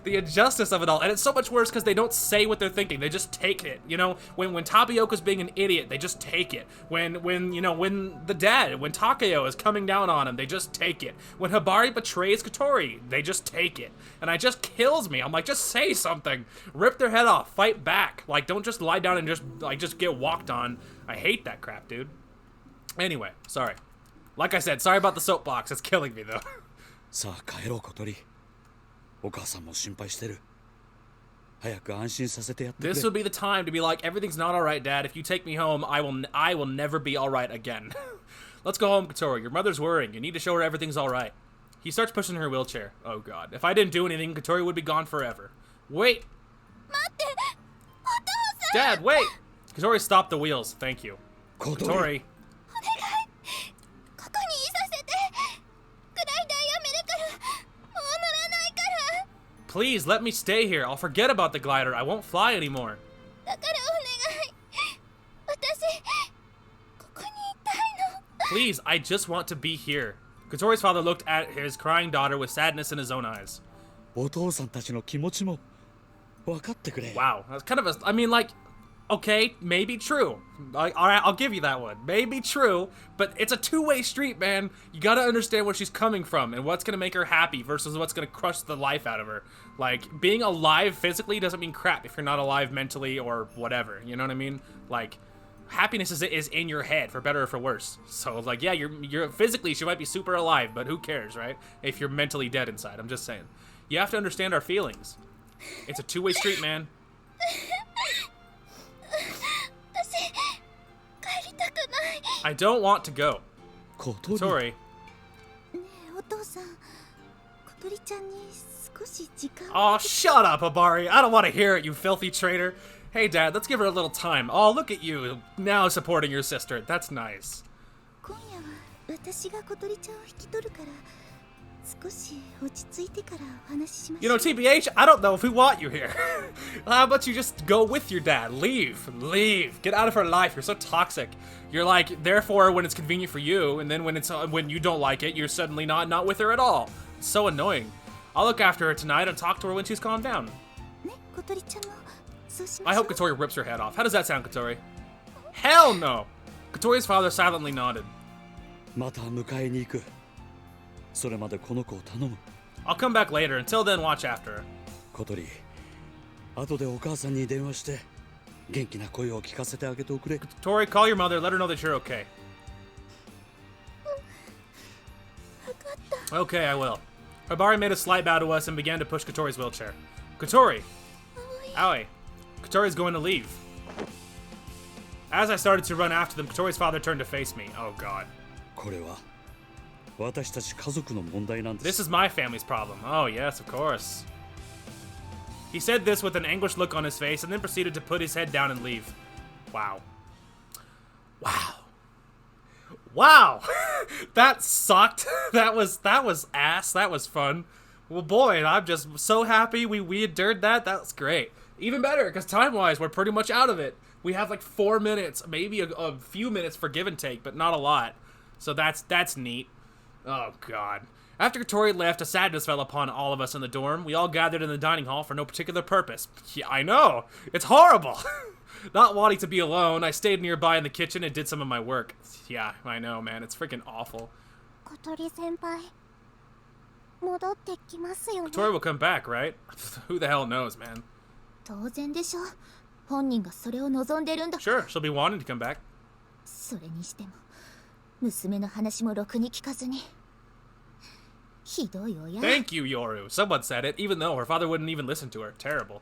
The injustice of it all. And it's so much worse because they don't say what they're thinking. They just take it. You know, when Tapioca's being an idiot, they just take it. When Takeo is coming down on him, they just take it. When Hibari betrays Kotori, they just take it. And it just kills me. I'm like, just say something. Rip their head off. Fight back. Like, don't just lie down and just get walked on. I hate that crap, dude. Anyway, sorry. Like I said, sorry about the soapbox. It's killing me, though. さあ帰ろう小鳥。お母さんも心配してる。早く安心させてやってくれ。 This would be the time to be like, everything's not alright, Dad. If you take me home, I will never be alright again. Let's go home, Kotori. Your mother's worrying. You need to show her everything's alright. He starts pushing her wheelchair. Oh, God. If I didn't do anything, Kotori would be gone forever. Wait. 待って、お父さん。 Dad, wait. Kotori stopped the wheels. Thank you. Kotori. ここにいさせて。グライダーやめるから。もう乗らないから。 Please, let me stay here. I'll forget about the glider. I won't fly anymore. だからお願い。私、ここにいたいの。 Please, I just want to be here. Kotori's father looked at his crying daughter with sadness in his own eyes. お父さんたちの気持ちも分かってくれ。 Wow. That's kind of a... I mean, like... Okay, maybe true. Alright, I'll give you that one. Maybe true, but it's a two-way street, man. You gotta understand where she's coming from and what's gonna make her happy versus what's gonna crush the life out of her. Like, being alive physically doesn't mean crap if you're not alive mentally or whatever. You know what I mean? Like, happiness is in your head, for better or for worse. So, like, yeah, you're physically, she might be super alive, but who cares, right? If you're mentally dead inside, I'm just saying. You have to understand our feelings. It's a two-way street, man. 私、帰りたくない。 I don't want to go. 小鳥。 Sorry. ねえ、お父さん。小鳥ちゃんに少し時間を。 Oh, shut up, Hibari. I don't want to hear it, you filthy traitor. Hey, Dad, let's give her a little time. Oh, look at you, now supporting your sister. That's nice. 今夜は私が小鳥ちゃんを引き取るから。少し落ち着いてからお話ししましょう。 You know, TBH, I don't know if we want you here. How about you just go with your dad? Leave. Get out of her life. You're so toxic. You're like, therefore, when it's convenient for you, and then when you don't like it, you're suddenly not with her at all. It's so annoying. I'll look after her tonight and talk to her when she's calmed down. ね、小鳥ちゃんもそうしま I しょう。 hope Kotori rips her head off. How does that sound, Kotori? Hell no! Kotori's father silently nodded. また迎えに行く。それまでこの子を頼む。 I'll come back later. Until then, watch after her. 小鳥、後でお母さんに電話して元気な声を聞かせてあげておくれ。 Kotori, call your mother. Let her know that you're okay. Okay, I will. Hibari made a slight bow to us and began to push Kotori's wheelchair. Kotori! Aoi. Kotori's going to leave. As I started to run after them, Kotori's father turned to face me. Oh god. これは私たち家族の問題なんで This す。 is my family's problem. Oh, yes, of course. He said this with an anguished look on his face and then proceeded to put his head down and leave. Wow. Wow. Wow! That sucked. That was ass. That was fun. Well, boy, I'm just so happy we endured that. That was great. Even better, because time-wise, we're pretty much out of it. We have like 4 minutes, maybe a few minutes for give and take, but not a lot. So that's neat. Oh, God. After Kotori left, a sadness fell upon all of us in the dorm. We all gathered in the dining hall for no particular purpose. Yeah, I know. It's horrible. Not wanting to be alone, I stayed nearby in the kitchen and did some of my work. Yeah, I know, man. It's freaking awful. 小鳥先輩、戻ってきますよね。 Kotori will come back, right? Who the hell knows, man? 当然でしょ。本人がそれを望んでるんだ。 Sure, she'll be wanting to come back. それにしても娘の話もろくに聞かずに。ひどい親。 Thank you, Yoru. Someone said it, even though her father wouldn't even listen to her. Terrible.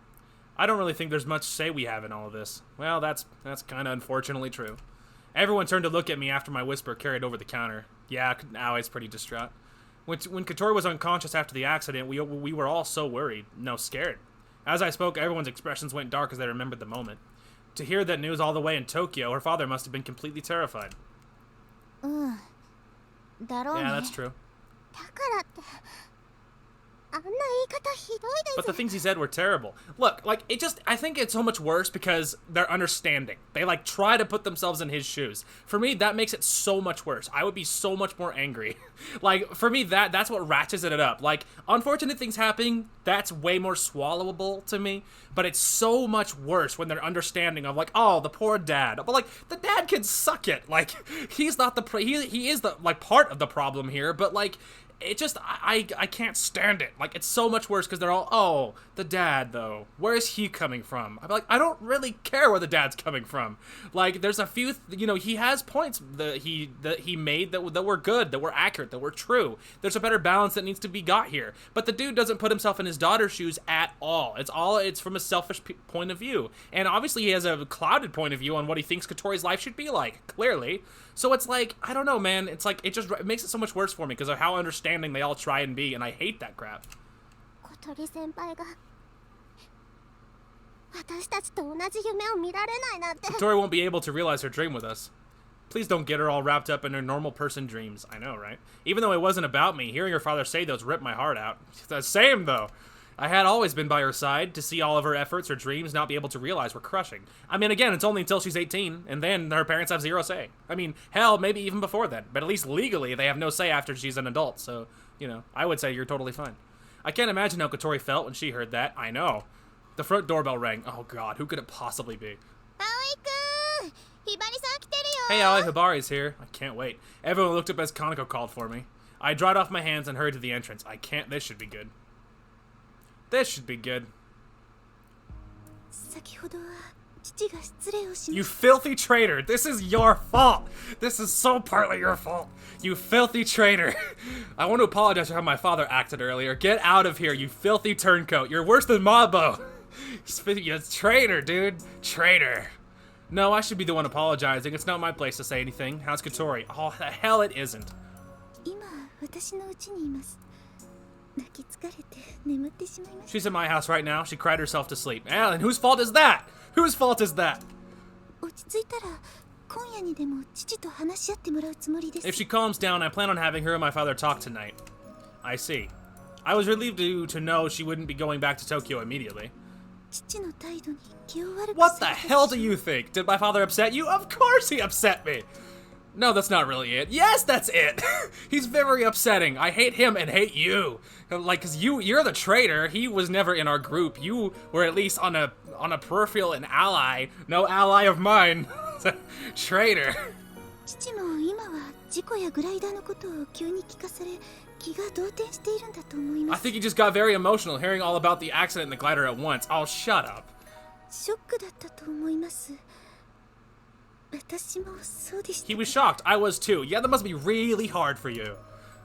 I don't really think there's much say we have in all of this. Well, that's kind of unfortunately true. Everyone turned to look at me after my whisper carried over the counter. Yeah, Aoi's pretty distraught. When Kotori was unconscious after the accident, we were all so worried. No, scared. As I spoke, everyone's expressions went dark as they remembered the moment. To hear that news all the way in Tokyo, her father must have been completely terrified. だろうね。 Yeah, that's true. だからってあんな言い方ひどいです。 But the things he said were terrible. Look, like, I think it's so much worse because they're understanding. They, like, try to put themselves in his shoes. For me, that makes it so much worse. I would be so much more angry. Like, for me, that's what ratchets it up. Like, unfortunate things happening, that's way more swallowable to me. But it's so much worse when they're understanding of, like, oh, the poor dad. But, like, the dad can suck it. Like, he's not the, he is the, like, part of the problem here, but, like, it just, I can't stand it. Like, it's so much worse because they're all, oh, the dad, though. Where is he coming from? I'm like, I don't really care where the dad's coming from. Like, there's a few, he has points that he made that were good, that were accurate, that were true. There's a better balance that needs to be got here. But the dude doesn't put himself in his daughter's shoes at all. It's from a selfish point of view. And obviously he has a clouded point of view on what he thinks Kotori's life should be like, clearly. So it's like, I don't know, man. It's like, it makes it so much worse for me because of how understanding they all try and be, and I hate that crap. 小鳥先輩が私たちと同じ夢を見られないなんて。 Kotori won't be able to realize her dream with us. Please don't get her all wrapped up in her normal person dreams. I know, right? Even though it wasn't about me, hearing her father say those ripped my heart out. The same, though. I had always been by her side. To see all of her efforts or dreams not be able to realize were crushing. I mean, again, it's only until she's 18, and then her parents have zero say. I mean, hell, maybe even before then. But at least legally, they have no say after she's an adult. So, I would say you're totally fine. I can't imagine how Kotori felt when she heard that. I know. The front doorbell rang. Oh god, who could it possibly be? 葵くん、ひばりさん来てる Hey よ。 Aoi, Hibari's here. I can't wait. Everyone looked up as Kaneko called for me. I dried off my hands and hurried to the entrance. This should be good. This should be good. 先ほどは父が失礼をし You filthy traitor! This is your fault! This is so partly your fault! You filthy traitor! I want to apologize for how my father acted earlier. Get out of here, you filthy turncoat! You're worse than Mabo! You're traitor, dude! Traitor! No, I should be the one apologizing. It's not my place to say anything. How's Kotori? Oh, the hell it isn't. 今私の家にいます。泣き疲れて眠ってしまいました。 She's in my house right now. She cried herself to sleep. Alan, whose fault is that? Whose fault is that? 落ち着いたら今夜にでも父と話し合ってもらうつもりです。 If she calms down, I plan on having her and my father talk tonight. I see. I was relieved to know she wouldn't be going back to Tokyo immediately. 父の態度に気を悪く What the された hell do you think? Did my father upset you? Of course he upset me! No, that's not really it. Yes, that's it. He's very upsetting. I hate him and hate you. Like, cause you're the traitor. He was never in our group. You were at least on a peripheral an ally. No ally of mine. Traitor. 父も今は事故やグライダーのことを急に聞かされ気が動転しているんだと思いま I す。 think he just got very emotional hearing all about the accident in the glider at once. Oh, shut up. ショックだったと思います。私もそうでした。 He was shocked. I was too. Yeah, that must be really hard for you.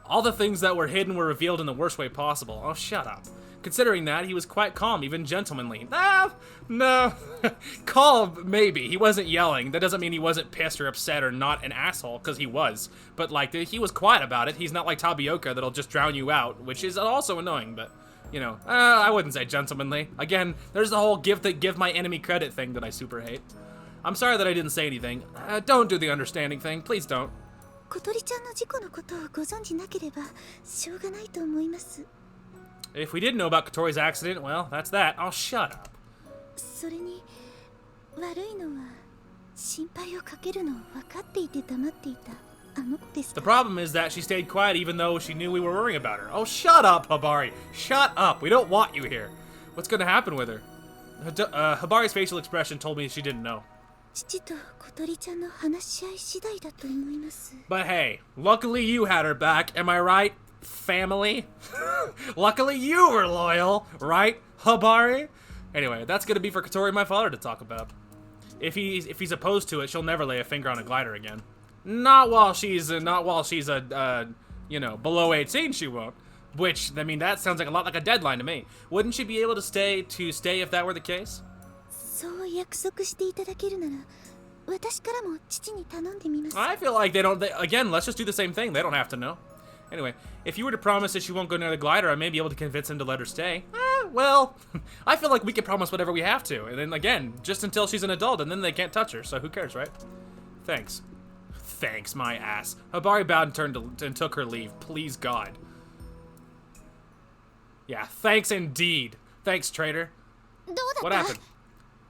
All the things that were hidden were revealed in the worst way possible. Oh, shut up. Considering that, he was quite calm, even gentlemanly. No. Calm, maybe. He wasn't yelling. That doesn't mean he wasn't pissed or upset or not an asshole, because he was. But, like, he was quiet about it. He's not like Tabioka that'll just drown you out, which is also annoying, but, you know, I wouldn't say gentlemanly. Again, there's the whole give my enemy credit thing that I super hate. I'm sorry that I didn't say anything. Don't do the understanding thing. Please don't. 小鳥ちゃんの事故のことをご存じなければしょうがないと思います。 If we didn't know about Kotori's accident, well, that's that. Oh, shut up. それに悪いのは心配をかけるのを分かっていて黙っていたあの子です The か。 problem is that she stayed quiet even though she knew we were worrying about her. Oh, shut up, Habari. Shut up. We don't want you here. What's gonna happen with her? Habari's facial expression told me she didn't know. 父と小鳥ちゃんの話し合い次第だと思います。 But hey, luckily you had her back, am I right, family? Luckily you were loyal, right, Habari? Anyway, that's gonna be for Kotori and my father to talk about. If he's opposed to it, she'll never lay a finger on a glider again. Not while she's you know, below 18 she won't. Which, I mean, that sounds like a lot like a deadline to me. Wouldn't she be able to stay if that were the case? そう約束していただけるなら私からも父に頼んでみます。 I feel like again, let's just do the same thing. They don't have to know. Anyway, if you were to promise that she won't go near the glider, I may be able to convince him to let her stay. Well, I feel like we can promise whatever we have to. And then again, just until she's an adult, and then they can't touch her, so who cares, right? Thanks. Thanks, my ass. Habari bowed and turned and took her leave. Please, God. Yeah, thanks indeed. Thanks, traitor. どうだった? What happened?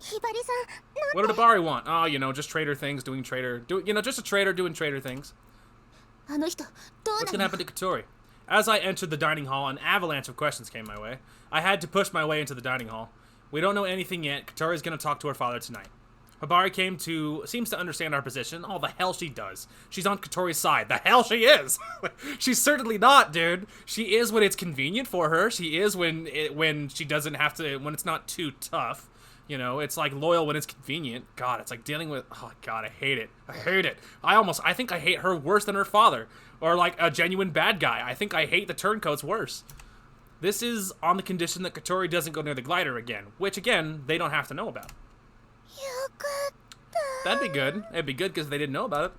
ひばりさん、 What did Habari want? Oh, you know, just traitor things, just a traitor doing traitor things. あの人どう What's な gonna の? happen to Kotori? As I entered the dining hall, an avalanche of questions came my way. I had to push my way into the dining hall. We don't know anything yet. Kotori's gonna talk to her father tonight. Habari seems to understand our position. Oh, the hell she does. She's on Kotori's side. The hell she is! She's certainly not, dude. She is when it's convenient for her. She is when she doesn't have to, when it's not too tough. You know, it's like loyal when it's convenient. God, it's like dealing with, oh God, I hate it. I hate it. I think I hate her worse than her father. Or like a genuine bad guy. I think I hate the turncoats worse. This is on the condition that Kotori doesn't go near the glider again. Which, again, they don't have to know about. よかった。 That'd be good. It'd be good because they didn't know about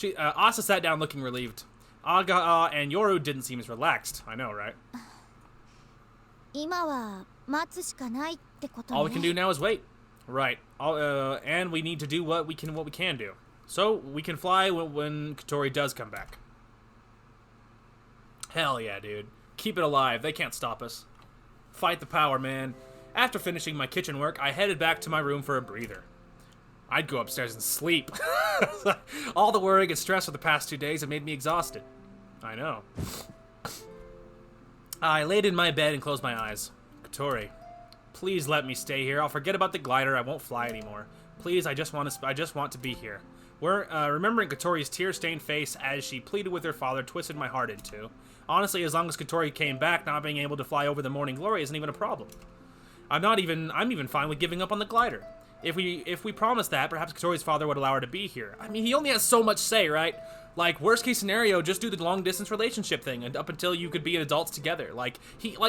it. Asa sat down looking relieved. Aga and Yoru didn't seem as relaxed. I know, right? 今は待つしかないってことね。 All we can do now is wait. Right. And we need to do what we can do. So we can fly when Kotori does come back. Hell yeah, dude. Keep it alive. They can't stop us. Fight the power, man. After finishing my kitchen work, I headed back to my room for a breather. I'd go upstairs and sleep. All the worrying and stress of the past 2 days have made me exhausted. I know. I laid in my bed and closed my eyes. Kotori, please let me stay here. I'll forget about the glider. I won't fly anymore. Please, I just want to be here. Remembering Kotori's tear-stained face as she pleaded with her father twisted my heart in two. Honestly, as long as Kotori came back, not being able to fly over the morning glory isn't even a problem. I'm even fine with giving up on the glider. If we promise that, perhaps Kotori's father would allow her to be here. I mean, he only has so much say, right? Like, worst case scenario, just do the long distance relationship thing and up until you could be adults together.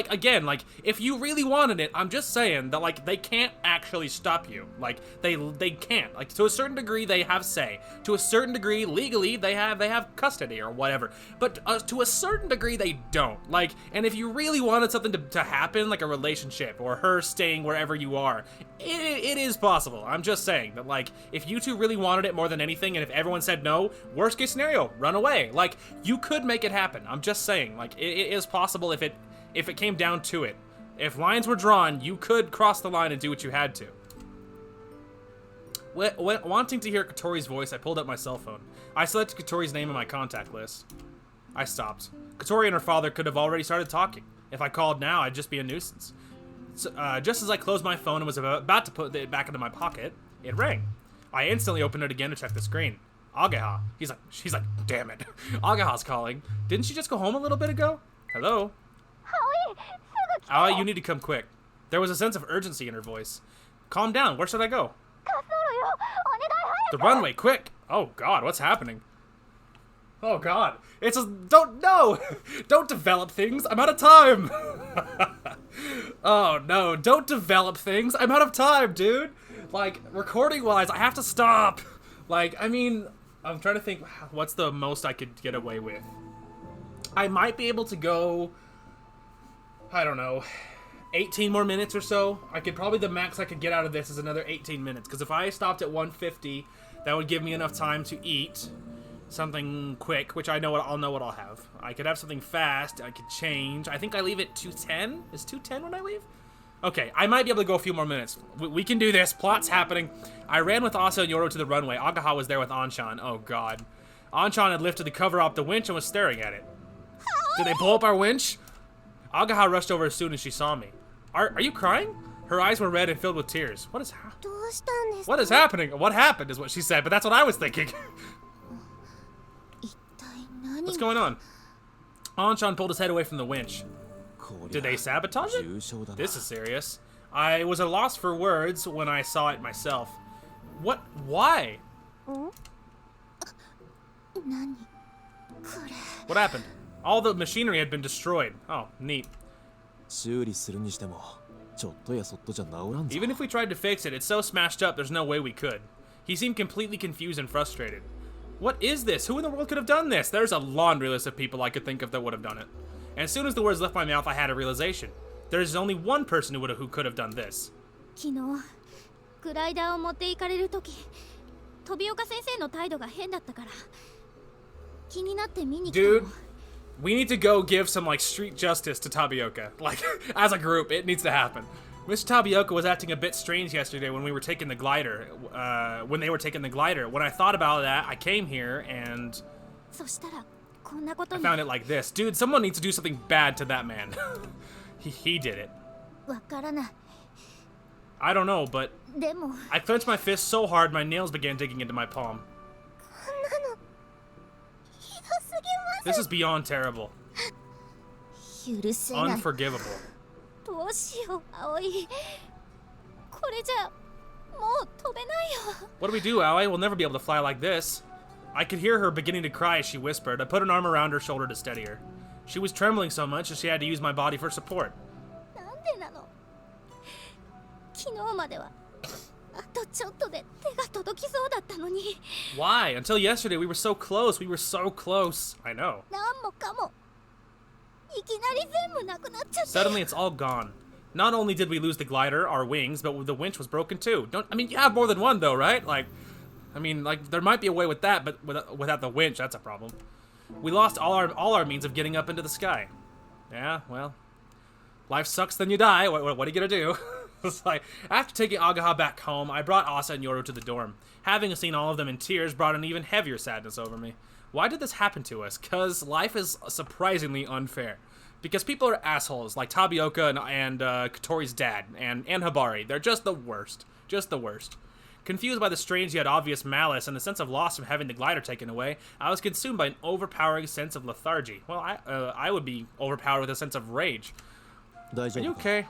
Again, if you really wanted it, I'm just saying that, like, they can't actually stop you. Like, they can't. Like, to a certain degree, they have say. To a certain degree, legally, they have custody or whatever. But to a certain degree, they don't. Like, and if you really wanted something to happen, like a relationship or her staying wherever you are, it is possible. I'm just saying that, like, if you two really wanted it more than anything, and if everyone said no, worst case scenario, run away. Like, you could make it happen. I'm just saying, like, it is possible if it came down to it. If lines were drawn, you could cross the line and do what you had to. Wanting to hear Kotori's voice, I pulled up my cell phone. I selected Kotori's name in my contact list. I stopped. Kotori and her father could have already started talking. If I called now, I'd just be a nuisance. So, just as I closed my phone and was about to put it back into my pocket, it rang. I instantly opened it again to check the screen. Ageha. She's like, damn it. Ageha's calling. Didn't she just go home a little bit ago? Hello? Aoi, you need to come quick. There was a sense of urgency in her voice. Calm down. Where should I go? The runway, quick! Oh god, what's happening? Oh god. It's just, don't develop things, I'm out of time! Oh no, don't develop things, I'm out of time, dude! Like, recording-wise, I have to stop! Like, I mean, I'm trying to think what's the most I could get away with. I might be able to go, I don't know, 18 more minutes or so. Probably the max I could get out of this is another 18 minutes. Because if I stopped at 150, that would give me enough time to eat something quick, which I'll know what I'll have. I could have something fast. I could change. I think I leave at 2:10. Is 2:10 when I leave? Okay, I might be able to go a few more minutes. We can do this. Plot's happening. I ran with Asa and Yoro to the runway. Ageha was there with Anshan. Oh god. Anshan had lifted the cover off the winch and was staring at it. Did they blow up our winch? Ageha rushed over as soon as she saw me. Are you crying? Her eyes were red and filled with tears. What is happening? What happened is what she said, but that's what I was thinking. What's going on? Anshan pulled his head away from the winch. Did they sabotage it? This is serious. I was at a loss for words when I saw it myself. What? Why? What happened? All the machinery had been destroyed. Oh, neat. Even if we tried to fix it, it's so smashed up there's no way we could. He seemed completely confused and frustrated. What is this? Who in the world could have done this? There's a laundry list of people I could think of that would have done it. And as soon as the words left my mouth, I had a realization. There's only one person who could have done this. Dude, we need to go give some, like, street justice to Tabioka. Like, as a group, it needs to happen. Miss Tabioka was acting a bit strange yesterday when we were taking the glider. When they were taking the glider. When I thought about that, I came here and I found it like this. Dude, someone needs to do something bad to that man. he did it. I don't know, but I clenched my fist so hard my nails began digging into my palm. This is beyond terrible. Unforgivable. What do we do, Aoi? We'll never be able to fly like this. I could hear her beginning to cry as she whispered. I put an arm around her shoulder to steady her. She was trembling so much that she had to use my body for support. Why? Until yesterday, we were so close. We were so close. I know. Suddenly, it's all gone. Not only did we lose the glider, our wings, but the winch was broken too. You have more than one though, right? Like, there might be a way with that, but without the winch, that's a problem. We lost all our means of getting up into the sky. Yeah, well, life sucks, then you die. What are you gonna do? It's like, after taking Ageha back home, I brought Asa and Yoro to the dorm. Having seen all of them in tears brought an even heavier sadness over me. Why did this happen to us? 'Cause life is surprisingly unfair. Because people are assholes, like Tabioka and Kotori's dad, and Hibari. They're just the worst. Just the worst. Confused by the strange yet obvious malice and the sense of loss from having the glider taken away, I was consumed by an overpowering sense of lethargy. Well, I would be overpowered with a sense of rage. Are you okay?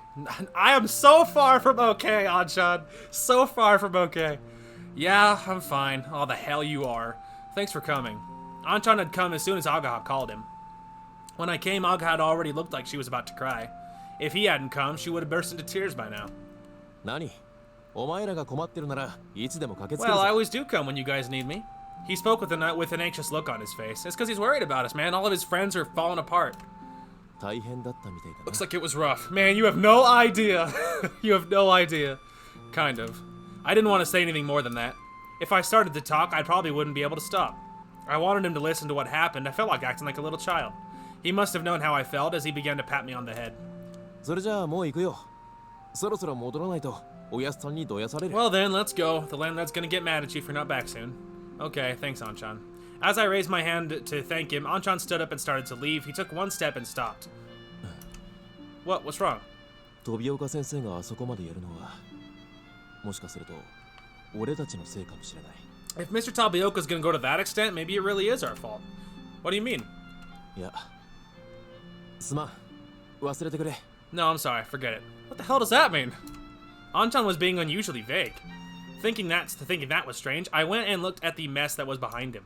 I am so far from okay, Anshan. So far from okay. Yeah, I'm fine. Oh, the hell you are. Thanks for coming. Anshan had come as soon as Ageha called him. When I came, Ageha had already looked like she was about to cry. If he hadn't come, she would have burst into tears by now. Well, I always do come when you guys need me. He spoke with an anxious look on his face. It's because he's worried about us, man. All of his friends are falling apart. Looks like it was rough. Man, you have no idea. You have no idea. Kind of. I didn't want to say anything more than that. If I started to talk, I probably wouldn't be able to stop. I wanted him to listen to what happened. I felt like acting like a little child. He must have known how I felt as he began to pat me on the head. おやすさんにどやされる。 Well then, let's go. The landlord's gonna get mad at you for not back soon. Okay, thanks, Anchan. As I raised my hand to thank him, Anchan stood up and started to leave. He took one step and stopped. What? What's wrong? 飛岡先生があそこまでやるのは、もしかすると俺たちのせいかもしれない。 If Mr. Tabioka's gonna go to that extent, maybe it really is our fault. What do you mean? いや、すまん、忘れてくれ。 No, I'm sorry. Forget it. What the hell does that mean? Anchan was being unusually vague. Thinking that was strange, I went and looked at the mess that was behind him.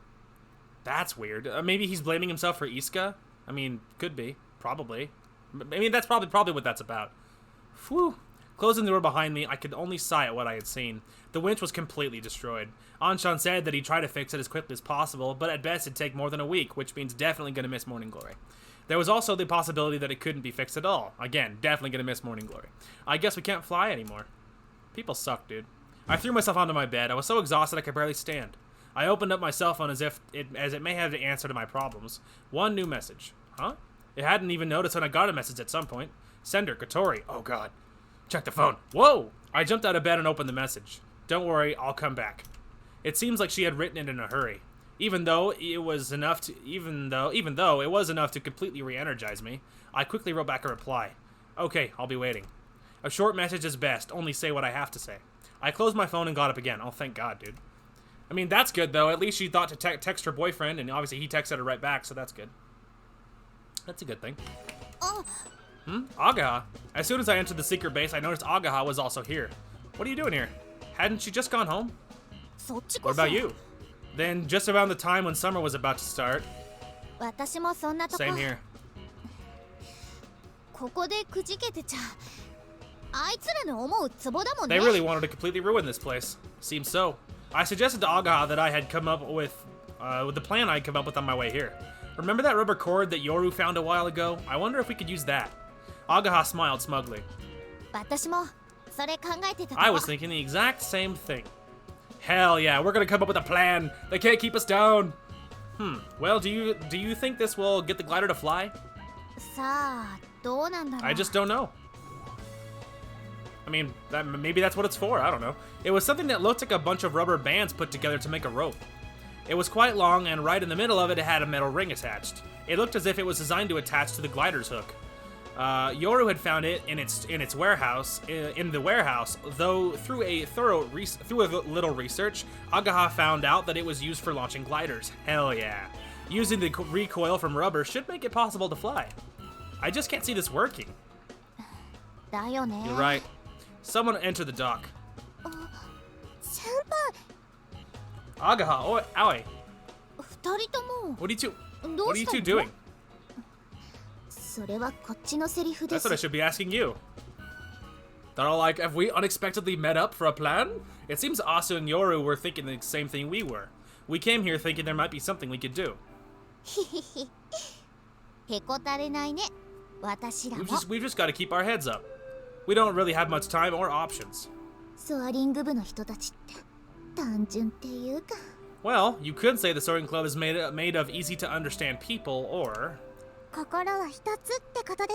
That's weird. Maybe he's blaming himself for Isuka? I mean, could be. Probably. I mean, that's probably what that's about. Whew. Closing the door behind me, I could only sigh at what I had seen. The winch was completely destroyed. Anchan said that he'd try to fix it as quickly as possible, but at best it'd take more than a week, which means definitely gonna miss Morning Glory. There was also the possibility that it couldn't be fixed at all. Again, definitely gonna miss Morning Glory. I guess we can't fly anymore. People suck, dude. I threw myself onto my bed. I was so exhausted I could barely stand. I opened up my cell phone as it may have the answer to my problems. One new message. Huh? It hadn't even noticed when I got a message at some point. Sender, Kotori. Oh god. Check the phone. Whoa! I jumped out of bed and opened the message. Don't worry, I'll come back. It seems like she had written it in a hurry. Even though it was enough to completely re-energize me, I quickly wrote back a reply. Okay, I'll be waiting. A short message is best. Only say what I have to say. I closed my phone and got up again. Oh, thank God, dude. I mean, that's good, though. At least she thought to text her boyfriend, and obviously he texted her right back, so that's good. That's a good thing. Agaha. As soon as I entered the secret base, I noticed Agaha was also here. What are you doing here? Hadn't she just gone home? What about you? Then, just around the time when summer was about to start. Same here. They really wanted to completely ruin this place. Seems so. I suggested to Agaha that I had come up with the plan I'd come up with on my way here. Remember that rubber cord that Yoru found a while ago? I wonder if we could use that. Agaha smiled smugly. I was thinking the exact same thing. Hell yeah, we're gonna come up with a plan. They can't keep us down. Well, do you think this will get the glider to fly? I just don't know. I mean, maybe that's what it's for, I don't know. It was something that looked like a bunch of rubber bands put together to make a rope. It was quite long, and right in the middle of it, it had a metal ring attached. It looked as if it was designed to attach to the glider's hook. Yoru had found it in the warehouse, though through a little research, Agaha found out that it was used for launching gliders. Hell yeah. Using the recoil from rubber should make it possible to fly. I just can't see this working. You're right. Someone entered the dock. Agaha, Aoi. What are you two doing? That's what I should be asking you. They're all like, have we unexpectedly met up for a plan? It seems Asu and Yoru were thinking the same thing we were. We came here thinking there might be something we could do. We've just got to keep our heads up. We don't really have much time or options. Well, you could say the Soaring Club is made of easy-to-understand people, or...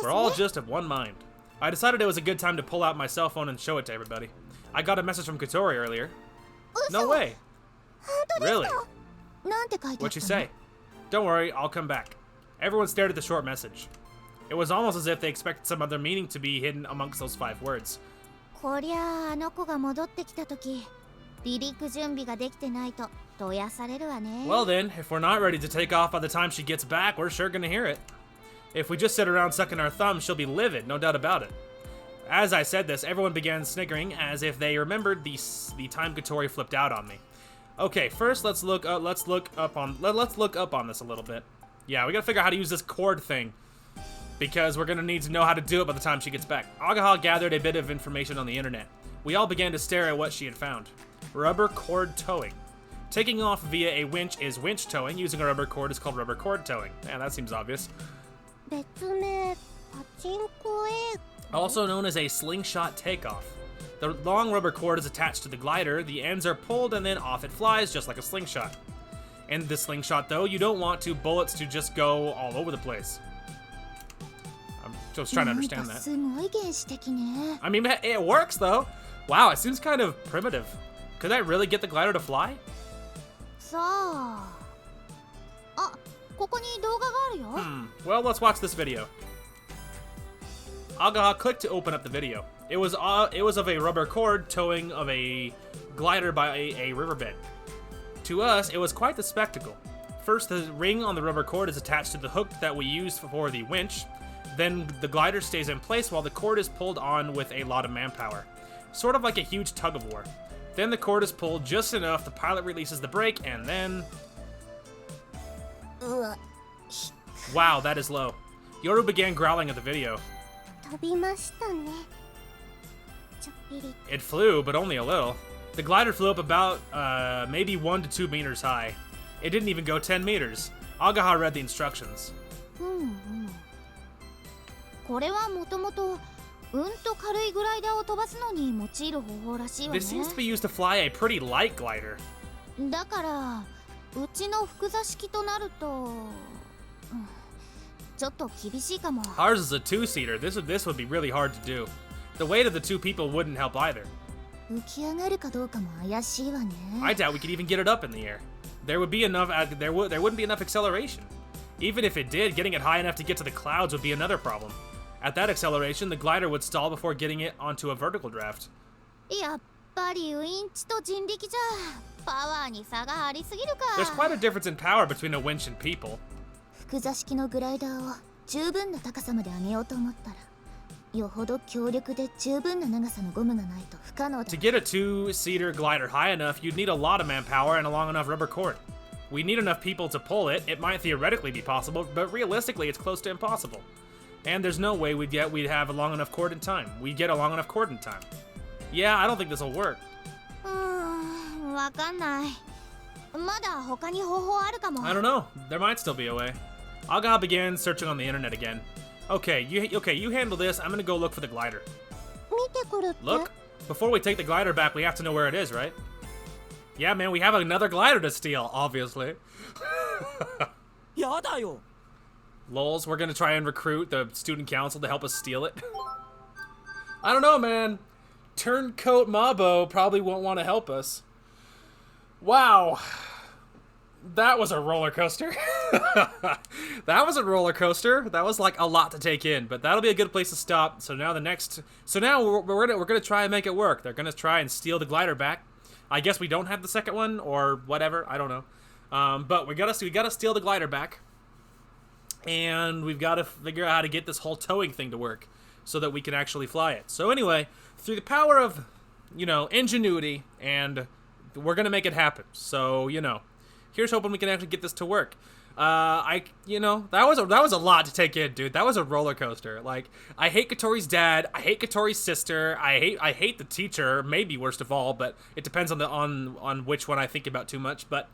We're all just of one mind. I decided it was a good time to pull out my cell phone and show it to everybody. I got a message from Kotori earlier. No way. Really? What'd she say? Don't worry, I'll come back. Everyone stared at the short message. It was almost as if they expected some other meaning to be hidden amongst those 5 words. Well then, if we're not ready to take off by the time she gets back, we're sure gonna hear it. If we just sit around sucking our thumbs, she'll be livid, no doubt about it. As I said this, everyone began sniggering as if they remembered the time Kotori flipped out on me. Okay, first let's look up on this a little bit. Yeah, we gotta figure out how to use this cord thing, because we're gonna need to know how to do it by the time she gets back. Agaha gathered a bit of information on the internet. We all began to stare at what she had found. Rubber cord towing. Taking off via a winch is winch towing. Using a rubber cord is called rubber cord towing. Yeah, that seems obvious. Also known as a slingshot takeoff. The long rubber cord is attached to the glider, the ends are pulled, and then off it flies, just like a slingshot. In the slingshot, though, you don't want bullets to just go all over the place. was trying to understand that. すごい原始的ね。 I mean, it works though. Wow, it seems kind of primitive. Could I really get the glider to fly? さあ。あ、ここに動画があるよ。Well, let's watch this video. Agaha clicked to open up the video. It was of a rubber cord towing of a glider by a riverbed. To us, it was quite the spectacle. First, the ring on the rubber cord is attached to the hook that we used for the winch. Then the glider stays in place while the cord is pulled on with a lot of manpower. Sort of like a huge tug of war. Then the cord is pulled just enough, the pilot releases the brake, and then... Wow, that is low. Yoru began growling at the video. 飛びましたね。ちょっぴり。 It flew, but only a little. The glider flew up about, maybe 1 to 2 meters high. It didn't even go 10 meters. Agaha read the instructions. これはもともとと軽いグライダーを飛ばすのに用いる方法らしいわね。 This seems to be used to fly a pretty light glider. だからうちの複座式となると、ちょっと厳しいかも。 Ours is a 2-seater. This would be really hard to do. The weight of the 2 people wouldn't help either. 浮き上がるかどうかも怪しいわね。 I doubt we could even get it up in the air. There wouldn't be enough acceleration. Even if it did, getting it high enough to get to the clouds would be another problem. At that acceleration, the glider would stall before getting it onto a vertical draft. やっぱりウインチと人力じゃパワーに差がありすぎるか。 There's quite a difference in power between a winch and people. 複座式のグライダーを十分な高さまで上げようと思ったら、よほど強力で十分な長さのゴムがないと不可能だ。 To get a 2-seater glider high enough, you'd need a lot of manpower and a long enough rubber cord. We need enough people to pull it. It might theoretically be possible, but realistically it's close to impossible. And there's no way we'd have a long enough cord in time. We'd get a long enough cord in time. Yeah, I don't think this'll work. わかんない。まだ他に方法あるかも。 I don't know. There might still be a way. Agaha began searching on the internet again. Okay, you handle this. I'm gonna go look for the glider. 見てくるって。 Look, before we take the glider back, we have to know where it is, right? Yeah, man, we have another glider to steal, obviously. やだよ。 Lols, we're gonna try and recruit the student council to help us steal it. I don't know, man. Turncoat Mabo probably won't want to help us. Wow. That was a roller coaster. That was a roller coaster. That was like a lot to take in, but that'll be a good place to stop. So now we're gonna try and make it work. They're gonna try and steal the glider back. I guess we don't have the second one or whatever. I don't know. But we gotta steal the glider back, and we've got to figure out how to get this whole towing thing to work so that we can actually fly it. So anyway, through the power of, ingenuity, and we're gonna make it happen. So here's hoping we can actually get this to work. That was a lot to take in, dude. That was a roller coaster. Like, I hate Kotori's dad. I hate Kotori's sister. I hate the teacher. Maybe worst of all, but it depends on which one I think about too much. But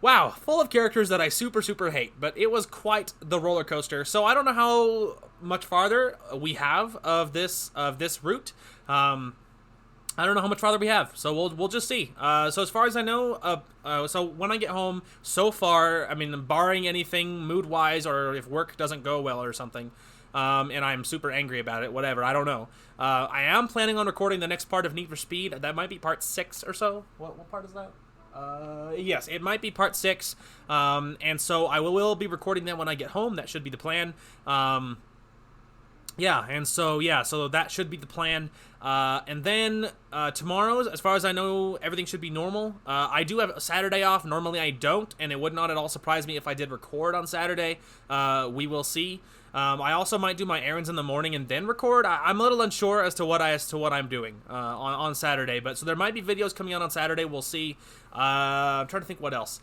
wow, full of characters that I super hate. But it was quite the roller coaster. So I don't know how much farther we have of this route. I don't know how much farther we have, so we'll just see. So as far as I know, so when I get home, so far, I mean, barring anything mood-wise or if work doesn't go well or something, and I'm super angry about it, whatever, I don't know. I am planning on recording the next part of Need for Speed. That might be part 6 or so. What part is that? Yes, it might be part 6. And so I will be recording that when I get home. That should be the plan. So that should be the plan. And then tomorrow, as far as I know, everything should be normal. I do have a Saturday off. Normally I don't, and it would not at all surprise me if I did record on Saturday. We will see. I also might do my errands in the morning and then record. I'm a little unsure as to what I'm doing on Saturday. But so there might be videos coming out on Saturday. We'll see. I'm trying to think what else.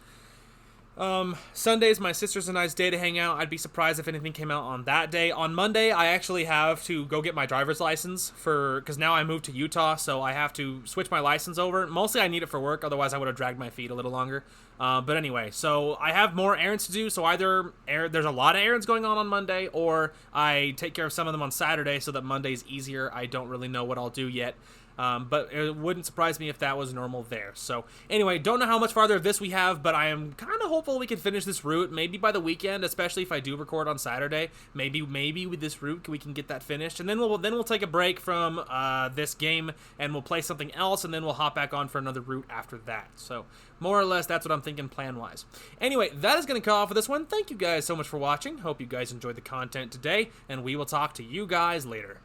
Sunday's my sister's and I's day to hang out. I'd be surprised if anything came out on that day. On Monday, I actually have to go get my driver's license because now I moved to Utah, so I have to switch my license over. Mostly I need it for work, otherwise I would have dragged my feet a little longer. But anyway, so I have more errands to do, so either there's a lot of errands going on Monday, or I take care of some of them on Saturday so that Monday's easier. I don't really know what I'll do yet. But it wouldn't surprise me if that was normal there. So anyway, don't know how much farther of this we have, but I am kind of hopeful we can finish this route, maybe by the weekend, especially if I do record on Saturday. Maybe with this route we can get that finished, and then we'll take a break from this game and we'll play something else, and then we'll hop back on for another route after that. So more or less, that's what I'm thinking plan-wise. Anyway, that is going to call for this one. Thank you guys so much for watching. Hope you guys enjoyed the content today, and we will talk to you guys later.